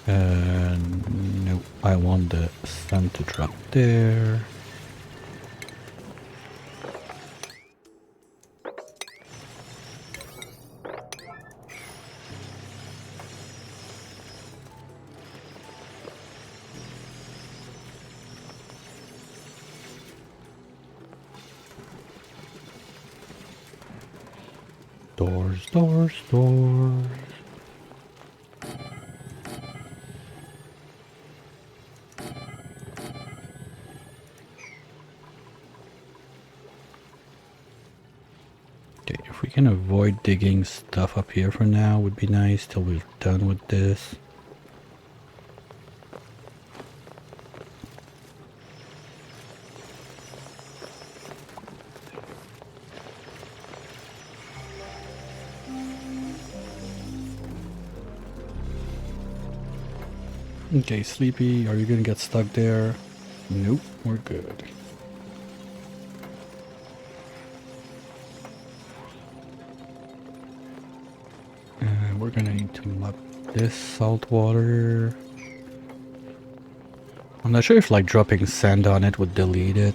No, I want the sun to drop there. Doors, doors, doors. Okay, if we can avoid digging stuff up here for now, would be nice till we're done with this. Okay, Sleepy, are you gonna get stuck there? Nope, we're good. And we're gonna need to mop this salt water. I'm not sure if like dropping sand on it would delete it.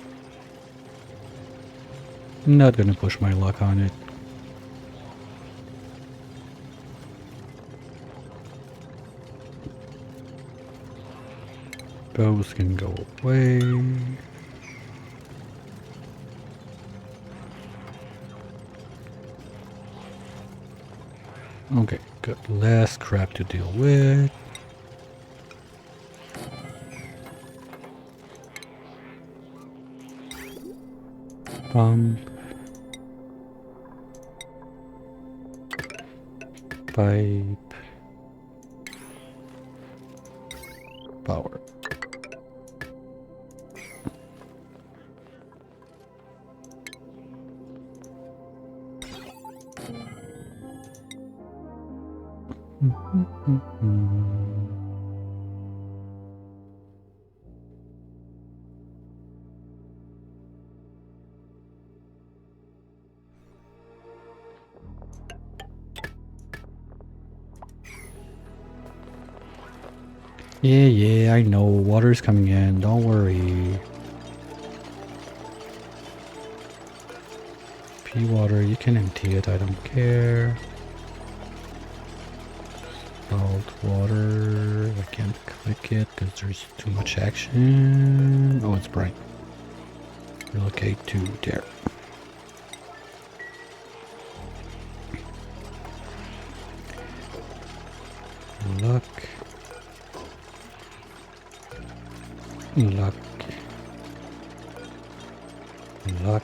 I'm not gonna push my luck on it. Those can go away. Okay, got less crap to deal with. Pump. Pipe. Power. Yeah, I know. Water's coming in. Don't worry. Pea water, you can empty it. I don't care. Salt water. I can't click it because there's too much action. Oh, it's bright. Relocate to there. Luck. Luck. Luck.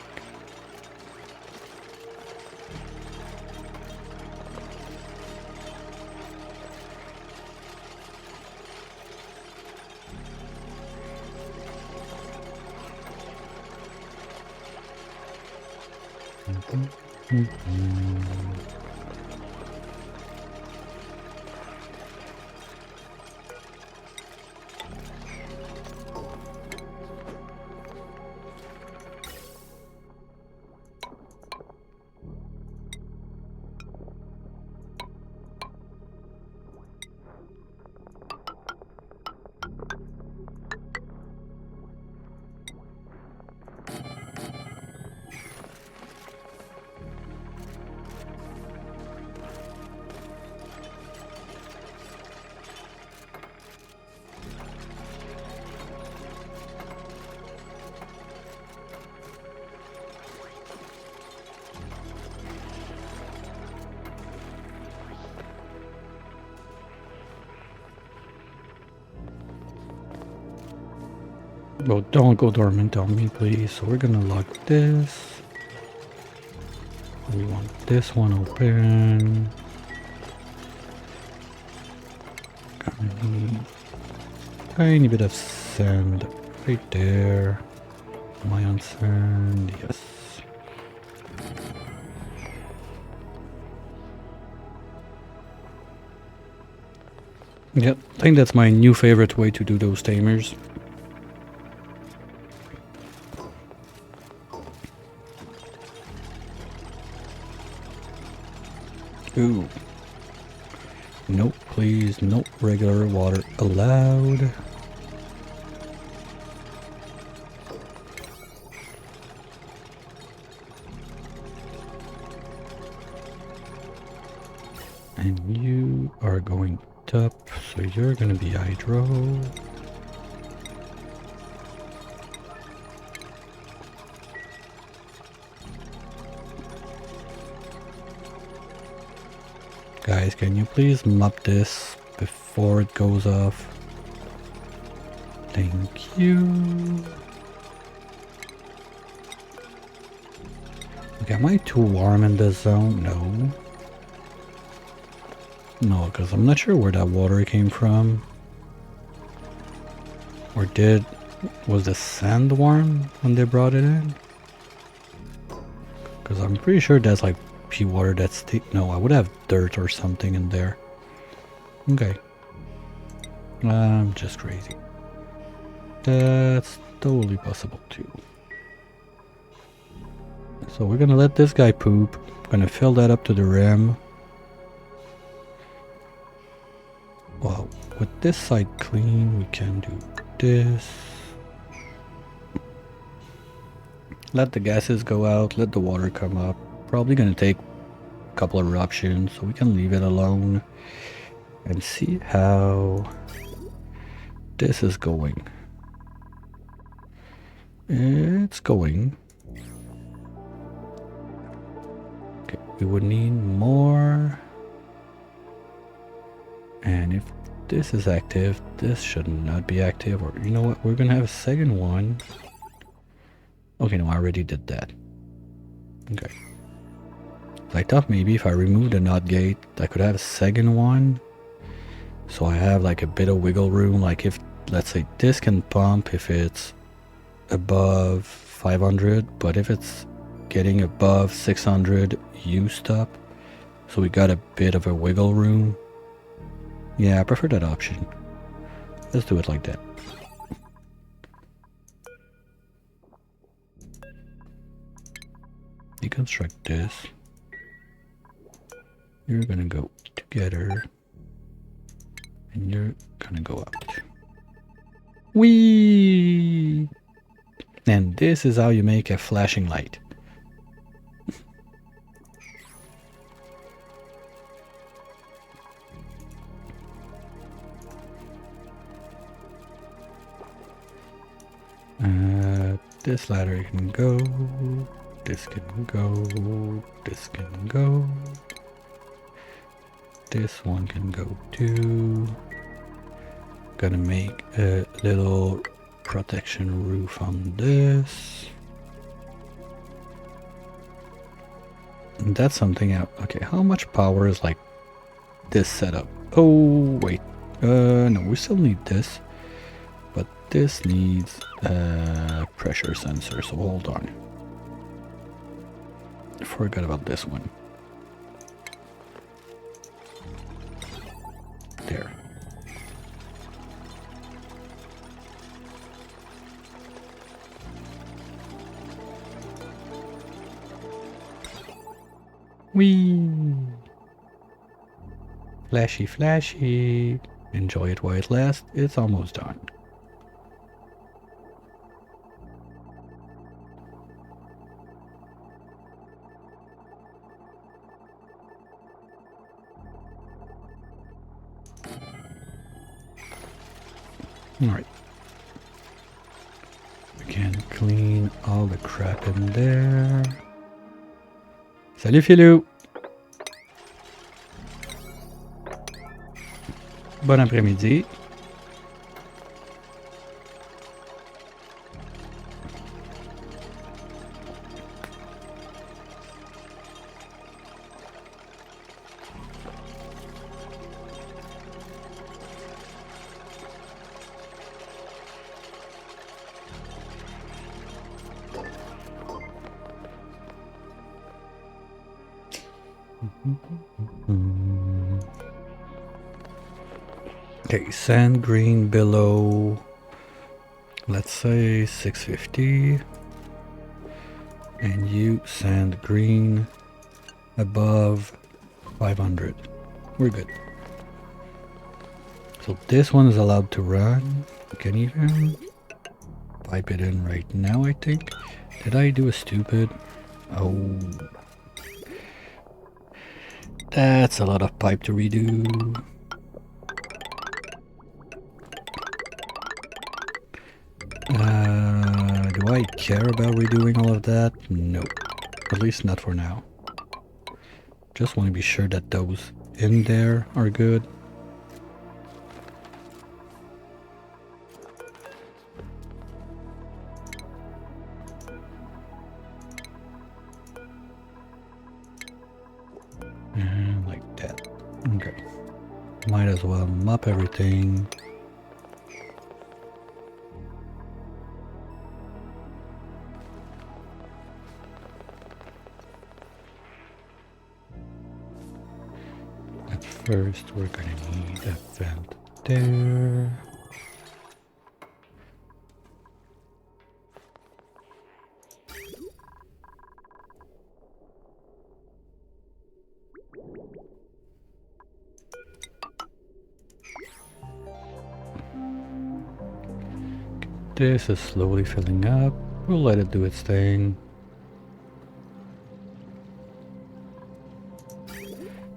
Oh, don't go dormant on me, please. So we're gonna lock this. We want this one open. Gonna need a tiny bit of sand right there. Ion sand, yes. Yep, I think that's my new favorite way to do those tamers. Ooh. Nope, please. Nope, regular water allowed. And you are going up, so you're gonna be hydro. Guys, can you please mop this before it goes off? Thank you. Okay, am I too warm in this zone? No. No, because I'm not sure where that water came from. Or was the sand warm when they brought it in? Because I'm pretty sure that's like pea water that's... No, I would have dirt or something in there. Okay. I'm just crazy. That's totally possible too. So we're gonna let this guy poop. We're gonna fill that up to the rim. Well, with this side clean, we can do this. Let the gases go out, let the water come up. Probably gonna take a couple of eruptions, so we can leave it alone and see how this is going. It's going. Okay, we would need more. And if this is active, this should not be active. Or you know what? We're gonna have a second one. Okay, no, I already did that. Okay. I thought maybe if I remove the NOT gate, I could have a second one. So I have like a bit of wiggle room. Like if, let's say, this can pump if it's above 500, but if it's getting above 600, you stop. So we got a bit of a wiggle room. Yeah, I prefer that option. Let's do it like that. Deconstruct this. You're gonna go together. And you're gonna go out. Whee! And this is how you make a flashing light. This ladder can go, this can go, this can go, this one can go too. Gonna make a little protection roof on this. And that's something out. Okay, how much power is like this setup? Oh, wait. No, we still need this. But this needs a pressure sensor, so hold on. I forgot about this one. There. Whee! Flashy, flashy. Enjoy it while it lasts. It's almost done. Alright. We can clean all the crap in there. Salut Philou! Bon après-midi. Okay, sand green below, let's say 650, and you sand green above 500. We're good. So this one is allowed to run. You can even pipe it in right now, I think. Did I do a stupid? Oh. That's a lot of pipe to redo. Do I care about redoing all of that? No. At least not for now. Just want to be sure that those in there are good. And like that. Okay. Might as well mop everything. At first, we're gonna need a vent there. This is slowly filling up. We'll let it do its thing.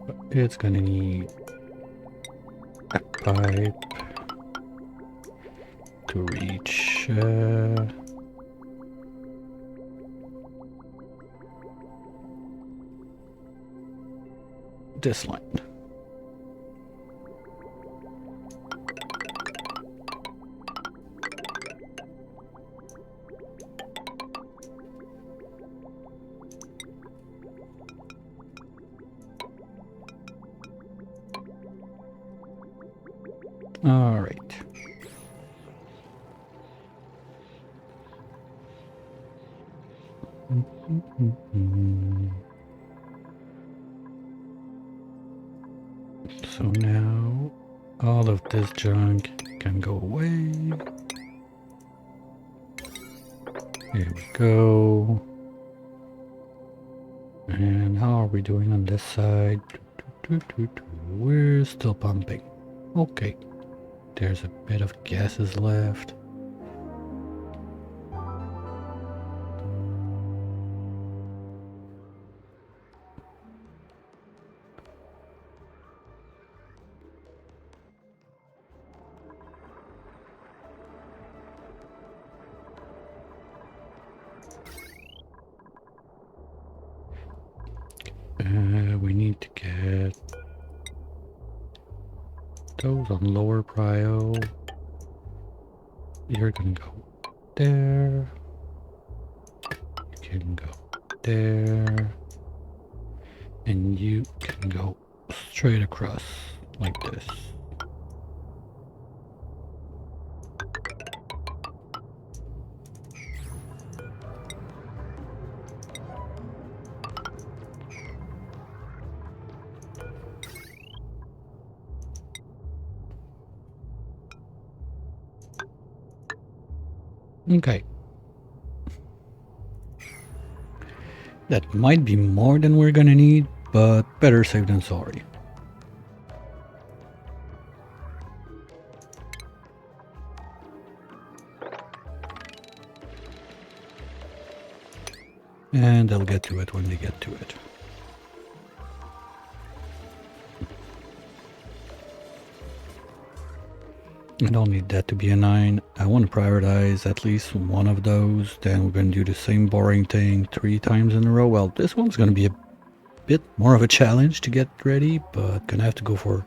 But it's gonna need a pipe to reach this line. All right. So now all of this junk can go away. Here we go. And how are we doing on this side? We're still pumping. Okay. There's a bit of gases left. We need to get those on lower prio. You're gonna go there. You can go there. And you can go straight across like this. Okay. That might be more than we're gonna need, but better safe than sorry. And they'll get to it when they get to it. I don't need that to be a 9. I want to prioritize at least one of those. Then we're going to do the same boring thing 3 times in a row. Well, this one's going to be a bit more of a challenge to get ready, but gonna have to go for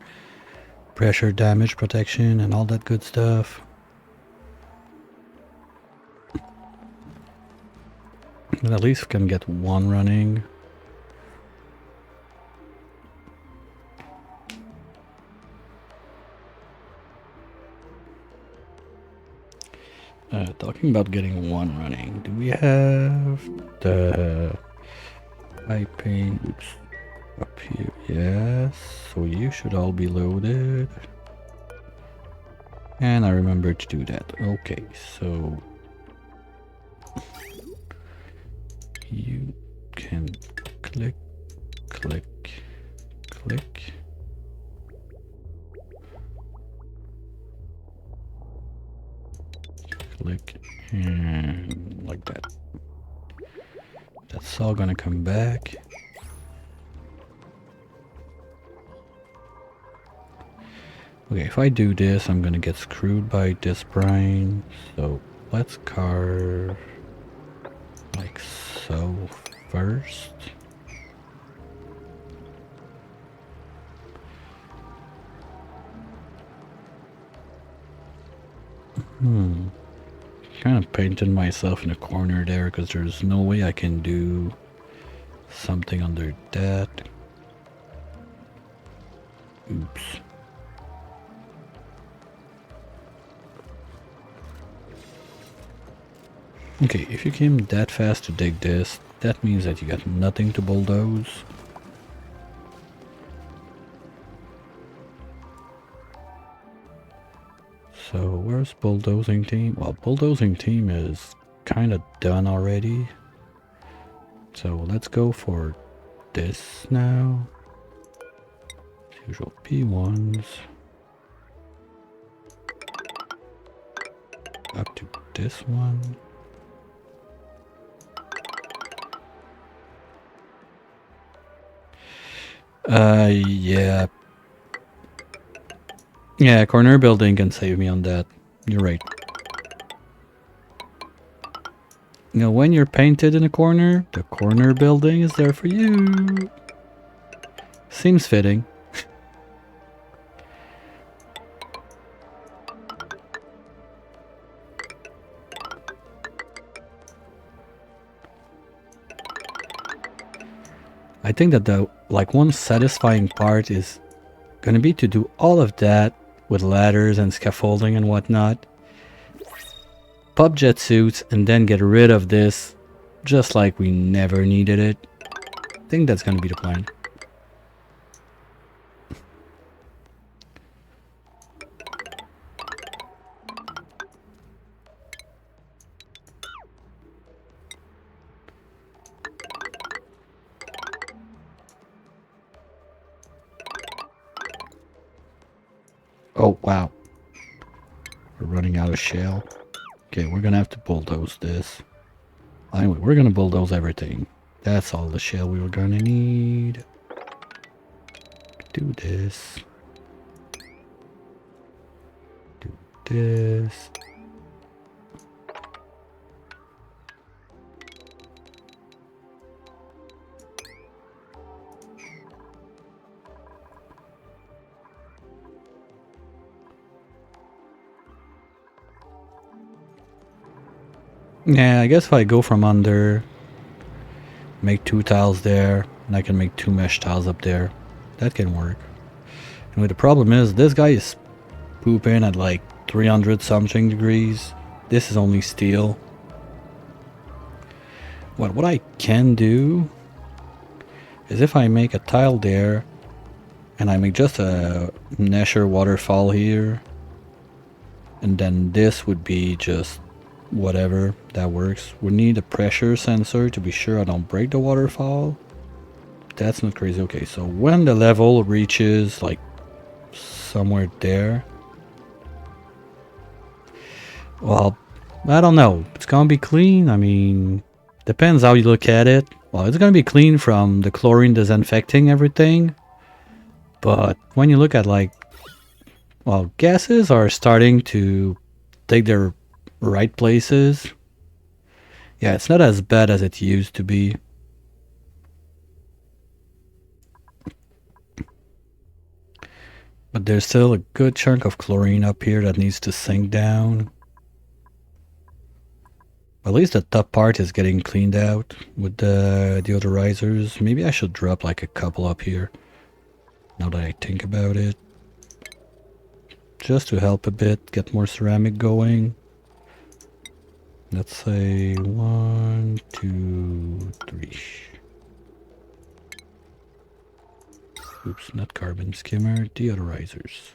pressure damage protection and all that good stuff. But at least we can get one running. Talking about getting one running, do we have the piping up here? Yes, so you should all be loaded. And I remember to do that. Okay, so you can click, click, And like that. That's all gonna come back. Okay, if I do this, I'm gonna get screwed by this brine. So let's carve like so first. Kind of painted myself in a corner there because there's no way I can do something under that. Oops. Okay, if you came that fast to dig this, that means that you got nothing to bulldoze. So where's bulldozing team? Well, bulldozing team is kind of done already. So let's go for this now. Usual P1s. Up to this one. Yeah. Yeah, corner building can save me on that. You're right. You know, when you're painted in a corner, the corner building is there for you. Seems fitting. I think that the one satisfying part is gonna be to do all of that with ladders and scaffolding and whatnot, pop jet suits, and then get rid of this just like we never needed it. I think that's gonna be the plan. Oh wow, we're running out of shale. Okay, we're gonna have to bulldoze this. Anyway, we're gonna bulldoze everything. That's all the shale we were gonna need. Do this. Do this. Yeah, I guess if I go from under, make 2 tiles there, and I can make 2 mesh tiles up there. That can work. Anyway, the problem is this guy is pooping at like 300 something degrees. This is only steel. Well, what I can do is if I make a tile there, and I make just a Nesher waterfall here, and then this would be just whatever, that works. We need a pressure sensor to be sure I don't break the waterfall. That's not crazy. Okay, so when the level reaches like somewhere there, well, I don't know, it's gonna be clean. I mean, depends how you look at it. Well, it's gonna be clean from the chlorine disinfecting everything, but when you look at like, well, gases are starting to take their right places. Yeah, it's not as bad as it used to be. But there's still a good chunk of chlorine up here that needs to sink down. At least the top part is getting cleaned out with the deodorizers. Maybe I should drop like a couple up here, now that I think about it. Just to help a bit, get more ceramic going. Let's say 1, 2, 3. Oops, not carbon skimmer, deodorizers.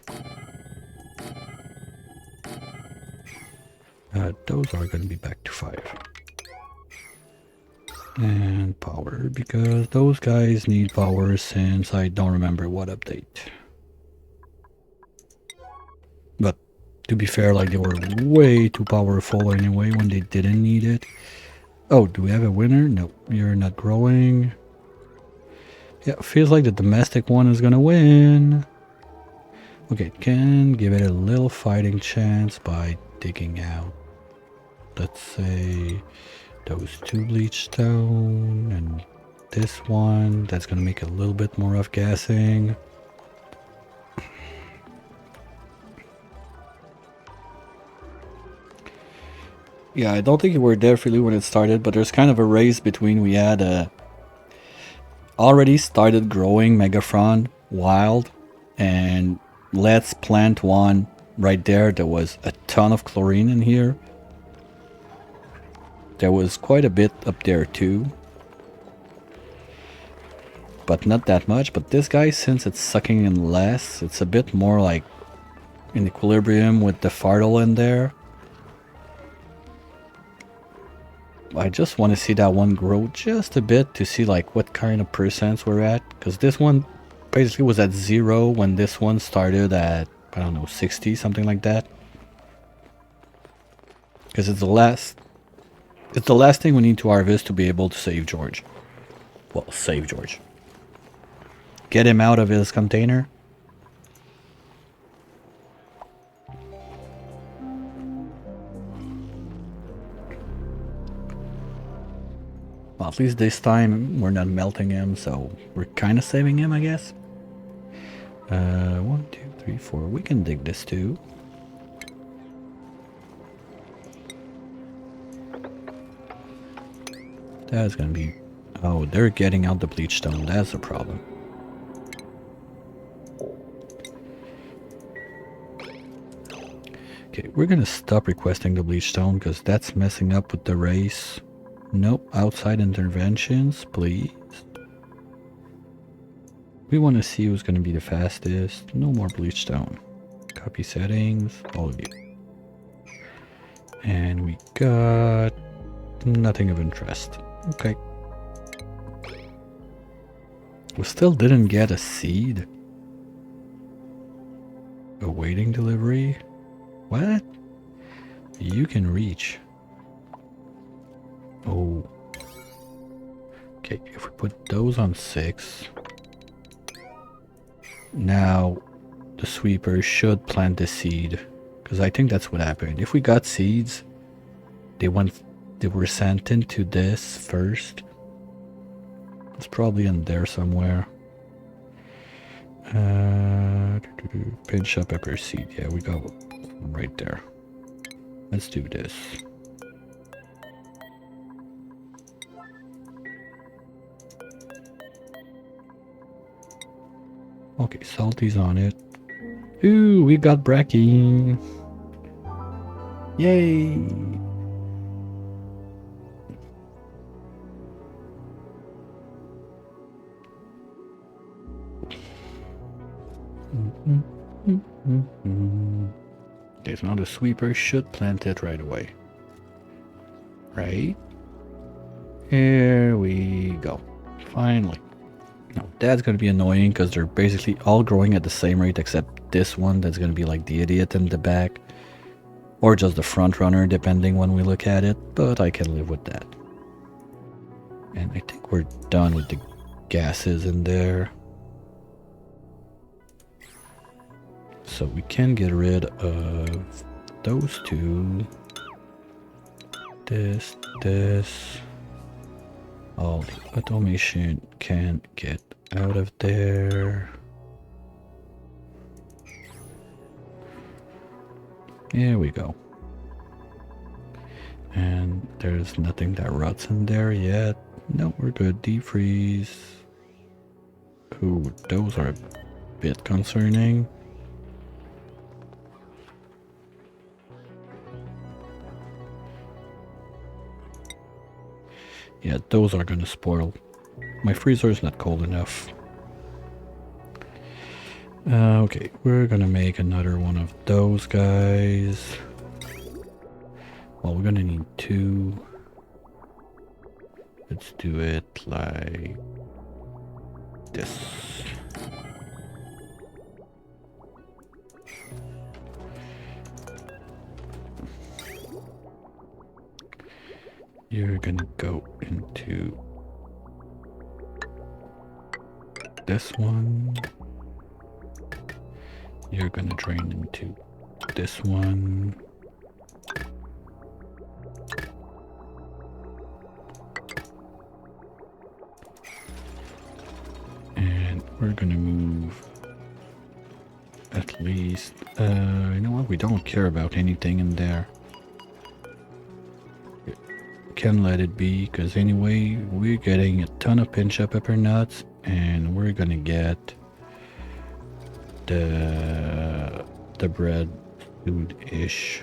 Those are going to be back to 5. And power, because those guys need power since I don't remember what update. But To be fair, like they were way too powerful anyway when they didn't need it. Oh, do we have a winner? No, you're not growing. Yeah, feels like the domestic one is gonna win. Okay, can give it a little fighting chance by digging out, let's say, those 2 bleach stone and this one. That's gonna make a little bit more of gassing. Yeah, I don't think you were there, Philly, when it started, but there's kind of a race between we had already started growing Megafron wild, and let's plant one right there. There was a ton of chlorine in here. There was quite a bit up there too, but not that much. But this guy, since it's sucking in less, it's a bit more like in equilibrium with the Fartle in there. I just want to see that one grow just a bit to see like what kind of percents we're at, because this one basically was at 0 when this one started at, I don't know, 60, something like that. Because it's the last thing we need to harvest to be able to save George. Well, save George. Get him out of his container. Well, at least this time we're not melting him, so we're kind of saving him, I guess. 1, 2, 3, 4. We can dig this too. That's gonna be... Oh, they're getting out the bleach stone. That's a problem. Okay, we're gonna stop requesting the bleach stone because that's messing up with the race. Nope, outside interventions, please. We want to see who's going to be the fastest. No more bleach stone. Copy settings, all of you. And we got nothing of interest. Okay. We still didn't get a seed. Awaiting delivery. What? You can reach. Oh. Okay, if we put those on 6. Now, the sweeper should plant the seed. Because I think that's what happened. If we got seeds, they were sent into this first. It's probably in there somewhere. Pinch shot pepper seed. Yeah, we got one right there. Let's do this. Okay, Salty's on it. Ooh, we got Bracky. Yay! Okay, so now the sweeper should plant it right away. Right? Here we go. Finally. Now that's going to be annoying because they're basically all growing at the same rate except this one that's going to be like the idiot in the back. Or just the front runner depending when we look at it, but I can live with that. And I think we're done with the gases in there. So we can get rid of those two. This. All the automation can get out of there. Here we go. And there's nothing that rots in there yet. No, we're good. Defreeze. Ooh, those are a bit concerning. Yeah, those are gonna spoil. My freezer is not cold enough. Okay, we're gonna make another one of those guys. Well, we're gonna need 2. Let's do it like this. You're gonna go into this one. You're gonna drain into this one. And we're gonna move at least, you know what, we don't care about anything in there. Can let it be, because anyway, we're getting a ton of pinch up pepper nuts, and we're gonna get the bread food-ish.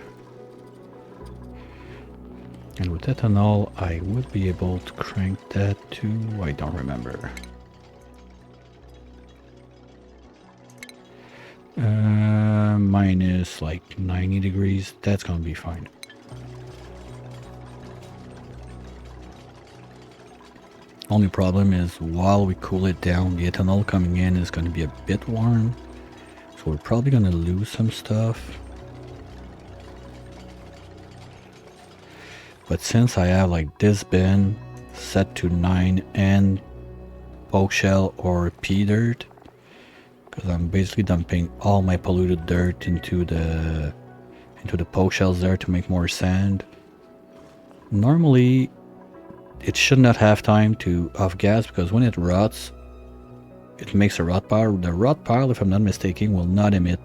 And with ethanol, I would be able to crank that to, I don't remember. Minus like 90 degrees, that's gonna be fine. Only problem is while we cool it down, the ethanol coming in is gonna be a bit warm. So we're probably gonna lose some stuff. But since I have like this bin set to 9 and poke shell or pea dirt, because I'm basically dumping all my polluted dirt into the poke shells there to make more sand. Normally it should not have time to off gas, because when it rots, it makes a rot pile. The rot pile, if I'm not mistaken, will not emit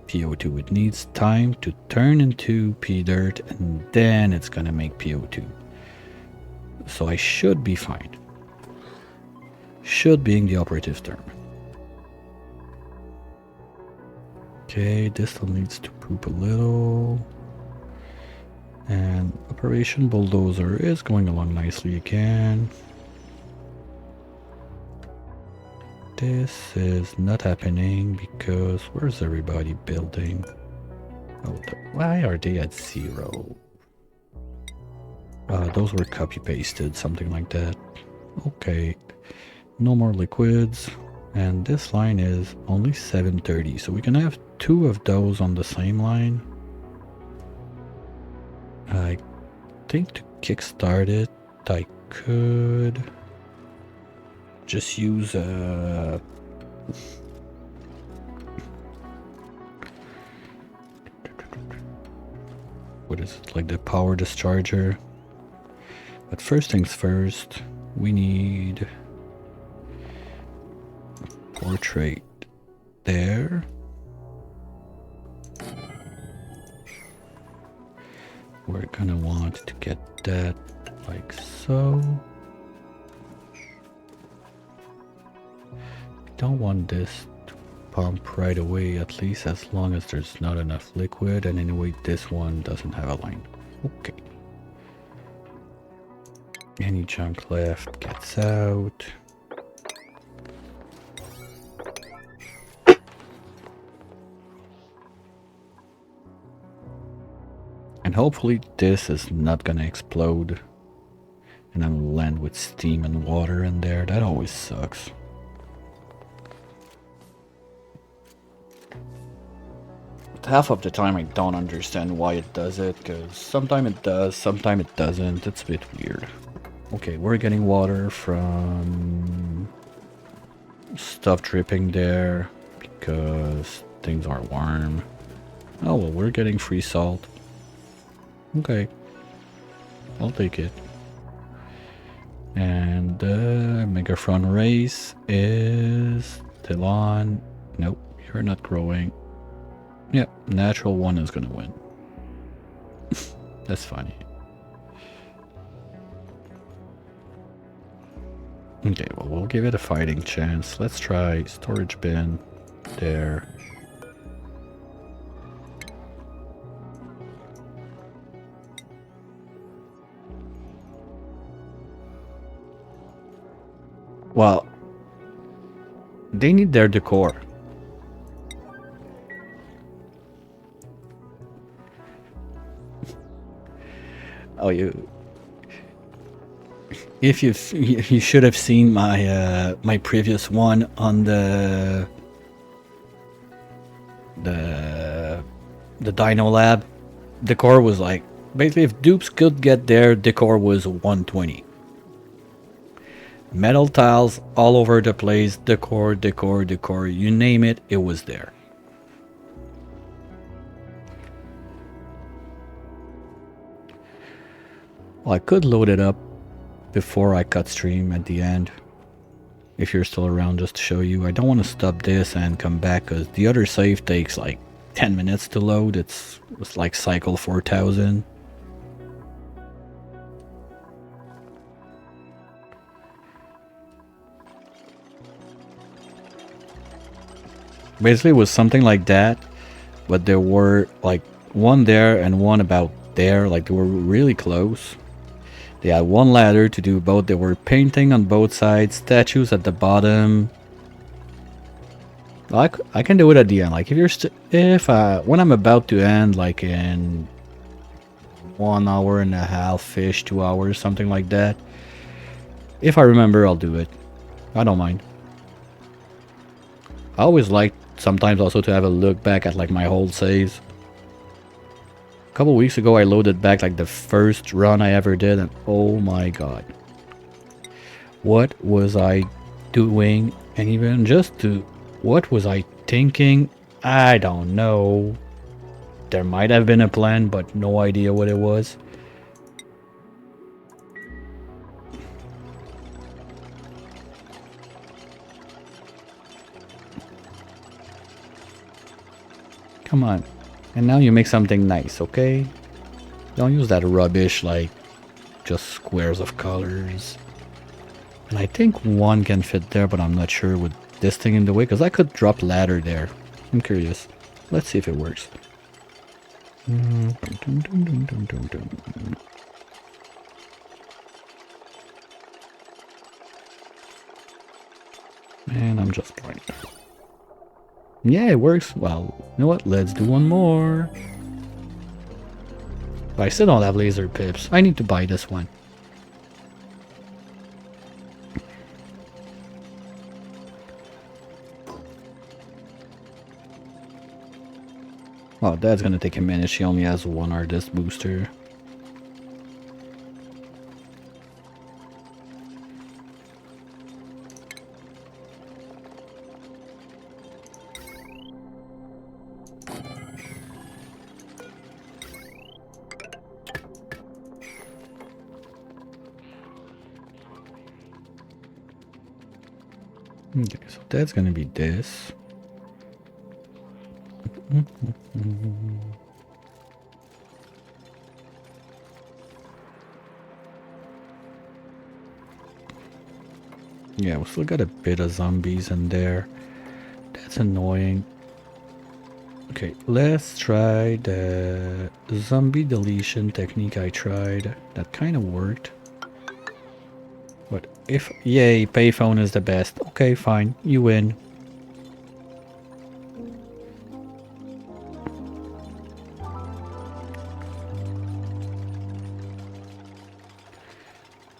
PO2. It needs time to turn into pea dirt, and then it's gonna make PO2. So I should be fine. Should being the operative term. Okay, this still needs to poop a little. And Operation Bulldozer is going along nicely again. This is not happening because where's everybody building? Oh, why are they at 0? Those were copy pasted, something like that. Okay, no more liquids. And this line is only 730, so we can have 2 of those on the same line. I think to kickstart it, I could just use what is it, like the power discharger. But first things first, we need a portrait there. We're gonna want to get that like so. Don't want this to pump right away, at least as long as there's not enough liquid, and anyway this one doesn't have a line. Okay. Any junk left gets out. And hopefully this is not gonna explode and then land with steam and water in there. That always sucks. But half of the time I don't understand why it does it, because sometimes it does, sometimes it doesn't. It's a bit weird. Okay, we're getting water from stuff dripping there because things are warm. Oh well, we're getting free salt. Okay, I'll take it. And Megaphone race is still on. Nope, you're not growing. Yep, natural one is gonna win. That's funny. Okay, well, we'll give it a fighting chance. Let's try storage bin there. Well, they need their decor. Oh, you should have seen my my previous one on the Dino Lab. Decor was like basically, if dupes could get there, decor was 120. Metal tiles all over the place, decor, decor, decor, you name it, it was there. Well, I could load it up before I cut stream at the end. If you're still around, just to show you. I don't want to stop this and come back because the other save takes like 10 minutes to load. It's like cycle 4000. Basically, it was something like that, but there were like one there and one about there. Like they were really close. They had one ladder to do both. They were painting on both sides, statues at the bottom. I can do it at the end. Like if you're when I'm about to end, like in 1 hour and a half ish, 2 hours, something like that. If I remember, I'll do it. I don't mind. I always like sometimes also to have a look back at like my old saves. A couple weeks ago I loaded back like the first run I ever did and oh my god. What was I doing? And even just to what was I thinking? I don't know. There might have been a plan, but no idea what it was. Come on. And now you make something nice, okay? Don't use that rubbish like just squares of colors. And I think one can fit there, but I'm not sure with this thing in the way because I could drop ladder there. I'm curious. Let's see if it works. Man, I'm just playing. Yeah, it works. Well, you know what? Let's do one more. But I still don't have laser pips. I need to buy this one. Oh, that's gonna take a minute. She only has one artist booster. Okay, so that's gonna be this. Yeah, we still got a bit of zombies in there. That's annoying. Okay, let's try the zombie deletion technique I tried. That kind of worked. But if... Yay, payphone is the best. Okay, fine. You win.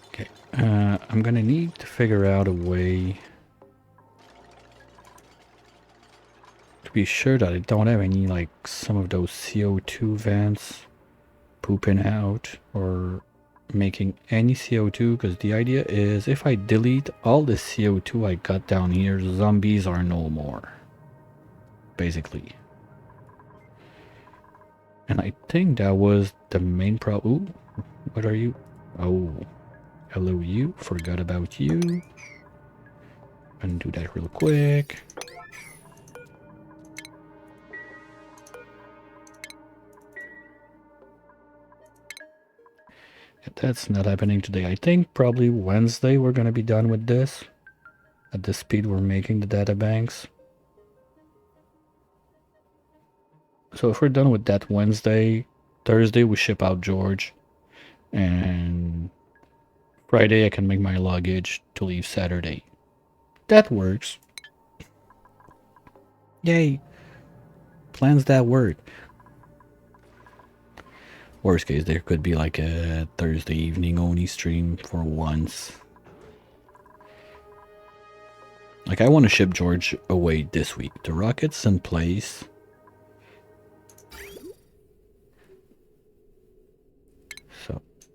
Okay, I'm gonna need to figure out a way to be sure that I don't have any, like, some of those CO2 vents pooping out or making any CO2, because the idea is if I delete all the CO2 I got down here, zombies are no more, basically. And I think that was the main problem. Ooh, what are you? Oh, hello you, forgot about you. Undo that real quick. That's not happening today. I think probably Wednesday we're going to be done with this. At the speed we're making the data banks. So if we're done with that Wednesday, Thursday we ship out George. And Friday I can make my luggage to leave Saturday. That works. Yay. Plans that work. Worst case, there could be like a Thursday evening only stream for once. Like, I want to ship George away this week. The rocket's in place.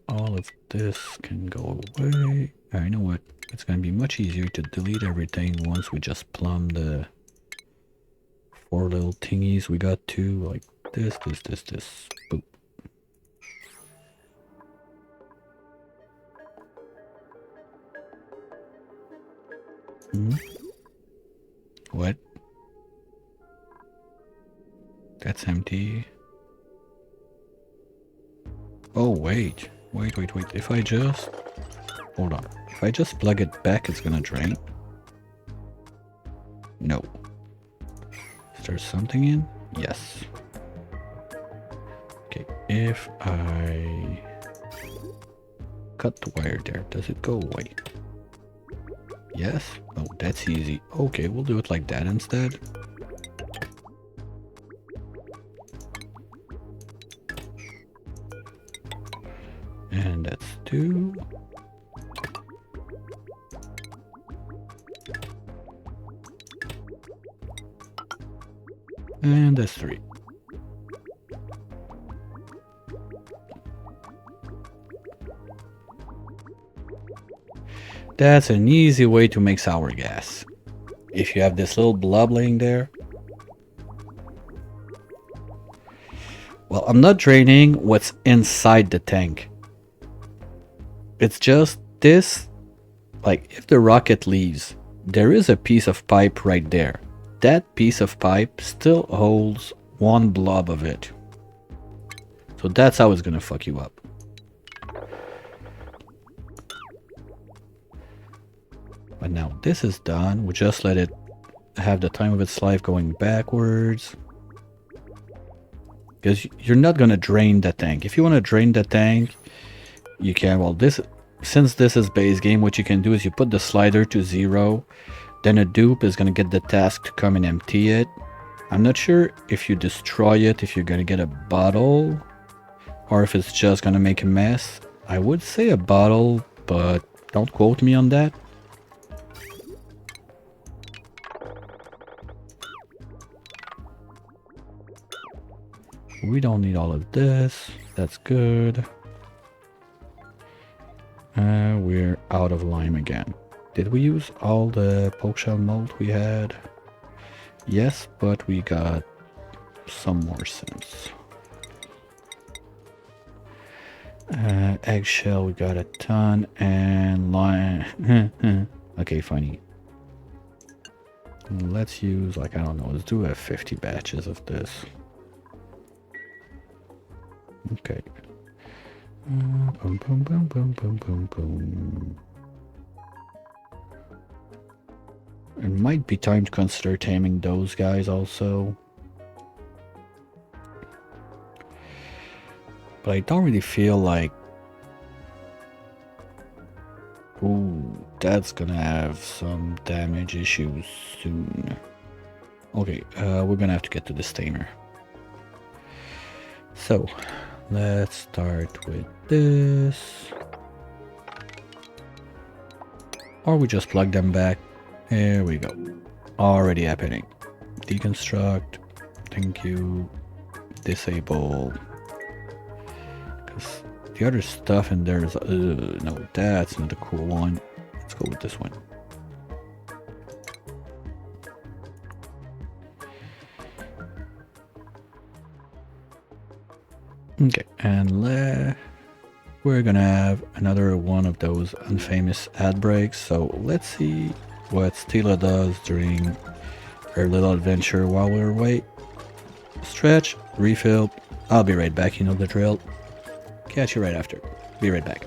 all of this can go away. I know what, it's gonna be much easier to delete everything once we just plumb the 4 little thingies we got to, like this. Boop. Hmm? What? That's empty. Oh, wait. Wait. If I just... Hold on. If I just plug it back, it's gonna drain. No. Is there something in? Yes. Okay, if I cut the wire there, does it go away? Yes? Oh, that's easy. Okay, we'll do it like that instead. And that's 2. And that's 3. That's an easy way to make sour gas. If you have this little blob laying there. Well, I'm not draining what's inside the tank. It's just this, like if the rocket leaves, there is a piece of pipe right there. That piece of pipe still holds one blob of it. So that's how it's gonna fuck you up. But now this is done, we just let it have the time of its life going backwards. Because you're not gonna drain the tank. If you want to drain the tank, you can. Well, since this is base game, what you can do is you put the slider to 0, then a dupe is gonna get the task to come and empty it. I'm not sure if you destroy it, if you're gonna get a bottle, or if it's just gonna make a mess. I would say a bottle, but don't quote me on that. We don't need all of this. That's good. We're out of lime again. Did we use all the poke shell mold we had? Yes, but we got some more since. Eggshell, we got a ton, and lime. Okay, funny. Let's use, like, I don't know, let's do 50 batches of this. Okay. Boom, boom, boom, boom, boom, boom, boom. It might be time to consider taming those guys also. But I don't really feel like... Ooh, that's gonna have some damage issues soon. Okay, we're gonna have to get to this tamer. So, let's start with this. Or we just plug them back. Here we go. Already happening. Deconstruct. Thank you. Disable. Because the other stuff in there is... no, that's not a cool one. Let's go with this one. Okay, and we're gonna have another one of those unfamous ad breaks. So let's see what Stila does during her little adventure while we're away. Stretch, refill. I'll be right back, you know the drill. Catch you right after. Be right back.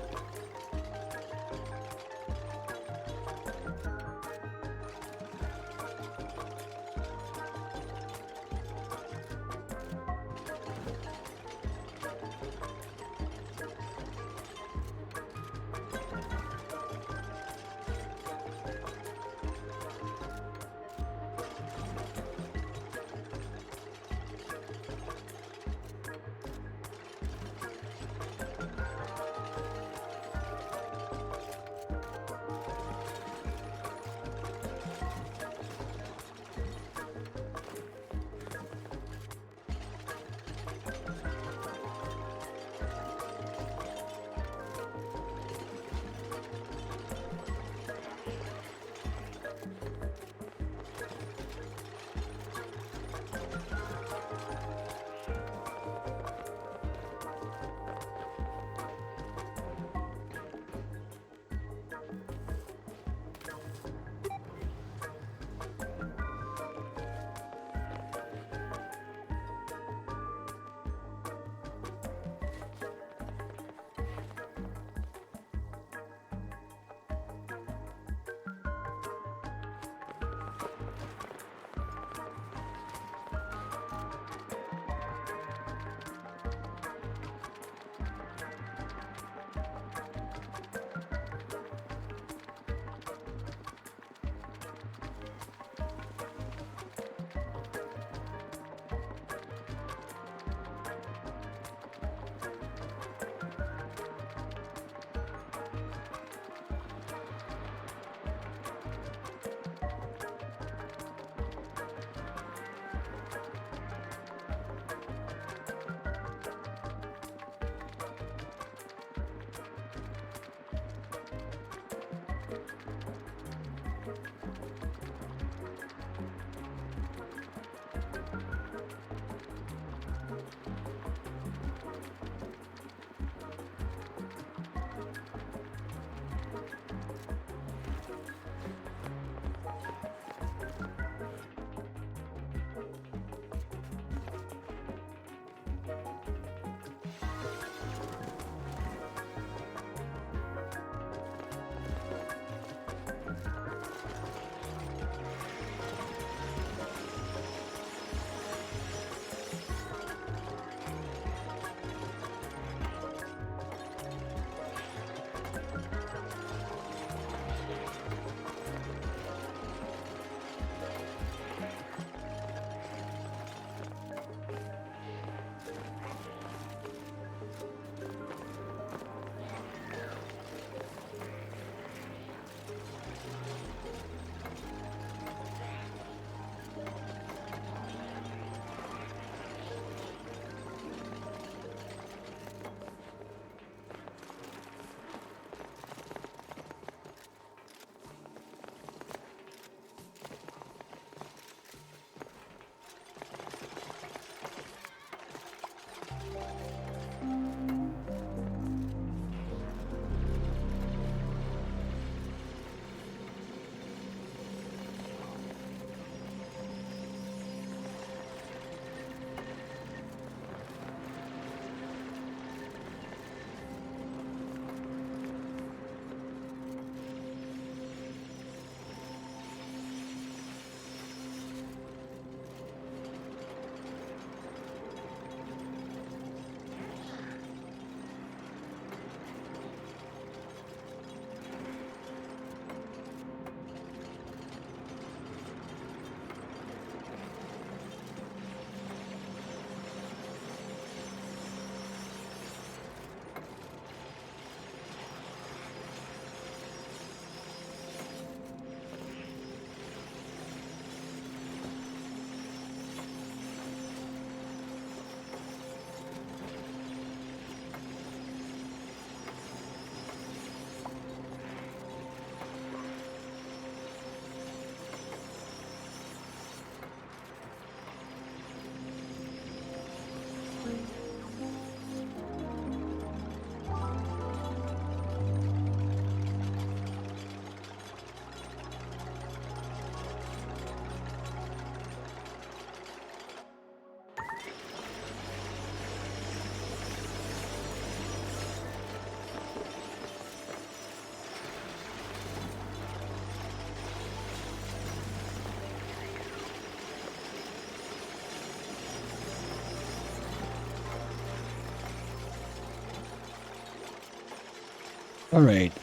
Alright,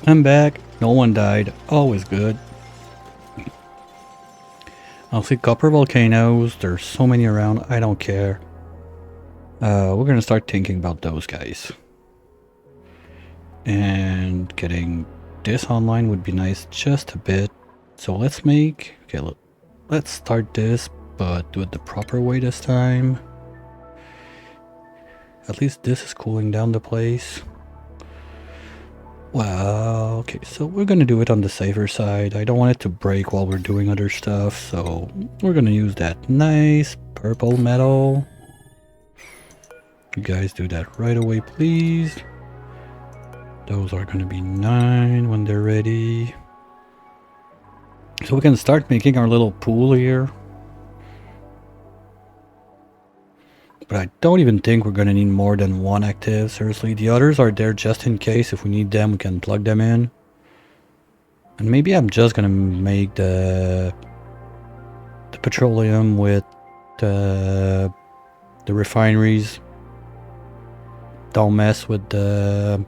I'm back. No one died. Always good. I'll see copper volcanoes. There's so many around. I don't care. We're gonna start thinking about those guys. And getting this online would be nice just a bit. So let's make... Okay, let's start this, but do it the proper way this time. At least this is cooling down the place. Well, okay, so we're gonna do it on the safer side. I don't want it to break while we're doing other stuff, so we're gonna use that nice purple metal. You guys do that right away, please. Those are gonna be 9 when they're ready. So we can start making our little pool here. But I don't even think we're gonna need more than 1 active, seriously. The others are there just in case. If we need them, we can plug them in. And maybe I'm just gonna make the petroleum with the refineries. Don't mess with the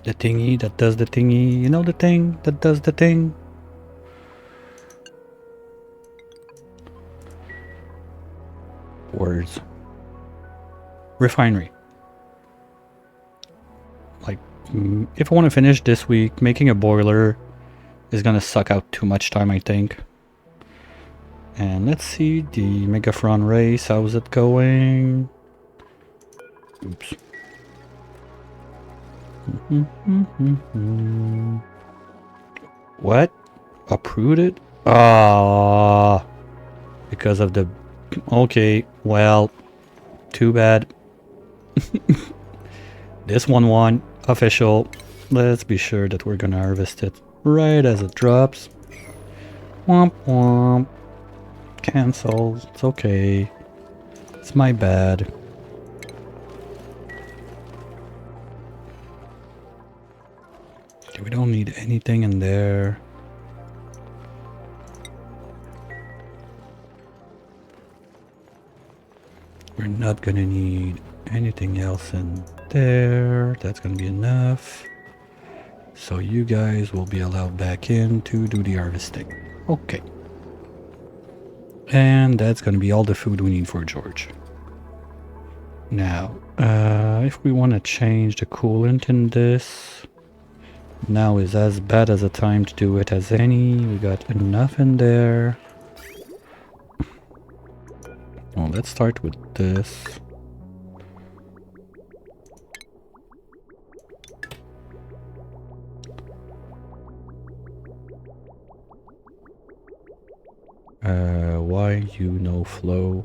thingy that does the thingy. You know, the thing that does the thing? Words. Refinery. Like, if I want to finish this week, making a boiler is gonna suck out too much time, I think. And let's see the Megafron race. How's it going? Oops. What? Uprooted? Ah, because of the... Okay, well, too bad. This one won. Official. Let's be sure that we're gonna harvest it right as it drops. Womp womp. Cancel. It's okay. It's my bad. Okay, we don't need anything in there. We're not gonna need anything else in there. That's gonna be enough. So you guys will be allowed back in to do the harvesting. Okay. And that's gonna be all the food we need for George. Now, if we want to change the coolant in this, now is as bad as a time to do it as any. We got enough in there. Well, let's start with this. Why you no flow?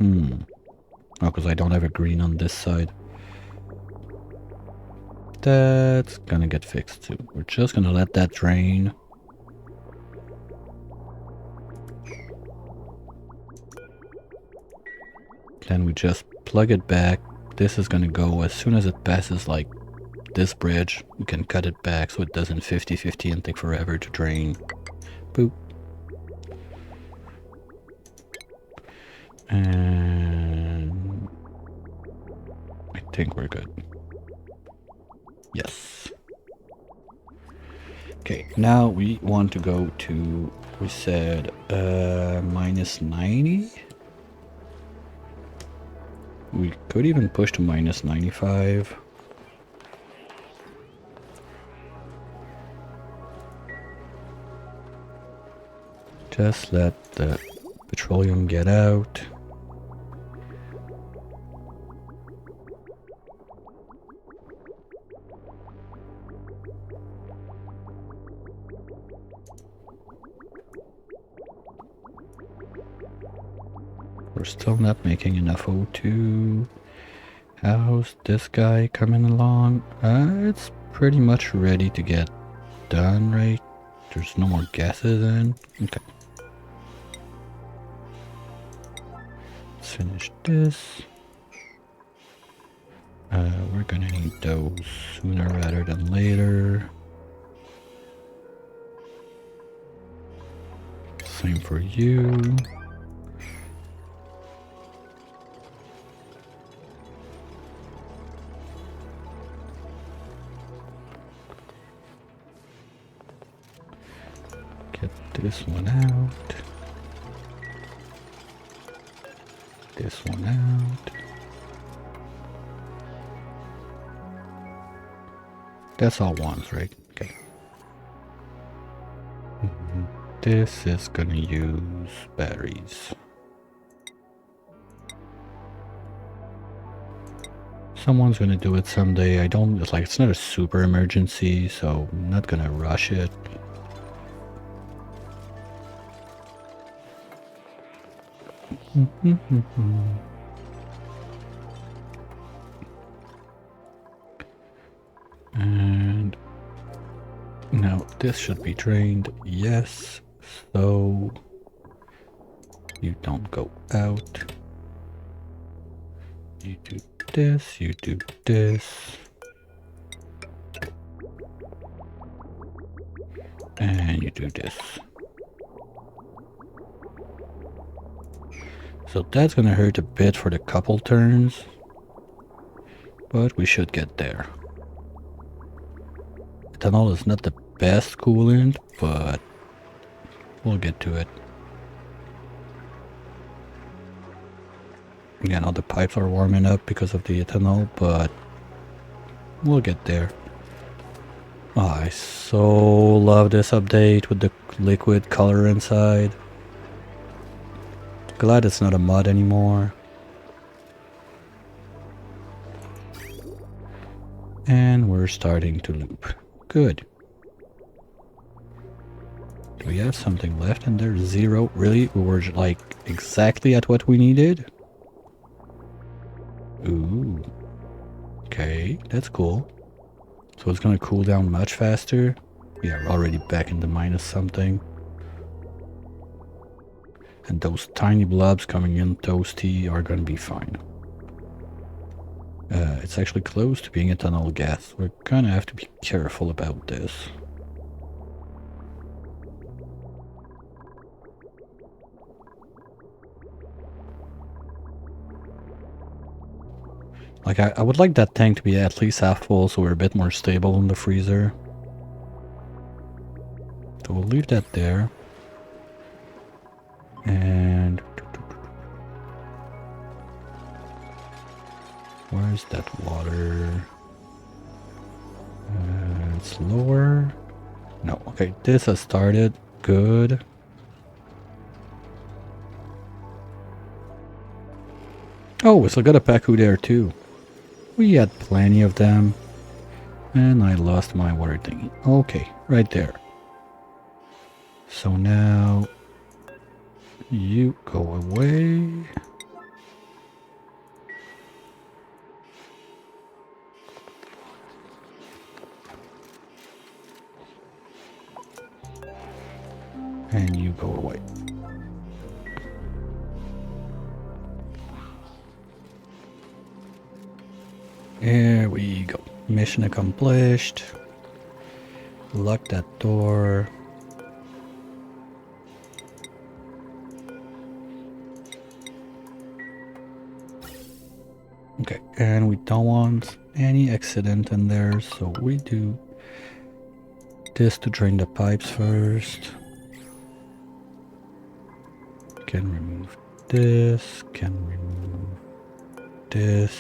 Oh, because I don't have a green on this side. That's gonna get fixed too. We're just gonna let that drain. Then we just plug it back. This is gonna go as soon as it passes like this bridge. We can cut it back so it doesn't 50-50 and take forever to drain. Boop. And I think we're good. Yes. Okay, now we want to go to, we said, minus 90. We could even push to minus 95. Just let the petroleum get out. We're still not making enough O2. How's this guy coming along? It's pretty much ready to get done, right? There's no more gases in. Okay. Let's finish this. We're gonna need those sooner rather than later. Same for you. this one out. This one out. That's all ones, right? Okay. This is gonna use batteries. Someone's gonna do it someday. It's not a super emergency, so I'm not gonna rush it. And now this should be drained, yes, so you don't go out. You do this, you do this. And you do this. So that's gonna hurt a bit for the couple turns, but we should get there. Ethanol is not the best coolant, but we'll get to it. Yeah, now the pipes are warming up because of the ethanol, but we'll get there. Oh, I so love this update with the liquid color inside. Glad it's not a mud anymore. And we're starting to loop. Good. Do we have something left in there? 0? Really? We were like exactly at what we needed? Ooh. Okay, that's cool. So it's gonna cool down much faster. Yeah, we're already back in the minus something. And those tiny blobs coming in toasty are gonna be fine. It's actually close to being ethanol gas. We're gonna have to be careful about this. Like, I would like that tank to be at least half full so we're a bit more stable in the freezer. So we'll leave that there. And where's that water? It's lower. No, okay, this has started. Good. Oh, we still got a Paku there too. We had plenty of them. And I lost my water thingy. Okay, right there. So now you go away. And you go away. There we go. Mission accomplished. Lock that door. Okay, and we don't want any accident in there, so we do this to drain the pipes first. Can remove this, can remove this.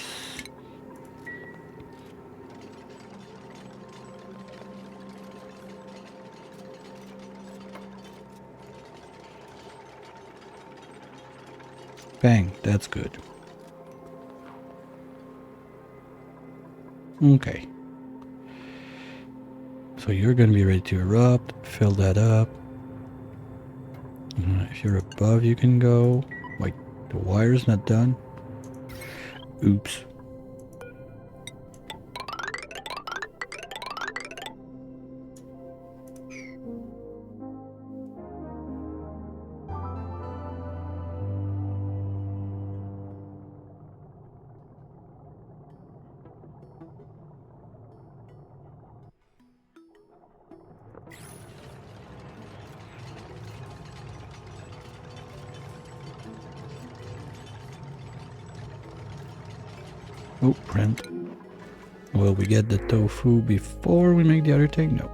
Bang, that's good. Okay. So you're going to be ready to erupt. Fill that up. If you're above, you can go. Wait, the wire's not done. Oops. Oh, print. Will we get the tofu before we make the other thing? No.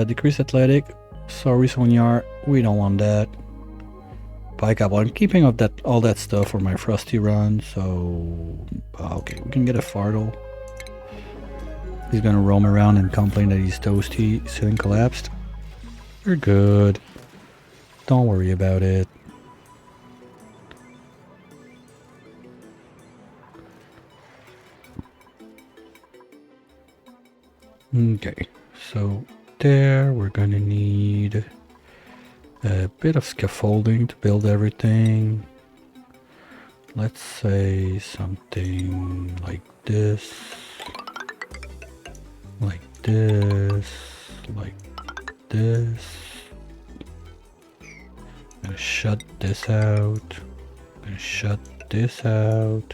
Decrease athletic. Sorry, Sonyar, we don't want that. Bike up. I'm keeping up that all that stuff for my Frosty run, so okay, we can get a Fartle. He's gonna roam around and complain that he's toasty, ceiling collapsed. We're good. Don't worry about it. Okay, so there we're gonna need a bit of scaffolding to build everything. Let's say something like this, like this, like this. I'm gonna shut this out. I'm gonna shut this out.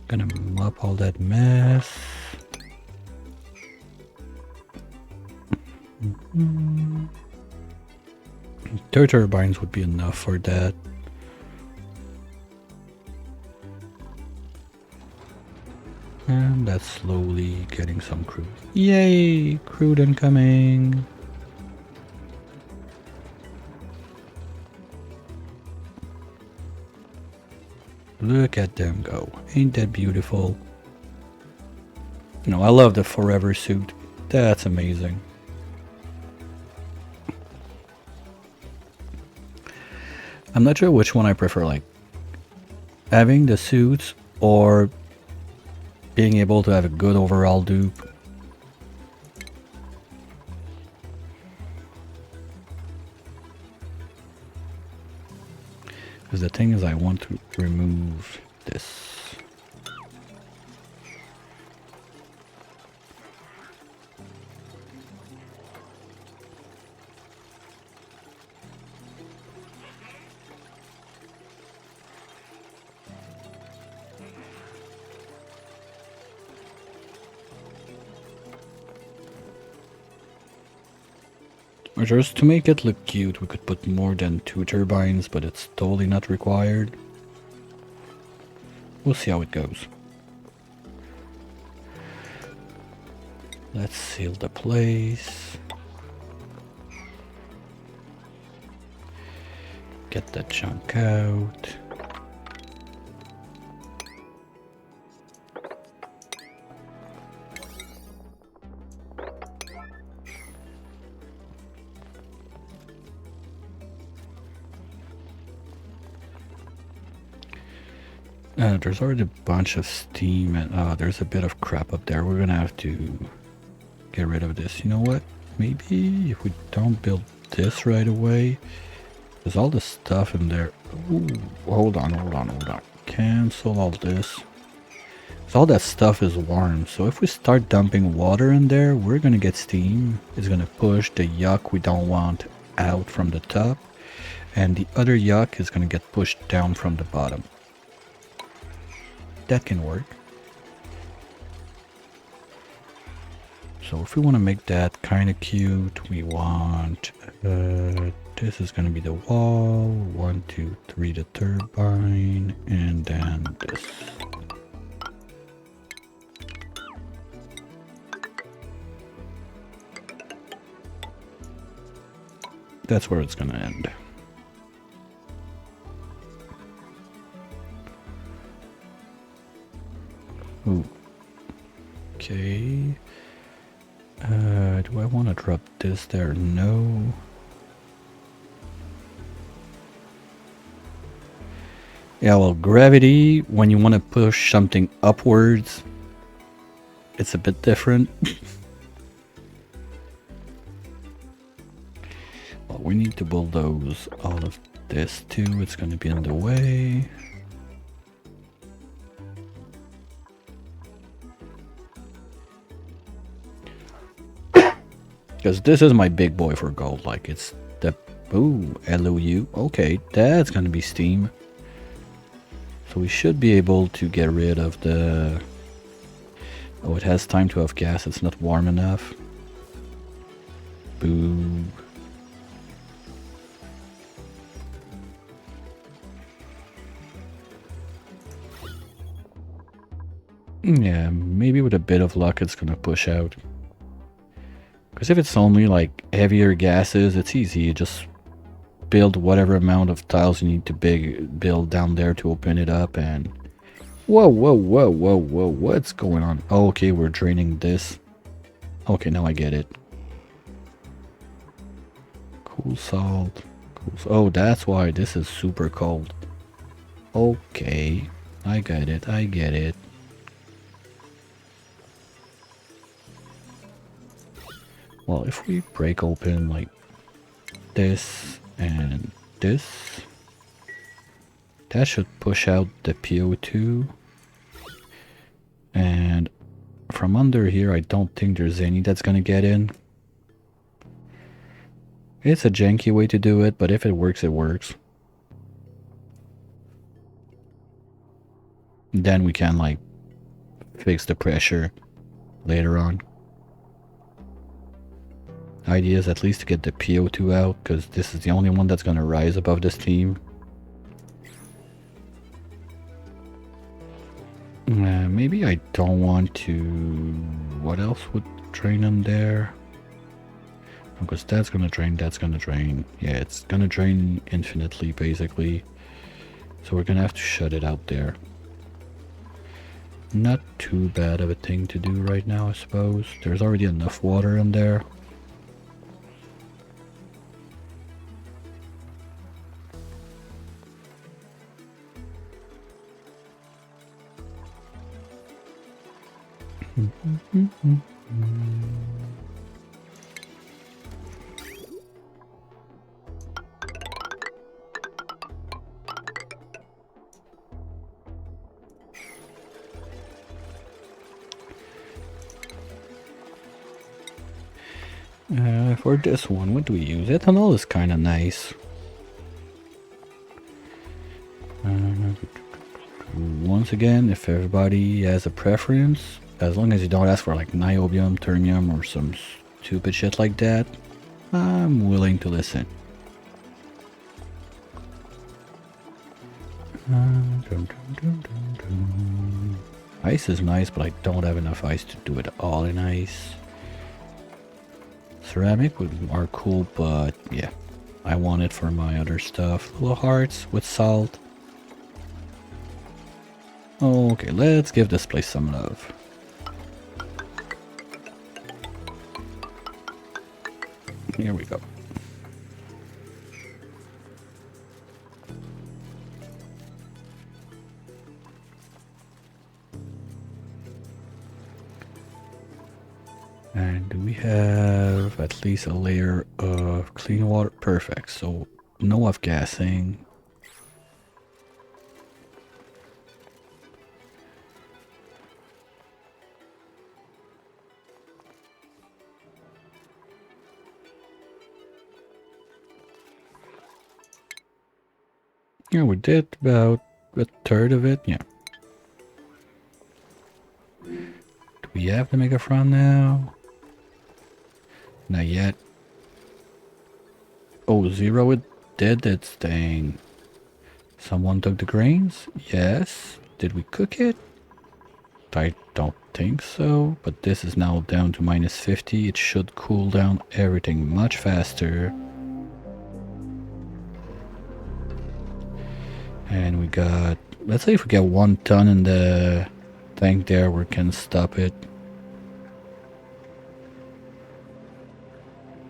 Gonna mop all that mess. Two turbines would be enough for that. And that's slowly getting some crude. Yay! Crude incoming! Look at them go. Ain't that beautiful? No, I love the forever suit. That's amazing. I'm not sure which one I prefer, like having the suits or being able to have a good overall dupe. Because the thing is, I want to remove this. Or just to make it look cute, we could put more than 2 turbines, but it's totally not required. We'll see how it goes. Let's seal the place. Get that chunk out. There's already a bunch of steam and there's a bit of crap up there. We're gonna have to get rid of this. You know what? Maybe if we don't build this right away, there's all the stuff in there. Ooh, hold on. Cancel all this. So all that stuff is warm. So if we start dumping water in there, we're gonna get steam. It's gonna push the yuck we don't want out from the top. And the other yuck is gonna get pushed down from the bottom. That can work. So if we want to make that kind of cute, we want this is going to be the wall, 1, 2, 3 the turbine, and then this. That's where it's going to end. Ooh. Okay. Do I want to drop this there? No. Yeah, well, gravity, when you want to push something upwards, it's a bit different. Well, we need to bulldoze all of this too. It's going to be in the way. Because this is my big boy for gold. Like, it's the... Ooh, LOU. Okay, that's going to be steam. So we should be able to get rid of the... Oh, it has time to have gas. It's not warm enough. Boo. Yeah, maybe with a bit of luck it's going to push out. Because if it's only like heavier gases, it's easy. You just build whatever amount of tiles you need to build down there to open it up and... Whoa, whoa, whoa, whoa, whoa, what's going on? Oh, okay, we're draining this. Okay, now I get it. Cool salt. Oh, that's why this is super cold. Okay, I get it, I get it. Well, if we break open like this and this, that should push out the PO2. And from under here, I don't think there's any that's gonna get in. It's a janky way to do it, but if it works, it works. Then we can like fix the pressure later on. Idea is at least to get the PO2 out, because this is the only one that's gonna rise above the steam. Maybe I don't want to... What else would drain them there? Because that's gonna drain, that's gonna drain. Yeah, it's gonna drain infinitely, basically. So we're gonna have to shut it out there. Not too bad of a thing to do right now, I suppose. There's already enough water in there. For this one, what do we use? Ethanol is kind of nice. Once again, if everybody has a preference, as long as you don't ask for like niobium, terbium, or some stupid shit like that, I'm willing to listen. Ice is nice, but I don't have enough ice to do it all in ice. Ceramic are cool, but yeah, I want it for my other stuff. Little hearts with salt. Okay, let's give this place some love. Here we go. And do we have at least a layer of clean water? Perfect. So no off-gassing. Yeah, we did about a third of it. Yeah. Do we have the Megaphron now? Not yet. Oh, zero it did its thing. Someone took the grains? Yes. Did we cook it? I don't think so, but this is now down to -50. It should cool down everything much faster. And we got, let's say if we get 1 ton in the tank there, we can stop it.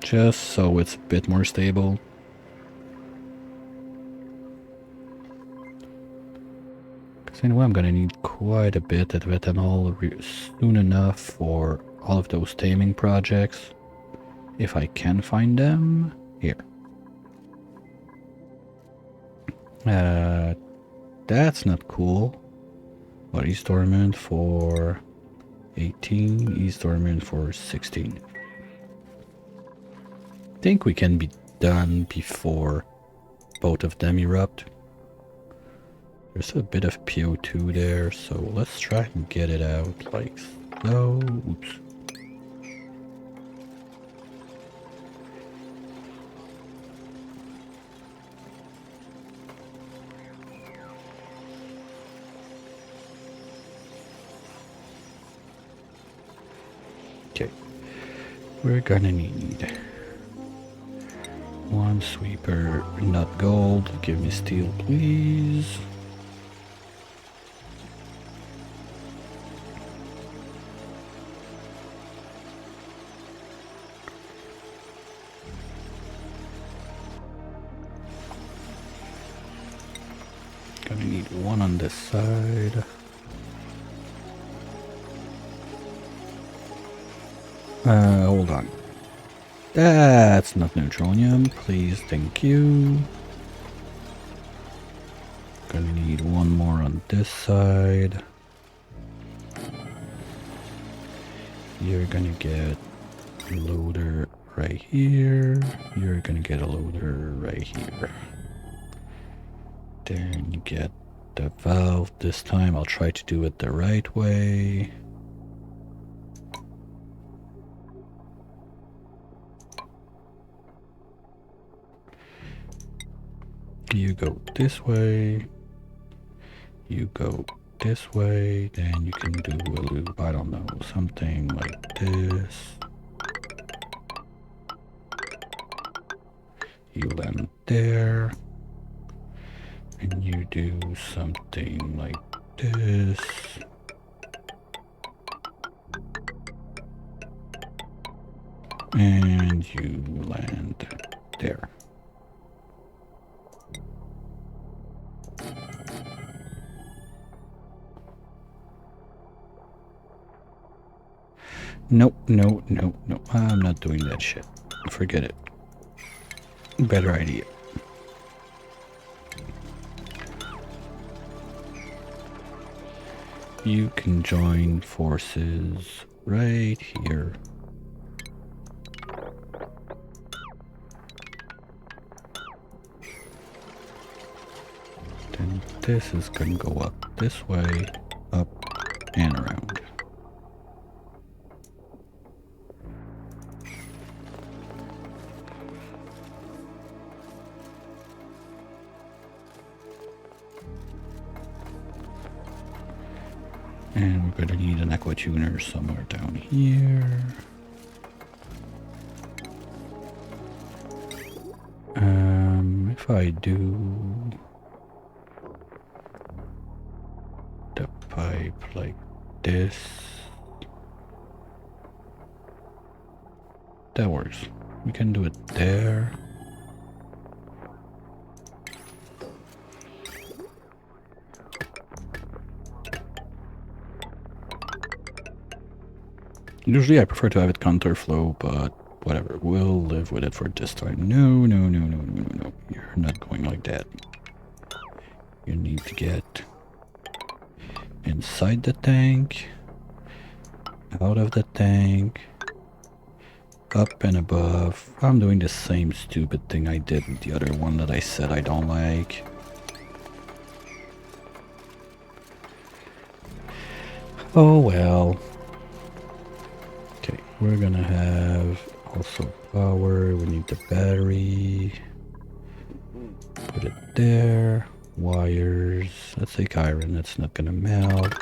Just so it's a bit more stable. Because anyway, I'm gonna need quite a bit of ethanol soon enough for all of those taming projects. If I can find them. Here. That's not cool. But East Dormant for 18, East Dormant for 16. I think we can be done before both of them erupt. There's a bit of PO2 there, so let's try and get it out like so. Oops. Okay. We're gonna need one sweeper, not gold. Give me steel, please. Gonna need one on this side. Hold on. That's not neutronium, please, thank you. Gonna need one more on this side. You're gonna get a loader right here. You're gonna get a loader right here. Then you get the valve. This time I'll try to do it the right way. You go this way. You go this way. Then you can do a loop, I don't know, something like this. You land there. And you do something like this. And you land there. Nope, no, no, no. I'm not doing that shit. Forget it. Better idea. You can join forces right here. Then this is going to go up this way, up and around. And we're going to need an aqua tuner somewhere down here. If I do the pipe like this, that works. We can do it there. Usually I prefer to have it counterflow, but whatever, we'll live with it for this time. No, no, no, no, no, no, no. You're not going like that. You need to get inside the tank, out of the tank, up and above. I'm doing the same stupid thing I did with the other one that I said I don't like. Oh well. Okay, we're gonna have also power. We need the battery. Put it there. Wires. Let's take iron. That's not gonna melt.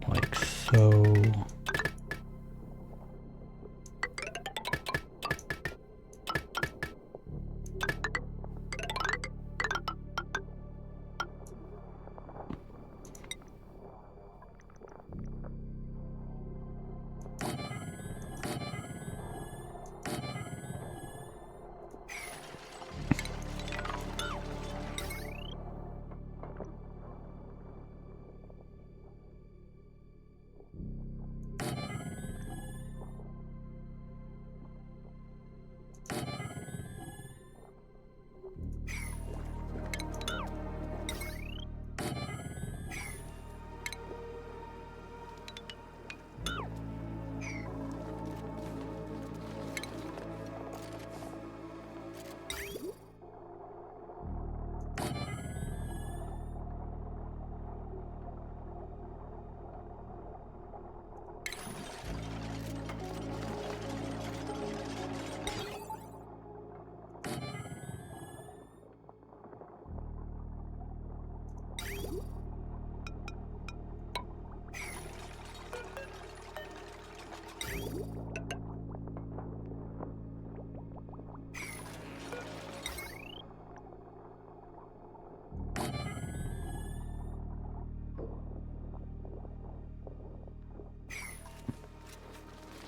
Like so.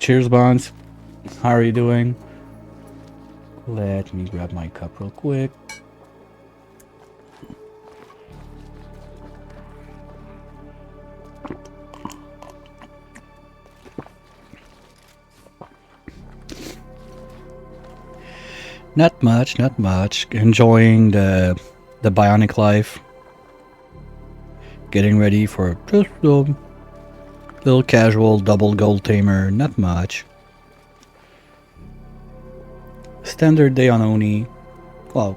Cheers, Bonds. How are you doing? Let me grab my cup real quick. Not much, not much. Enjoying the Bionic life. Getting ready for just a little casual double gold tamer. Not much. Standard day on Oni. Well,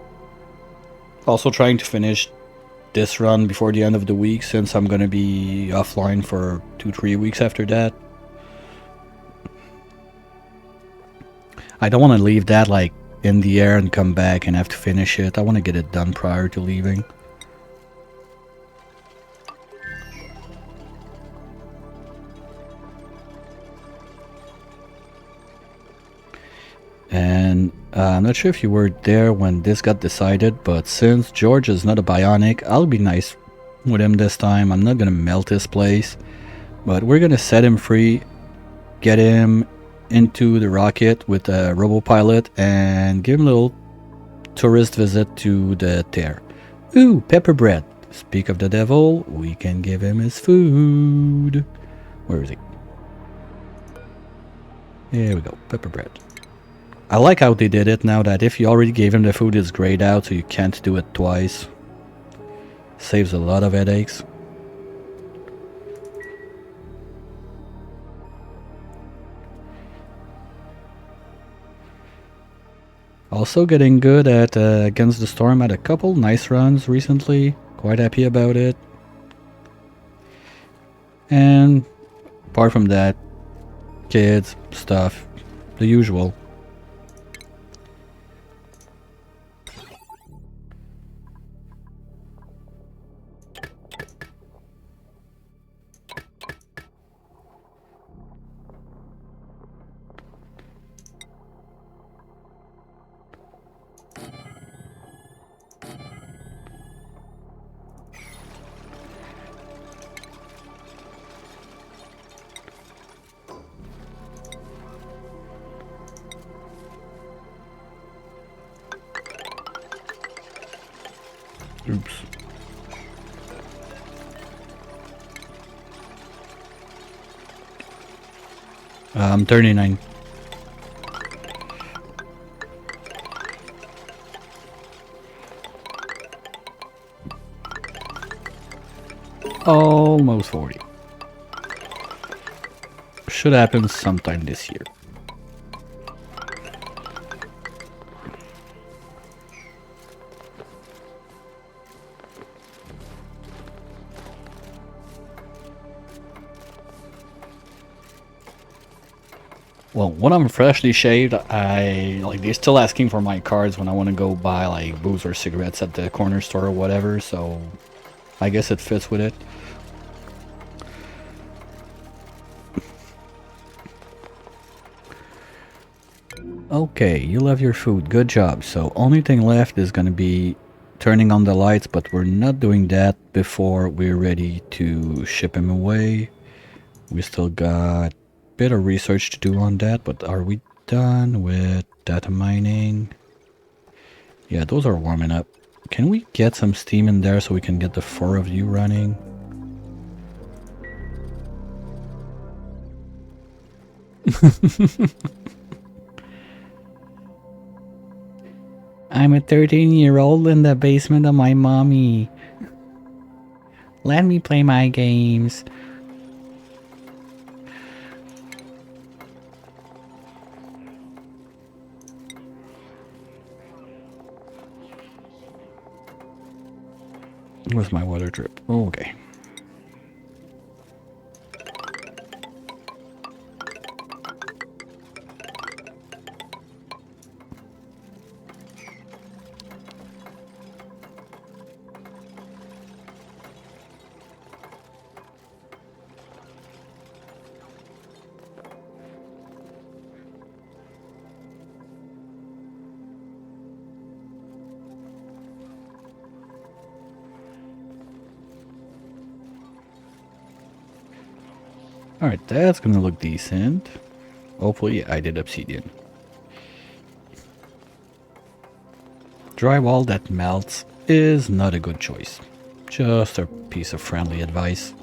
also trying to finish this run before the end of the week, since I'm gonna be offline for 2-3 weeks after that. I don't want to leave that like in the air and come back and have to finish it. I want to get it done prior to leaving. And I'm not sure if you were there when this got decided, but since George is not a Bionic, I'll be nice with him this time. I'm not gonna melt his place, but we're gonna set him free, get him into the rocket with a robopilot, and give him a little tourist visit to the Tear. Ooh, pepper bread. Speak of the devil, we can give him his food. Where is he? There we go, pepper bread. I like how they did it now, that if you already gave him the food, it's grayed out, so you can't do it twice. Saves a lot of headaches. Also getting good at Against the Storm. Had a couple nice runs recently. Quite happy about it. And apart from that, kids, stuff, the usual. Oops. I'm 39. Almost 40. Should happen sometime this year. Well, when I'm freshly shaved, they're still asking for my cards when I want to go buy like booze or cigarettes at the corner store or whatever, so I guess it fits with it. Okay, you love your food, good job. So only thing left is gonna be turning on the lights, but we're not doing that before we're ready to ship him away. We still got bit of research to do on that, but are we done with data mining? Yeah, those are warming up. Can we get some steam in there so we can get the 4 of you running? I'm a 13-year-old in the basement of my mommy. Let me play my games. Where's my water drip? Oh, okay. Alright, that's gonna look decent. Hopefully I did obsidian. Drywall that melts is not a good choice. Just a piece of friendly advice.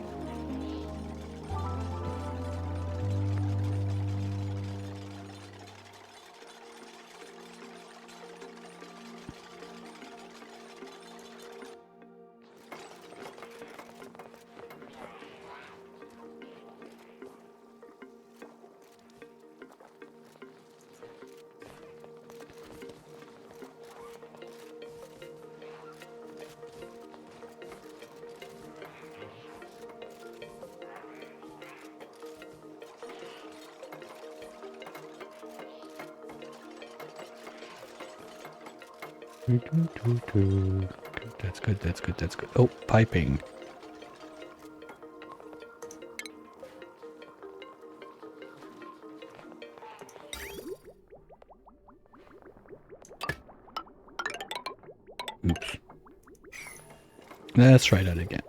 That's good, that's good, that's good. Oh, piping. Oops. Let's try that again.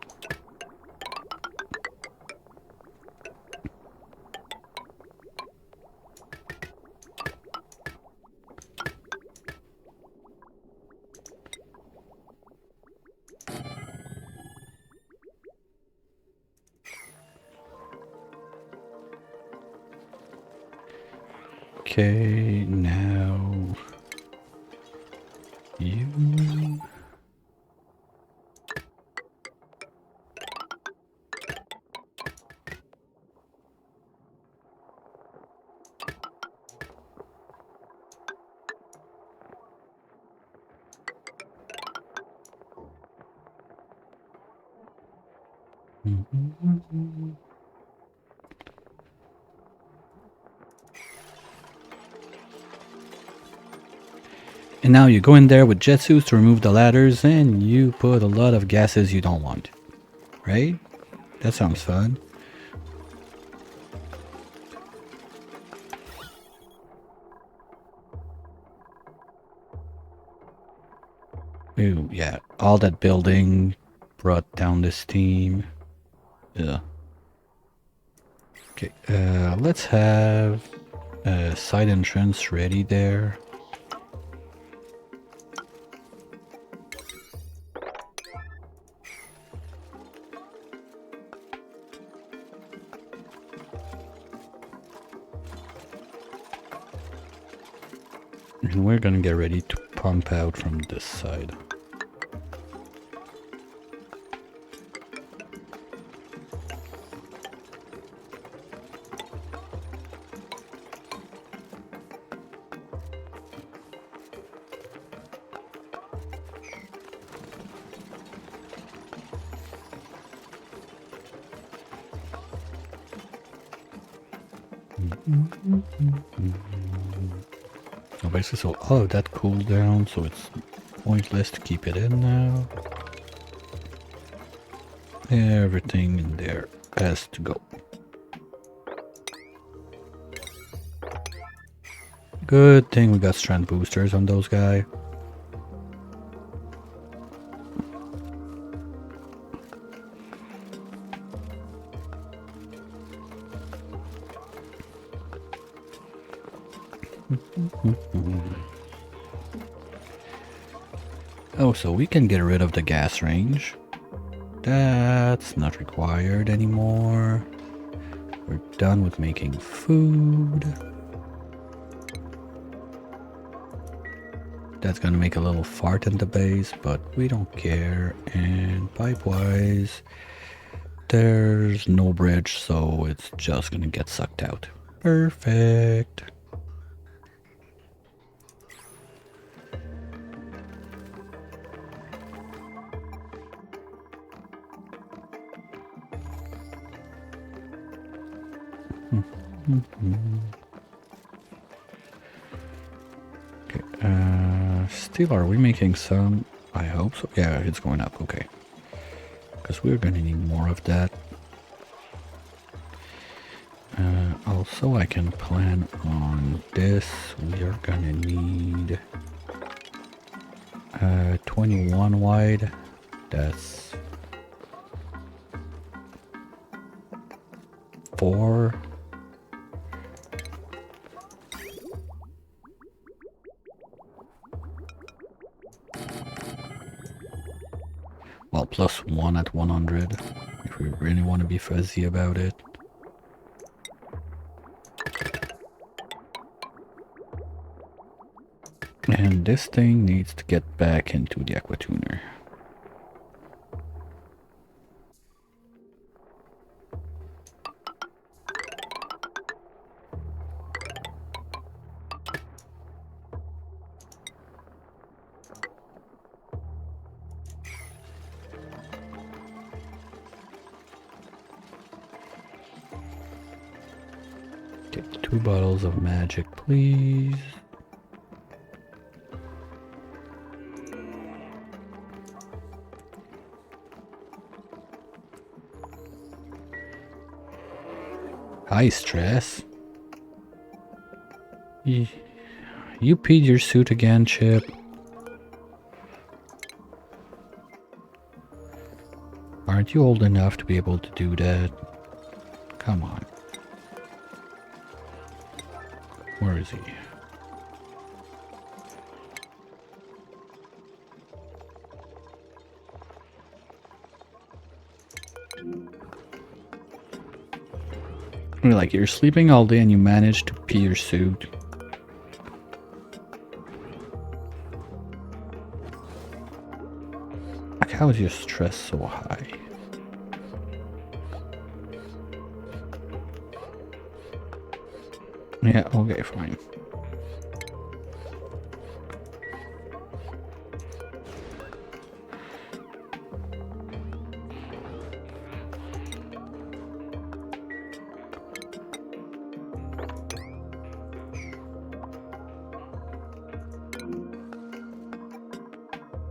Okay, now you. And now you go in there with jet suits to remove the ladders and you put a lot of gases you don't want. Right? That sounds fun. Ooh, yeah. All that building brought down the steam. Yeah. Okay, let's have a side entrance ready there. And we're gonna get ready to pump out from this side. Oh, basically, so all of that cooled down, so it's pointless to keep it in now. Everything in there has to go. Good thing we got strength boosters on those guys. Oh, so we can get rid of the gas range. That's not required anymore. We're done with making food. That's gonna make a little fart in the base, but we don't care. And pipe-wise, there's no bridge, so it's just gonna get sucked out. Perfect. Okay, still, are we making some? I hope so. Yeah, it's going up. Okay. Because we're gonna need more of that. Also, I can plan on this. We are gonna need 21 wide. That's 4. one at 100 if we really want to be fuzzy about it. And this thing needs to get back into the aquatuner. Get 2 bottles of magic, please. Hi, Stress. You peed your suit again, Chip. Aren't you old enough to be able to do that? Come on. Where is he? Like, you're sleeping all day and you manage to pee your suit. Like, how is your stress so high? Yeah, okay, fine.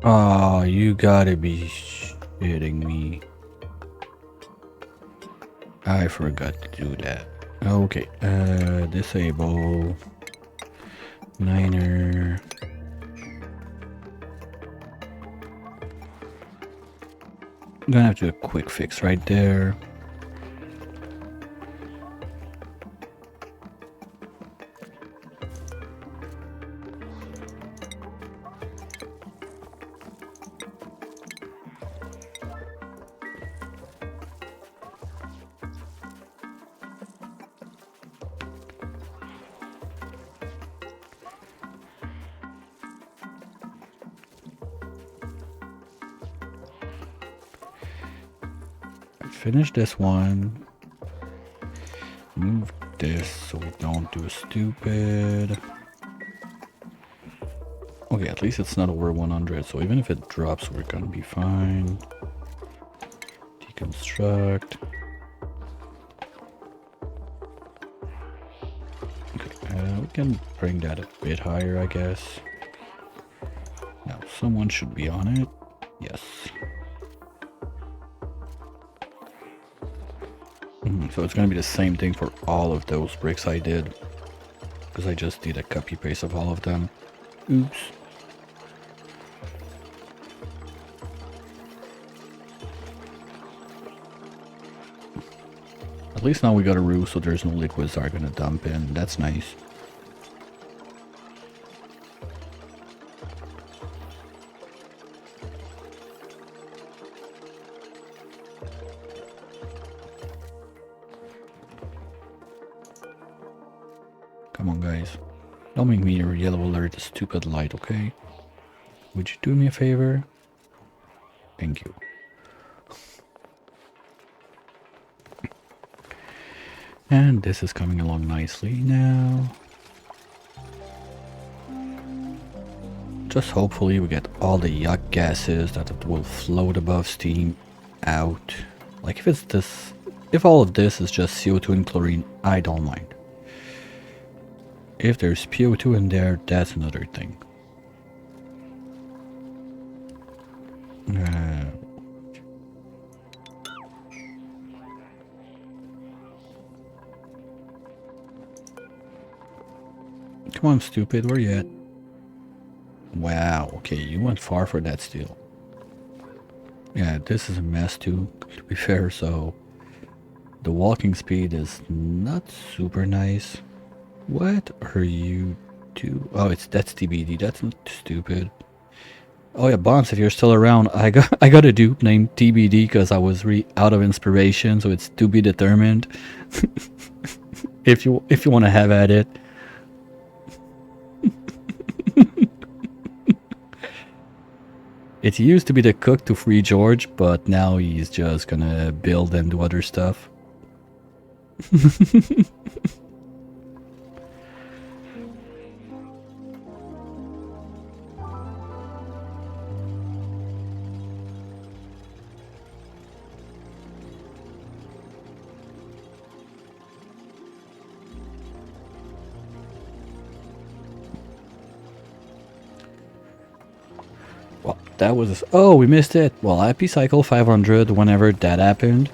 Oh, you gotta be shitting me. I forgot to do that. Okay, disable. Niner. I'm gonna have to do a quick fix right there. Finish this one. Move this so we don't do stupid. Okay, at least it's not over 100, so even if it drops, we're gonna be fine. Deconstruct. Okay, we can bring that a bit higher, I guess. Now, someone should be on it. Yes. So it's gonna be the same thing for all of those bricks I did, because I just did a copy paste of all of them. Oops. At least now we got a roof, so there's no liquids that are gonna dump in. That's nice. Come on, guys. Don't make me your yellow alert, the stupid light, okay? Would you do me a favor? Thank you. And this is coming along nicely now. Just hopefully we get all the yuck gases that will float above steam out. Like if all of this is just CO2 and chlorine, I don't mind. If there's PO2 in there, that's another thing. Come on, stupid, where you at? Wow, okay, you went far for that steel. Yeah, this is a mess too, to be fair, so the walking speed is not super nice. What are you doing? Oh, that's TBD, that's not stupid. Oh yeah, Bonds, if you're still around, I got a dupe named TBD because I was out of inspiration, so it's to be determined. If you want to have at it. It used to be the cook to free George, but now he's just gonna build and do other stuff. Well, that was... Oh, we missed it. Well, happy cycle 500 whenever that happened.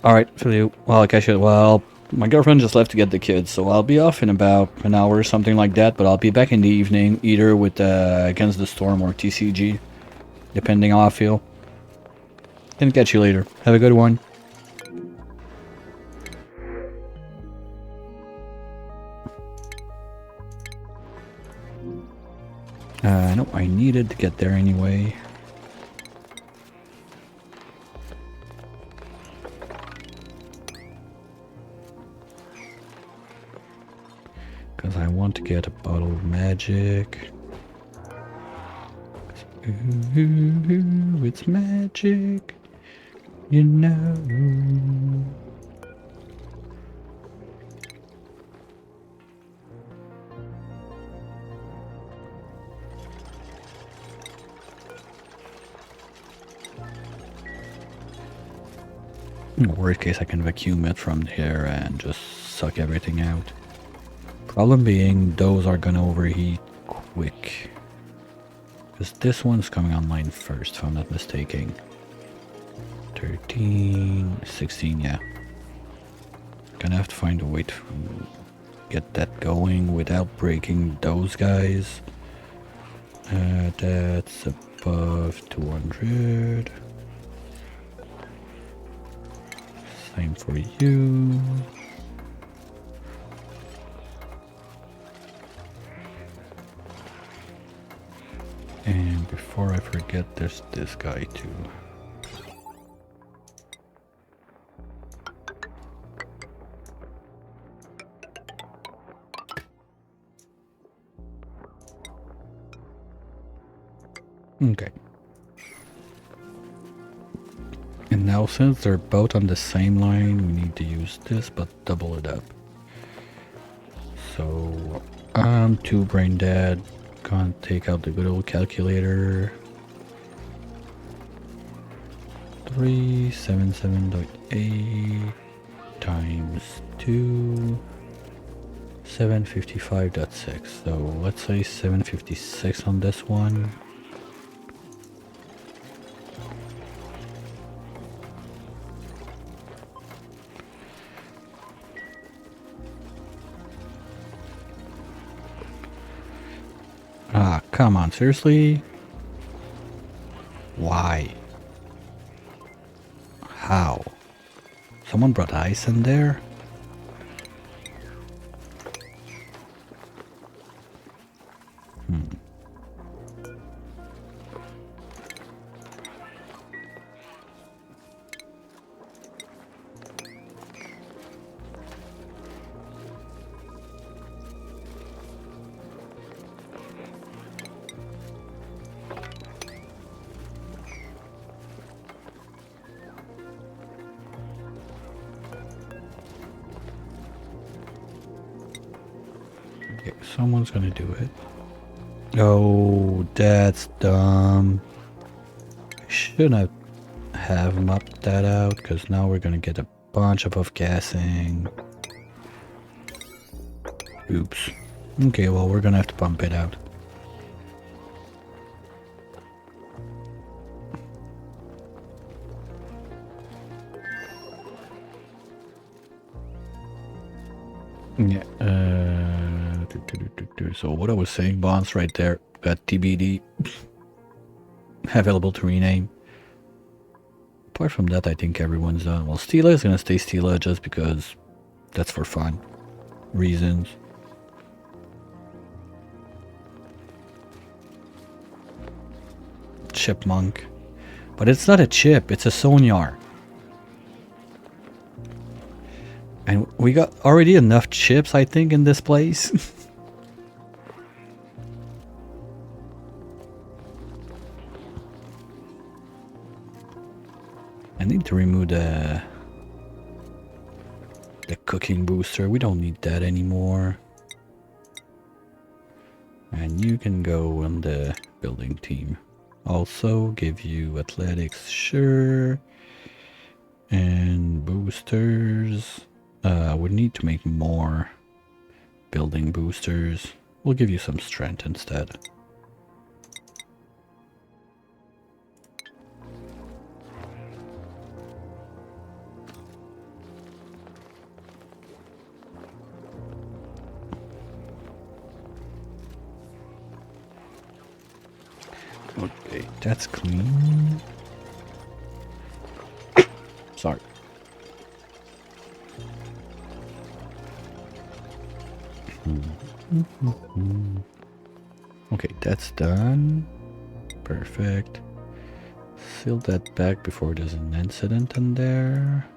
Alright, Philly. Well, like I should... Well, my girlfriend just left to get the kids, so I'll be off in about an hour or something like that, but I'll be back in the evening, either with Against the Storm or TCG, depending how I feel. Gonna catch you later. Have a good one. No, I needed to get there anyway. Because I want to get a bottle of magic. Ooh, it's magic, you know. In the worst case, I can vacuum it from here and just suck everything out. Problem being, those are gonna overheat quick. Because this one's coming online first, if I'm not mistaken. 13, 16, yeah. Gonna have to find a way to get that going without breaking those guys. That's above 200. Same for you. And before I forget, there's this guy too. Okay. And now since they're both on the same line, we need to use this, but double it up. So I'm too brain dead. Can't take out the good old calculator. 377.8 times 2, 755.6. So let's say 756 on this one. Ah, come on, seriously? Why? How? Someone brought ice in there? Okay, someone's gonna do it. Oh, that's dumb. I shouldn't have mapped that out, because now we're gonna get a bunch of off-gassing. Oops. Okay, well, we're gonna have to pump it out. Yeah, so what I was saying, bonds right there, got TBD available to rename. apart from that, I think everyone's done. Well, Stila is gonna stay Stila just because that's for fun reasons. Chipmunk. But it's not a chip, it's a Sonyar. And we got already enough chips, I think, in this place. I need to remove the cooking booster. We don't need that anymore. And you can go on the building team. Also give you athletics, sure. And boosters. We need to make more building boosters. We'll give you some strength instead. Okay, that's clean. Sorry. Okay, that's done. Perfect. Seal that back before there's an incident in there.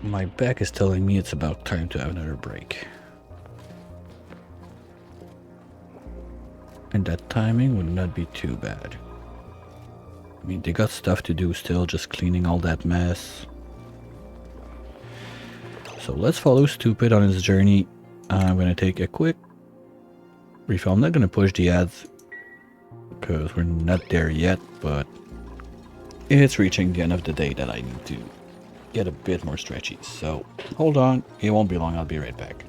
My back is telling me it's about time to have another break. And that timing would not be too bad. I mean, they got stuff to do still, just cleaning all that mess. So let's follow Stupid on his journey. I'm gonna take a quick refill. I'm not gonna push the ads because we're not there yet, but it's reaching the end of the day that I need to get a bit more stretchy. So hold on, it won't be long, I'll be right back.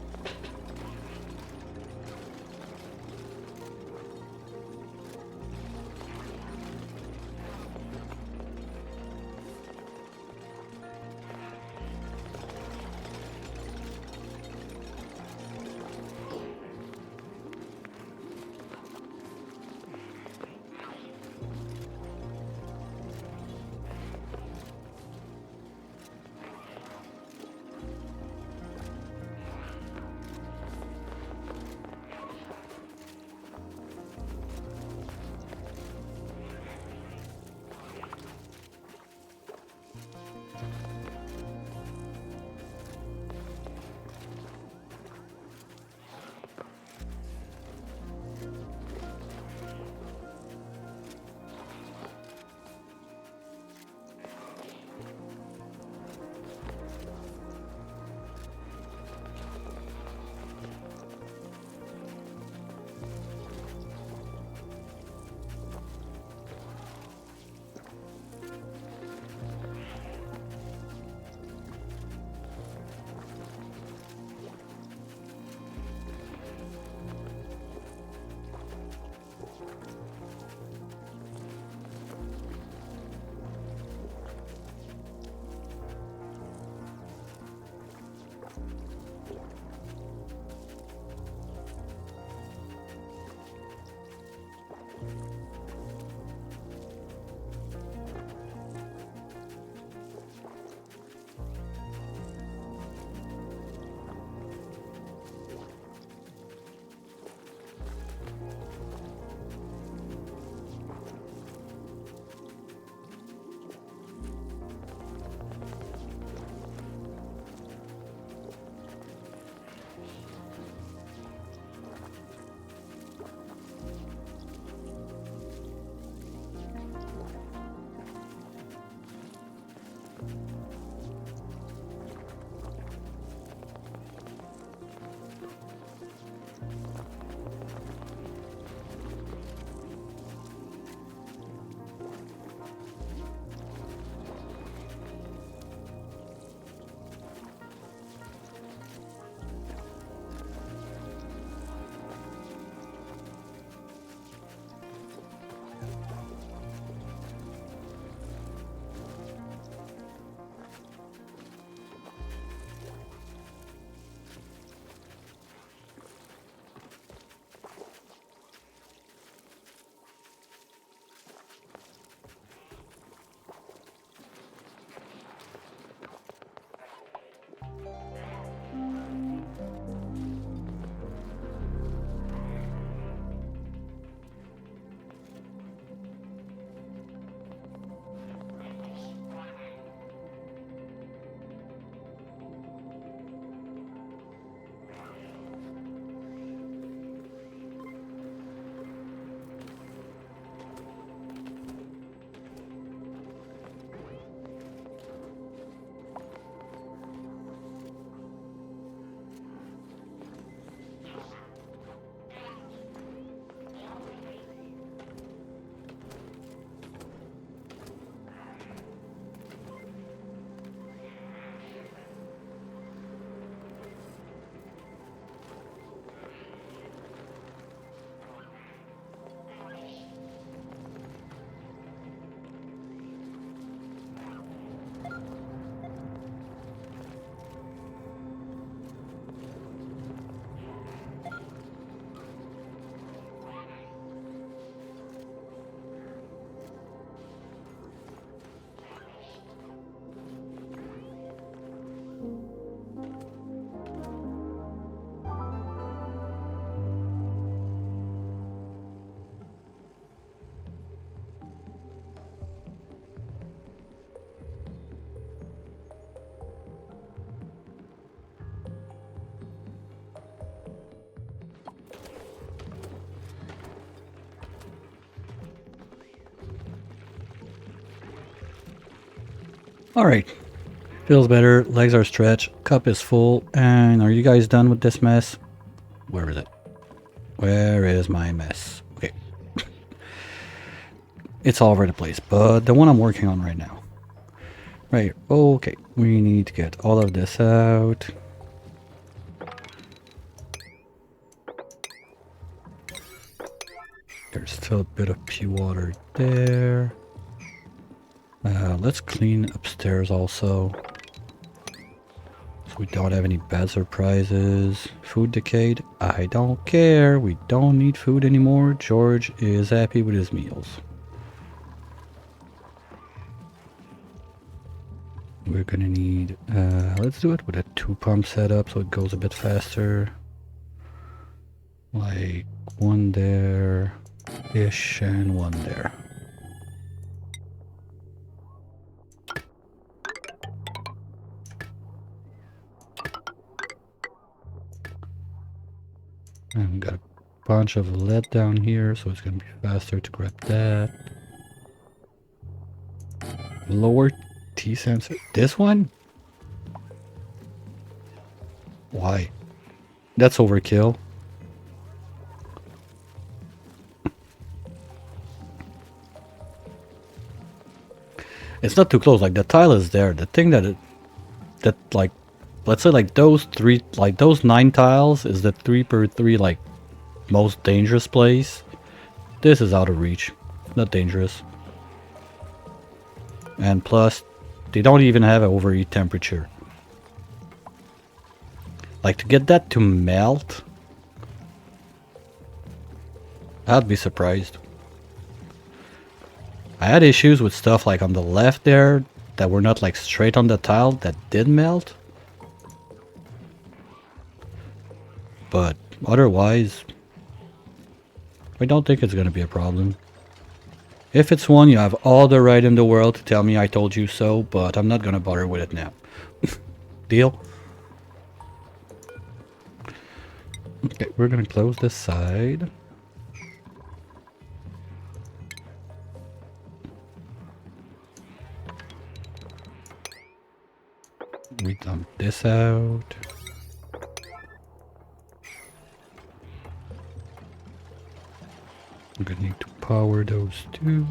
Alright, feels better, legs are stretched, cup is full, and are you guys done with this mess? Where is it? Where is my mess? Okay. It's all over the place, but the one I'm working on right now. Right, okay, we need to get all of this out. There's still a bit of pea water there. Let's clean upstairs also. So we don't have any bad surprises. Food decayed. I don't care. We don't need food anymore. George is happy with his meals. We're gonna need, let's do it with a 2-pump setup so it goes a bit faster. Like one there-ish and one there. And we got a bunch of lead down here, so it's gonna be faster to grab that. Lower T sensor. This one? Why? That's overkill. It's not too close. Like the tile is there. The thing that like, let's say like those 9 tiles is the 3x3 like most dangerous place. This is out of reach. Not dangerous. And plus, they don't even have an overheat temperature. Like to get that to melt, I'd be surprised. I had issues with stuff like on the left there that were not like straight on the tile that did melt. But otherwise, I don't think it's going to be a problem. If it's one, you have all the right in the world to tell me I told you so, but I'm not going to bother with it now. Deal? Okay, we're going to close this side. We dump this out. I'm gonna need to power those two.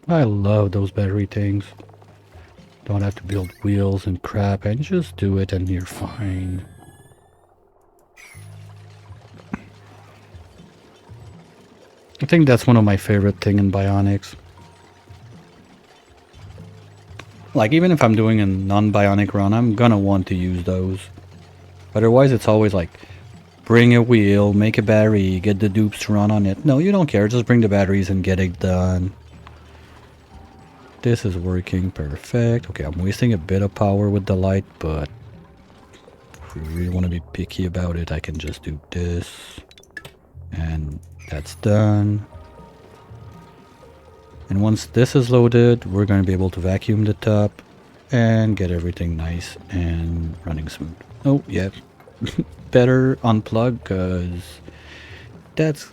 I love those battery things. Don't have to build wheels and crap and just do it and you're fine. I think that's one of my favorite thing in Bionics. Like even if I'm doing a non-Bionic run, I'm gonna want to use those. Otherwise it's always like, bring a wheel, make a battery, get the dupes to run on it. No, you don't care, just bring the batteries and get it done. This is working perfect. Okay, I'm wasting a bit of power with the light, but if we really want to be picky about it, I can just do this. And that's done. And once this is loaded, we're going to be able to vacuum the top and get everything nice and running smooth. Oh, yeah. Better unplug because that's...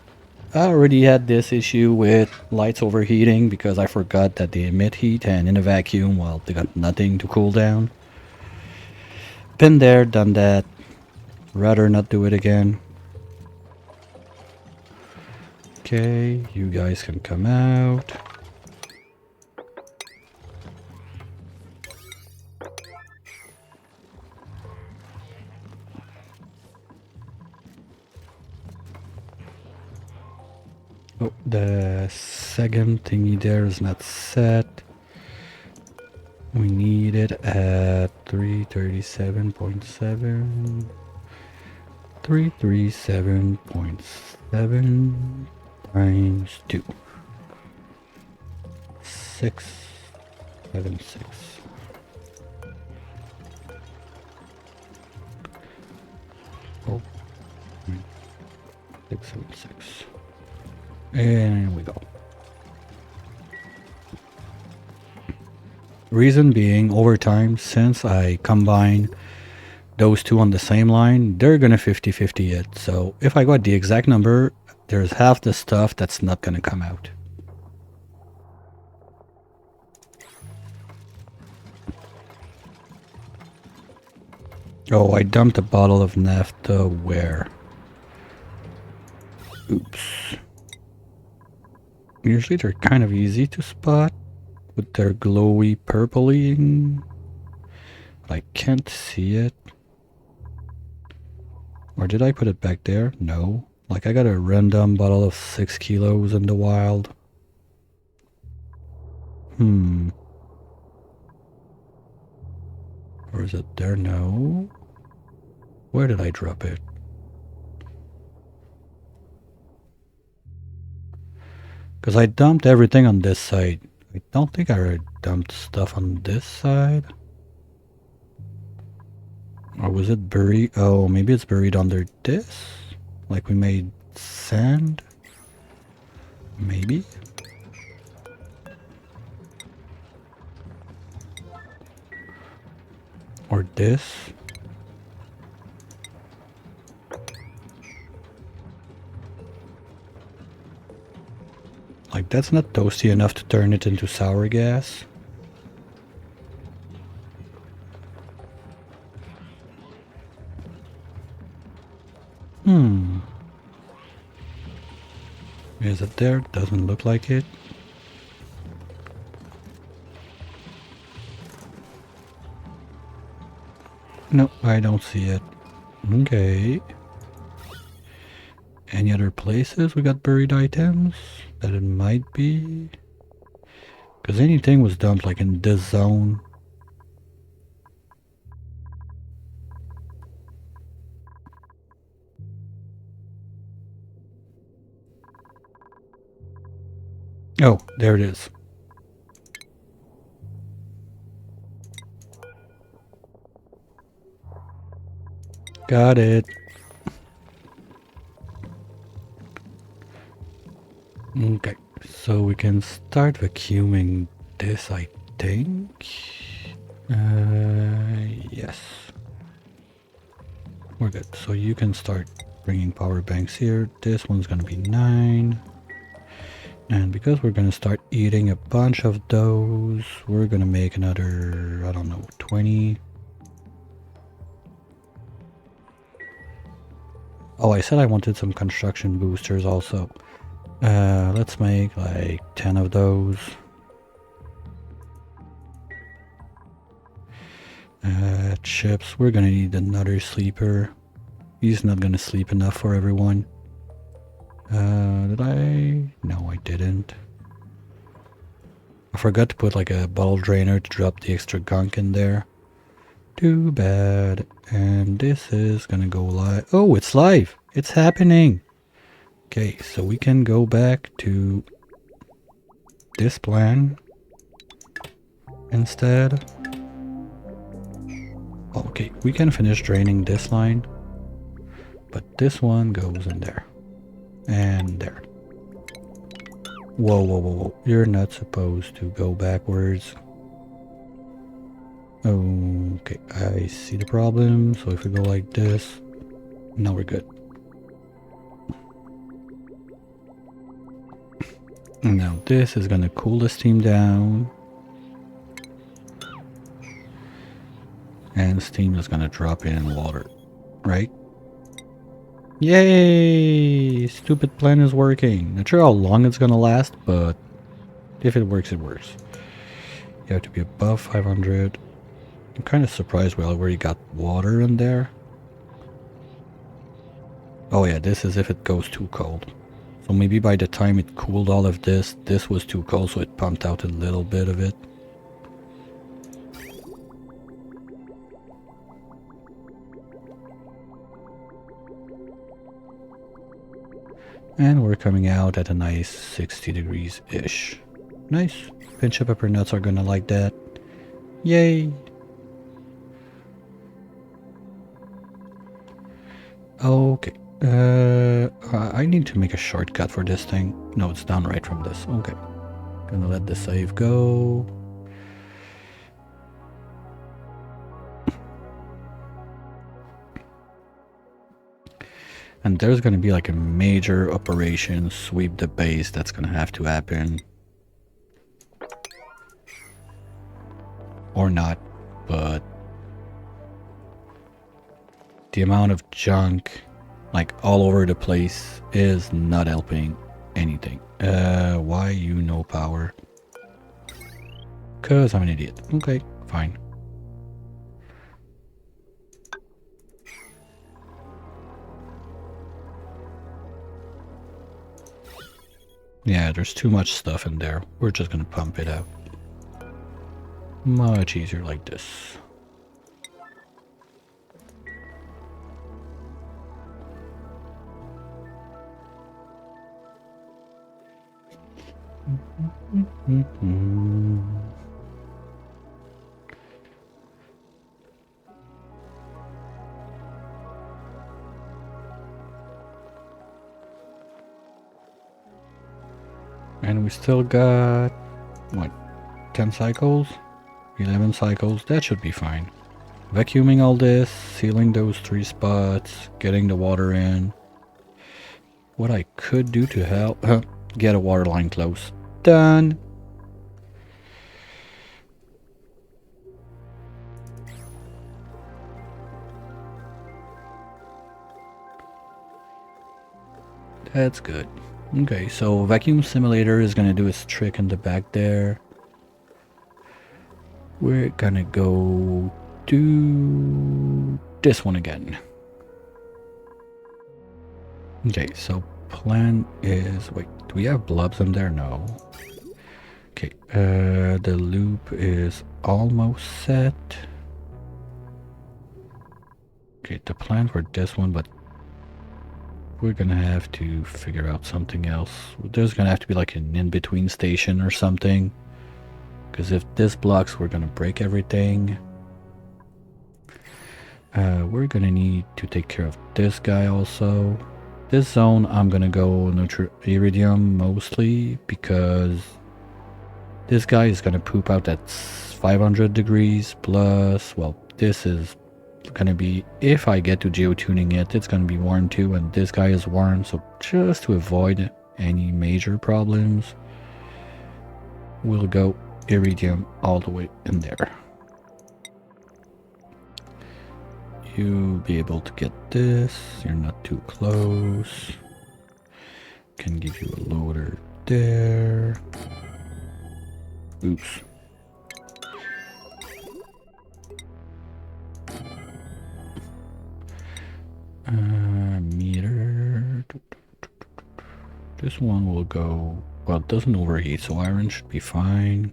I already had this issue with lights overheating because I forgot that they emit heat, and in a vacuum, well, they got nothing to cool down. Been there, done that. Rather not do it again. Okay, you guys can come out. Oh, the second thingy there is not set. We need it at 337.7. 337.7 times 2. 676. 76. And we go. Reason being, over time, since I combine those two on the same line, they're gonna 50-50 it. So if I got the exact number, there's half the stuff that's not gonna come out. Oh, I dumped a bottle of naphtha where? Oops. Usually they're kind of easy to spot with their glowy purpling. I can't see it. Or did I put it back there? No. Like I got a random bottle of 6 kilos in the wild. Or is it there? No. Where did I drop it? Because I dumped everything on this side. I don't think I dumped stuff on this side. Or was it buried? Oh, maybe it's buried under this? Like we made sand? Maybe? Or this? Like that's not toasty enough to turn it into sour gas. Is it there? Doesn't look like it. No, I don't see it. Okay. Any other places we got buried items that it might be? Because anything was dumped like in this zone. Oh, there it is. Got it. Okay, so we can start vacuuming this, I think. Yes. We're good. So you can start bringing power banks here. This one's gonna be 9. And because we're gonna start eating a bunch of those, we're gonna make another, I don't know, 20. Oh, I said I wanted some construction boosters also. Let's make like 10 of those. Chips, we're gonna need another sleeper. He's not gonna sleep enough for everyone. Did I? No, I didn't. I forgot to put like a bottle drainer to drop the extra gunk in there. Too bad. And this is gonna go live. Oh, it's live! It's happening! Okay, so we can go back to this plan instead. Okay, we can finish draining this line, but this one goes in there. And there. Whoa, whoa, whoa, whoa. You're not supposed to go backwards. Okay, I see the problem. So if we go like this, now we're good. Now this is gonna cool the steam down. And steam is gonna drop in water, right? Yay! Stupid plan is working. Not sure how long it's gonna last, but if it works, it works. You have to be above 500. I'm kind of surprised we already got water in there. Oh yeah, this is if it goes too cold. So maybe by the time it cooled all of this, this was too cold, so it pumped out a little bit of it. And we're coming out at a nice 60 degrees-ish. Nice. Pinch of pepper nuts are gonna like that. Yay! Okay. I need to make a shortcut for this thing. No, it's down right from this. Okay. Gonna let the save go. And there's gonna be like a major operation, sweep the base, that's gonna have to happen. Or not, but the amount of junk like all over the place is not helping anything. Why you no power? Cause I'm an idiot. Okay, fine. Yeah, there's too much stuff in there. We're just gonna pump it out. Much easier like this. And we still got, what, 10 cycles? 11 cycles, that should be fine. Vacuuming all this, sealing those 3 spots, getting the water in. What I could do to help, get a water line close. Done! That's good. Okay, so vacuum simulator is gonna do its trick in the back there. We're gonna go do this one again. Okay, so plan is, wait, do we have blobs in there? No. Okay, the loop is almost set. Okay, the plan for this one, but we're gonna have to figure out something else. There's gonna have to be like an in-between station or something. Because if this blocks, we're gonna break everything. We're gonna need to take care of this guy also. This zone, I'm gonna go neutral iridium mostly because this guy is gonna poop out at 500 degrees plus, well, this is gonna be, if I get to geotuning it, it's gonna be warm too, and this guy is warm, so just to avoid any major problems, we'll go iridium all the way in there. You'll be able to get this, you're not too close. Can give you a loader there. Oops. Meter. This one will go, well, it doesn't overheat, so iron should be fine.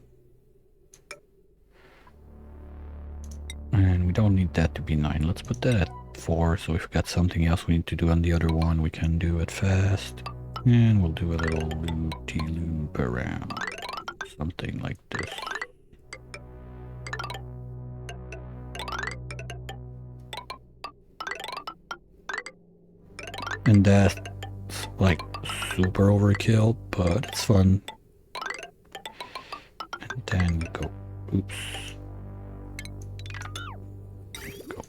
And we don't need that to be 9. Let's put that at 4, so if we got something else we need to do on the other one, we can do it fast. And we'll do a little loop-de-loop around. Something like this. And that's like super overkill, but it's fun. And then go, oops. Go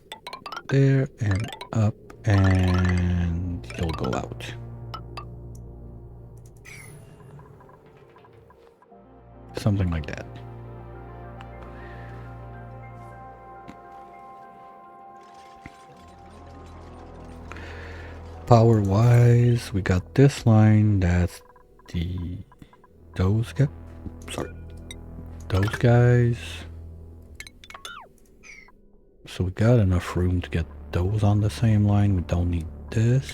there and up, and you'll go out. Something like that. Power wise, we got this line, that's those guys. So we got enough room to get those on the same line. We don't need this.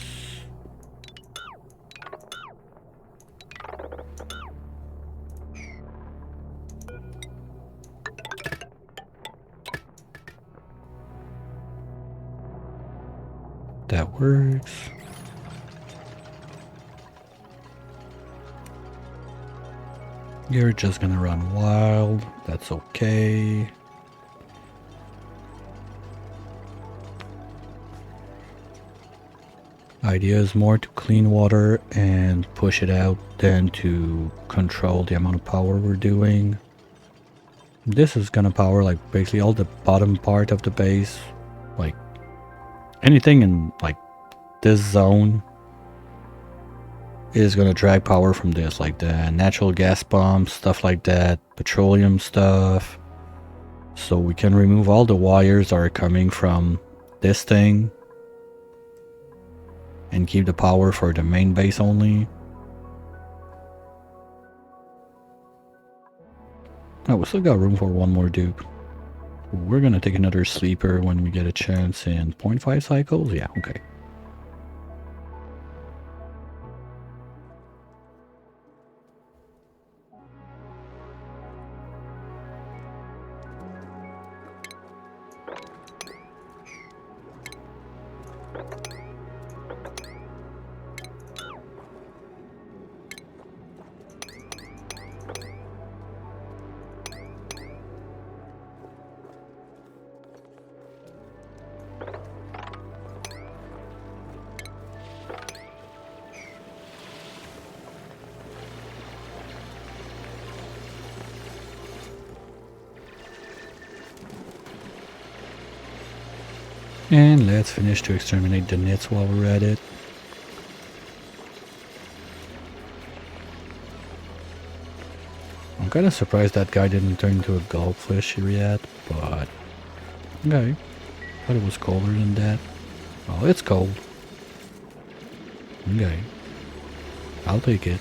That works. You're just gonna run wild. That's okay. Idea is more to clean water and push it out than to control the amount of power we're doing. This is gonna power like basically all the bottom part of the base. Like anything in like this zone is gonna drag power from this, like the natural gas bombs, stuff like that, petroleum stuff. So we can remove all the wires that are coming from this thing and keep the power for the main base only. Oh, we still got room for one more dupe. We're gonna take another sleeper when we get a chance in 0.5 cycles. Yeah, okay. And let's finish to exterminate the nits while we're at it. I'm kinda surprised that guy didn't turn into a goldfish yet, but okay. Thought it was colder than that. Oh, it's cold. Okay. I'll take it.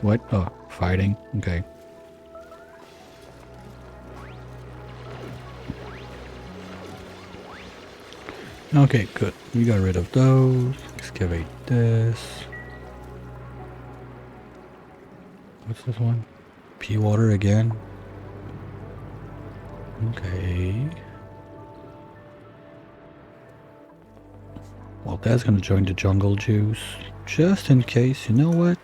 What? Oh, fighting? Okay. Okay, good. We got rid of those. Excavate this. What's this one? Pea water again. Okay. Well, that's gonna join the jungle juice. Just in case, you know what?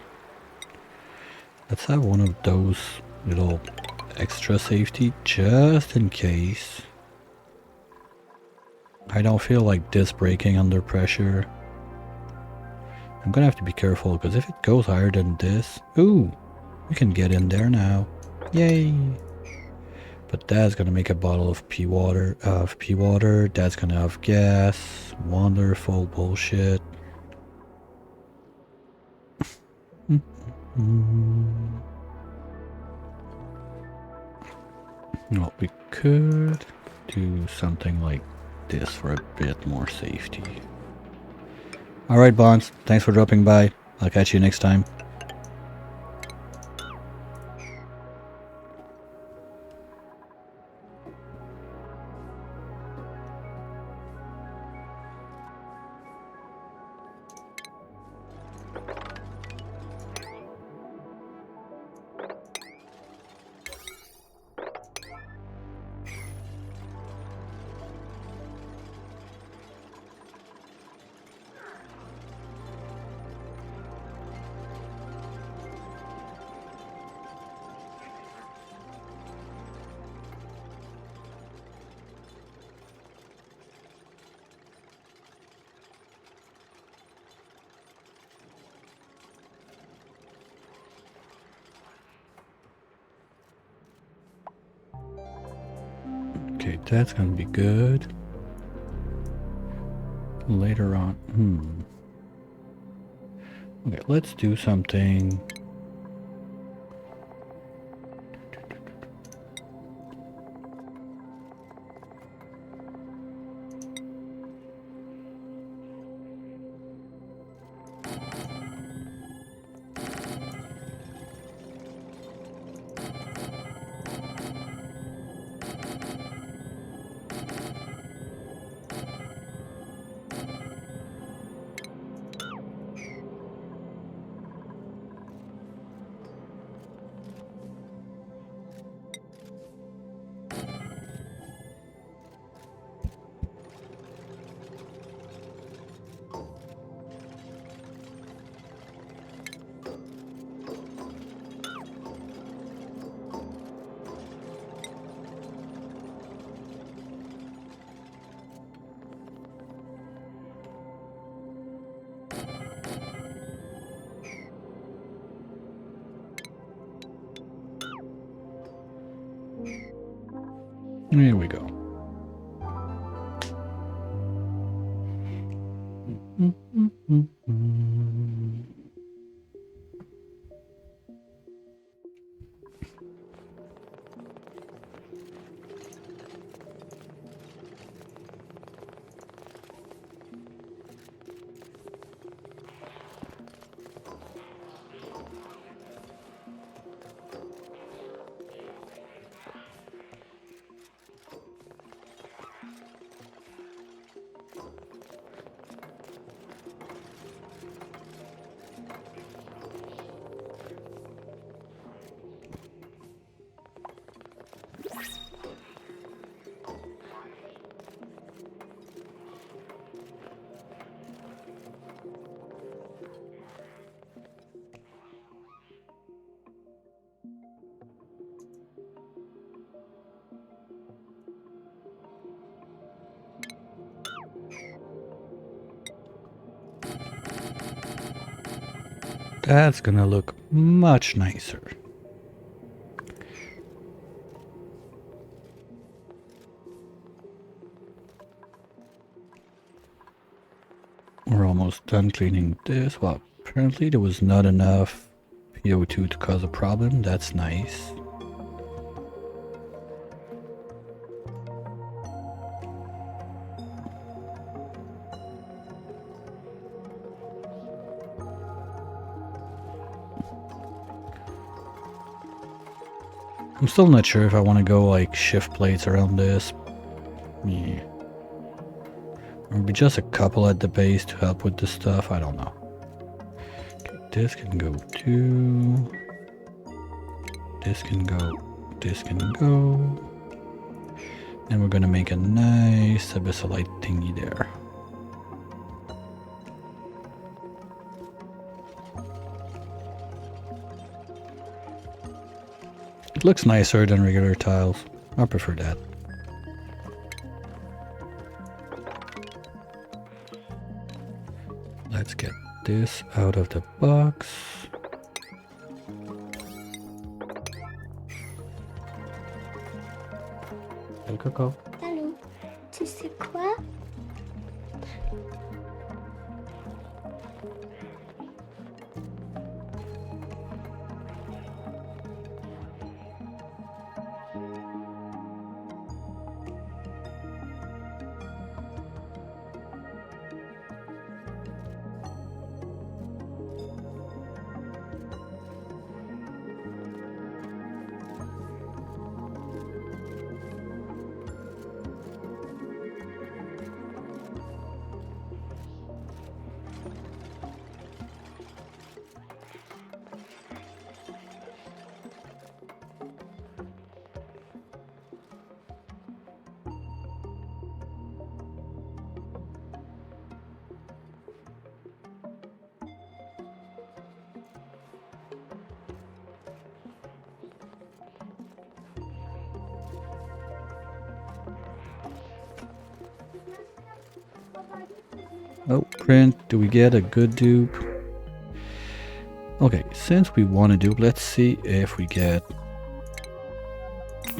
Let's have one of those little extra safety, just in case. I don't feel like this breaking under pressure. I'm gonna have to be careful, because if it goes higher than this... Ooh! We can get in there now. Yay! But that's gonna make a bottle of pea water. That's gonna have gas. Wonderful bullshit. Well, we could do something like this for a bit more safety. Alright, Bonds. Thanks for dropping by. I'll catch you next time. Okay, that's gonna be good. Later on, Okay, let's do something. Here we go. That's gonna look much nicer. We're almost done cleaning this. Well, apparently there was not enough PO2 to cause a problem. That's nice. I'm still not sure if I want to go like shift plates around this. Yeah. Maybe just a couple at the base to help with the stuff. I don't know. Okay, this can go too. This can go. This can go. And we're gonna make a nice abyssalite thingy there. It looks nicer than regular tiles. I prefer that. Let's get this out of the box. Hey Coco. Allô, tu sais quoi? Oh, print. Do we get a good dupe? Okay, since we want to dupe, let's see if we get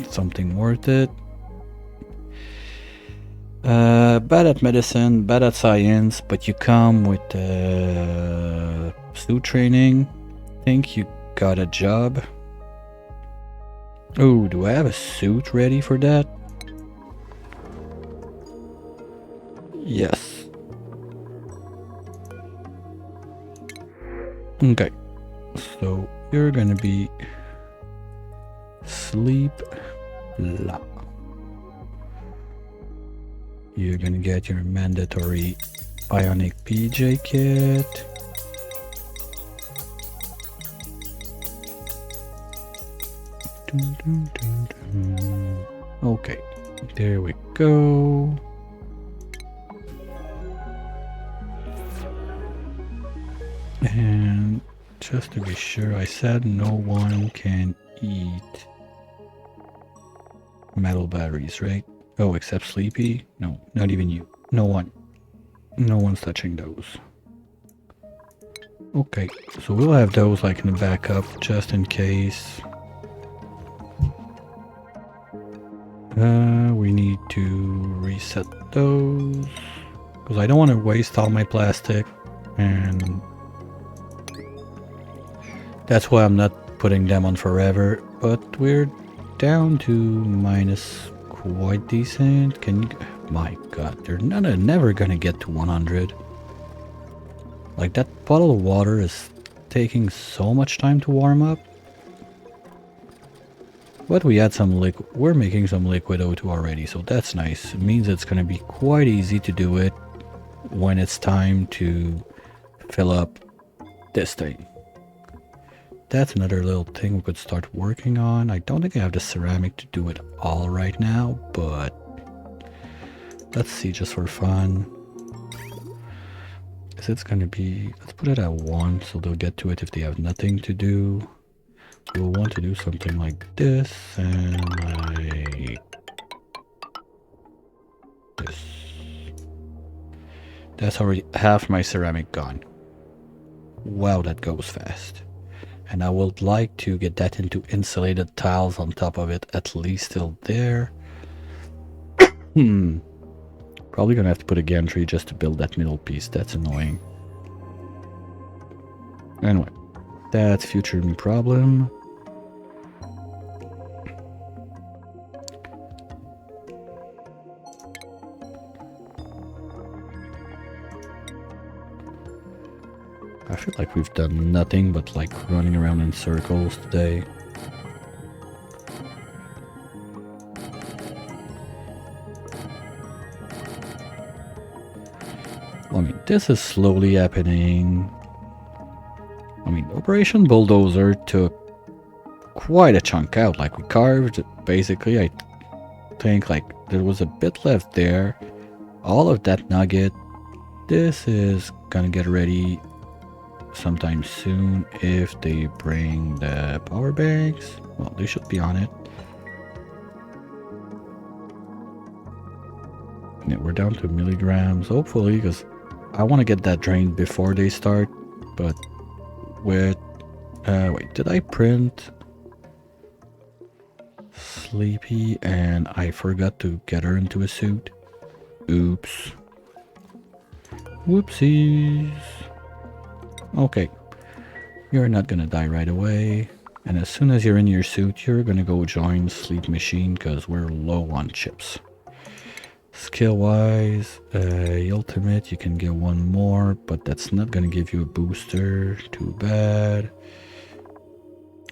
something worth it. Bad at medicine, bad at science, but you come with suit training. Think you got a job. Oh, do I have a suit ready for that? Yes. Okay, so you're gonna be sleep la. You're gonna get your mandatory Bionic PJ kit. Okay, there we go. And just to be sure, I said no one can eat metal batteries, right? Oh, except Sleepy? No, not even you. No one. No one's touching those. Okay, so we'll have those like in the backup just in case. We need to reset those because I don't want to waste all my plastic, and that's why I'm not putting them on forever. But we're down to minus quite decent. Can you? My God, they're never gonna get to 100. Like that bottle of water is taking so much time to warm up. But we had some liquid. We're making some liquid O2 already, so that's nice. It means it's gonna be quite easy to do it when it's time to fill up this thing. That's another little thing we could start working on. I don't think I have the ceramic to do it all right now, but let's see just for fun. Is it's gonna be, let's put it at 1 so they'll get to it if they have nothing to do. We'll want to do something like this and like this. That's already half my ceramic gone. Wow, that goes fast. And I would like to get that into insulated tiles on top of it, at least till there. Probably gonna have to put a gantry just to build that middle piece. That's annoying. Anyway, that's future me problem. I feel like we've done nothing but like running around in circles today. I mean, this is slowly happening. I mean, Operation Bulldozer took quite a chunk out. Like, we carved, basically, I think, like, there was a bit left there. All of that nugget. This is gonna get ready sometime soon if they bring the power banks. Well, they should be on it. Yeah, we're down to milligrams, hopefully, because I want to get that drained before they start. But with wait, did I print Sleepy and I forgot to get her into a suit? Oops. Whoopsies. Okay, you're not gonna die right away, and as soon as you're in your suit, you're gonna go join Sleep Machine because we're low on chips. Skill wise, ultimate, you can get one more, but that's not gonna give you a booster. Too bad.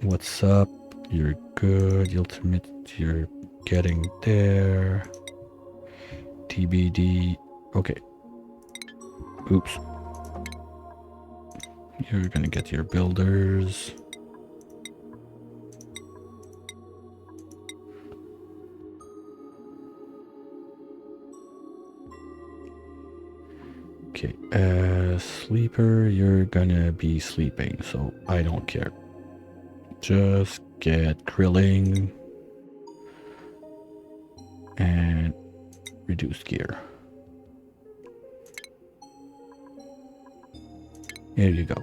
What's up? You're good. Ultimate, you're getting there. TBD. Okay. Oops. You're gonna get your builders. Okay, sleeper, you're gonna be sleeping, so I don't care. Just get grilling and reduce gear. Here you go.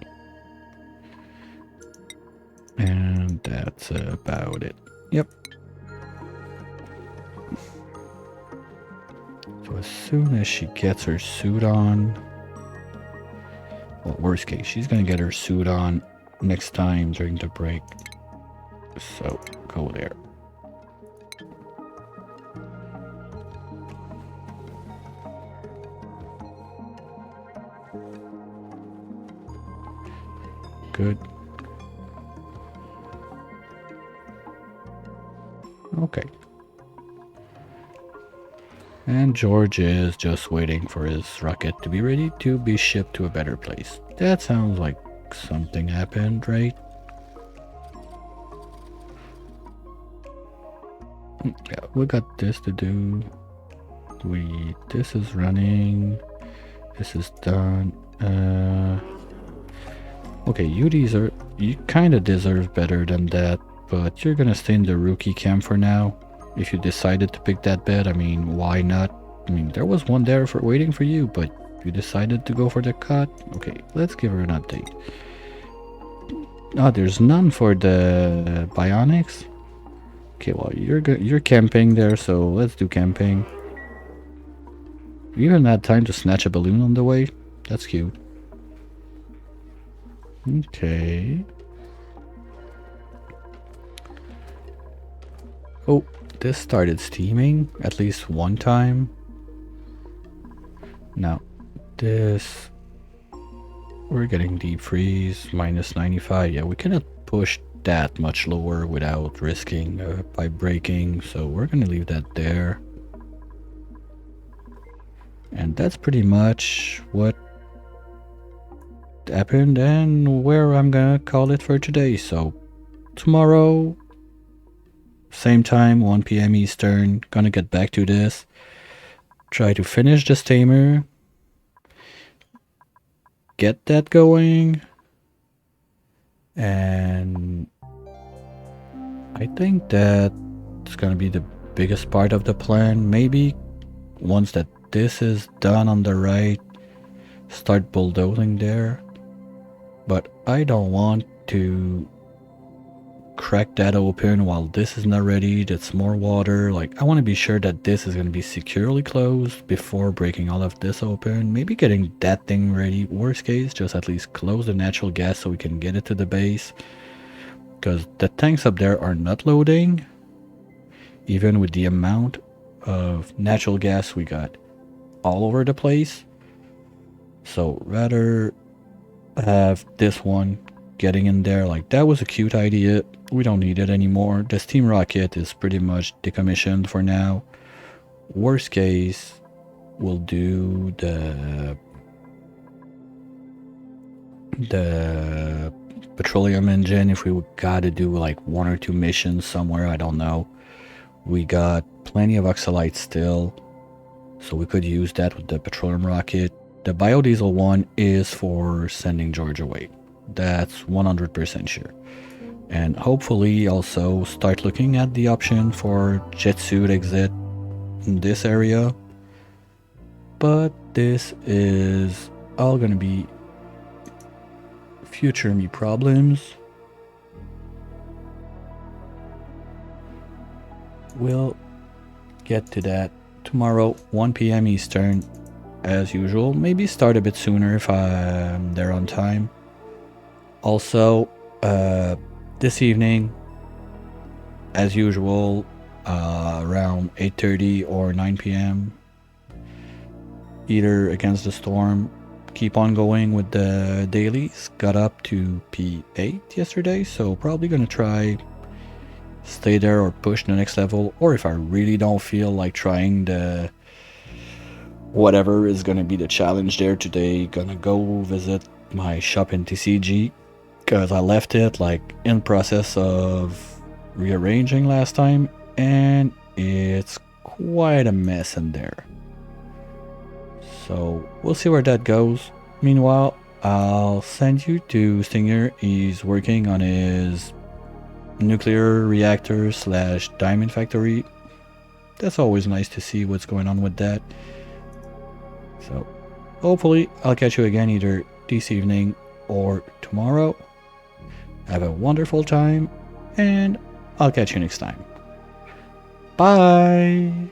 And that's about it. Yep. So as soon as she gets her suit on, well, worst case, she's gonna get her suit on next time during the break. So go there. Good. Okay. And George is just waiting for his rocket to be ready to be shipped to a better place. That sounds like something happened, right? Yeah, we got this to do. This is running. This is done. Okay, you kind of deserve better than that, but you're gonna stay in the rookie camp for now. If you decided to pick that bed, I mean, why not? I mean, there was one there for waiting for you, but you decided to go for the cut. Okay, let's give her an update. Oh, there's none for the Bionics. Okay, well, you're good. You're camping there, so let's do camping. You even had time to snatch a balloon on the way. That's cute. Okay. Oh, this started steaming at least one time. Now, this... We're getting deep freeze, minus 95. Yeah, we cannot push that much lower without risking by breaking, so we're gonna leave that there. And that's pretty much what happened and where I'm gonna call it for today. So tomorrow, same time, 1 p.m. Eastern, gonna get back to this. Try to finish the tamer. Get that going. And I think that's gonna be the biggest part of the plan. Maybe once that this is done on the right, start bulldozing there. But I don't want to crack that open while this is not ready. That's more water. Like, I want to be sure that this is going to be securely closed before breaking all of this open. Maybe getting that thing ready. Worst case, just at least close the natural gas so we can get it to the base. Because the tanks up there are not loading. Even with the amount of natural gas we got all over the place. So rather have this one getting in there. Like, that was a cute idea. We don't need it anymore. The steam rocket is pretty much decommissioned for now. Worst case, we'll do the petroleum engine if we gotta do like 1 or 2 missions somewhere. I don't know. We got plenty of oxalite still, so we could use that with the petroleum rocket. The biodiesel one is for sending George away. That's 100% sure. And hopefully also start looking at the option for jet suit exit in this area. But this is all gonna be future me problems. We'll get to that tomorrow, 1 p.m. Eastern, as usual. Maybe start a bit sooner if I'm there on time. Also, this evening, as usual, around 8:30 or 9 p.m. Either Against the Storm, keep on going with the dailies. Got up to P8 yesterday, so probably gonna try stay there or push the next level. Or if I really don't feel like trying the whatever is gonna be the challenge there today, gonna go visit my shop in TCG. Because I left it like in process of rearranging last time, and it's quite a mess in there. So we'll see where that goes. Meanwhile, I'll send you to Stinger. He's working on his nuclear reactor / diamond factory. That's always nice to see what's going on with that. So hopefully I'll catch you again either this evening or tomorrow. Have a wonderful time, and I'll catch you next time. Bye!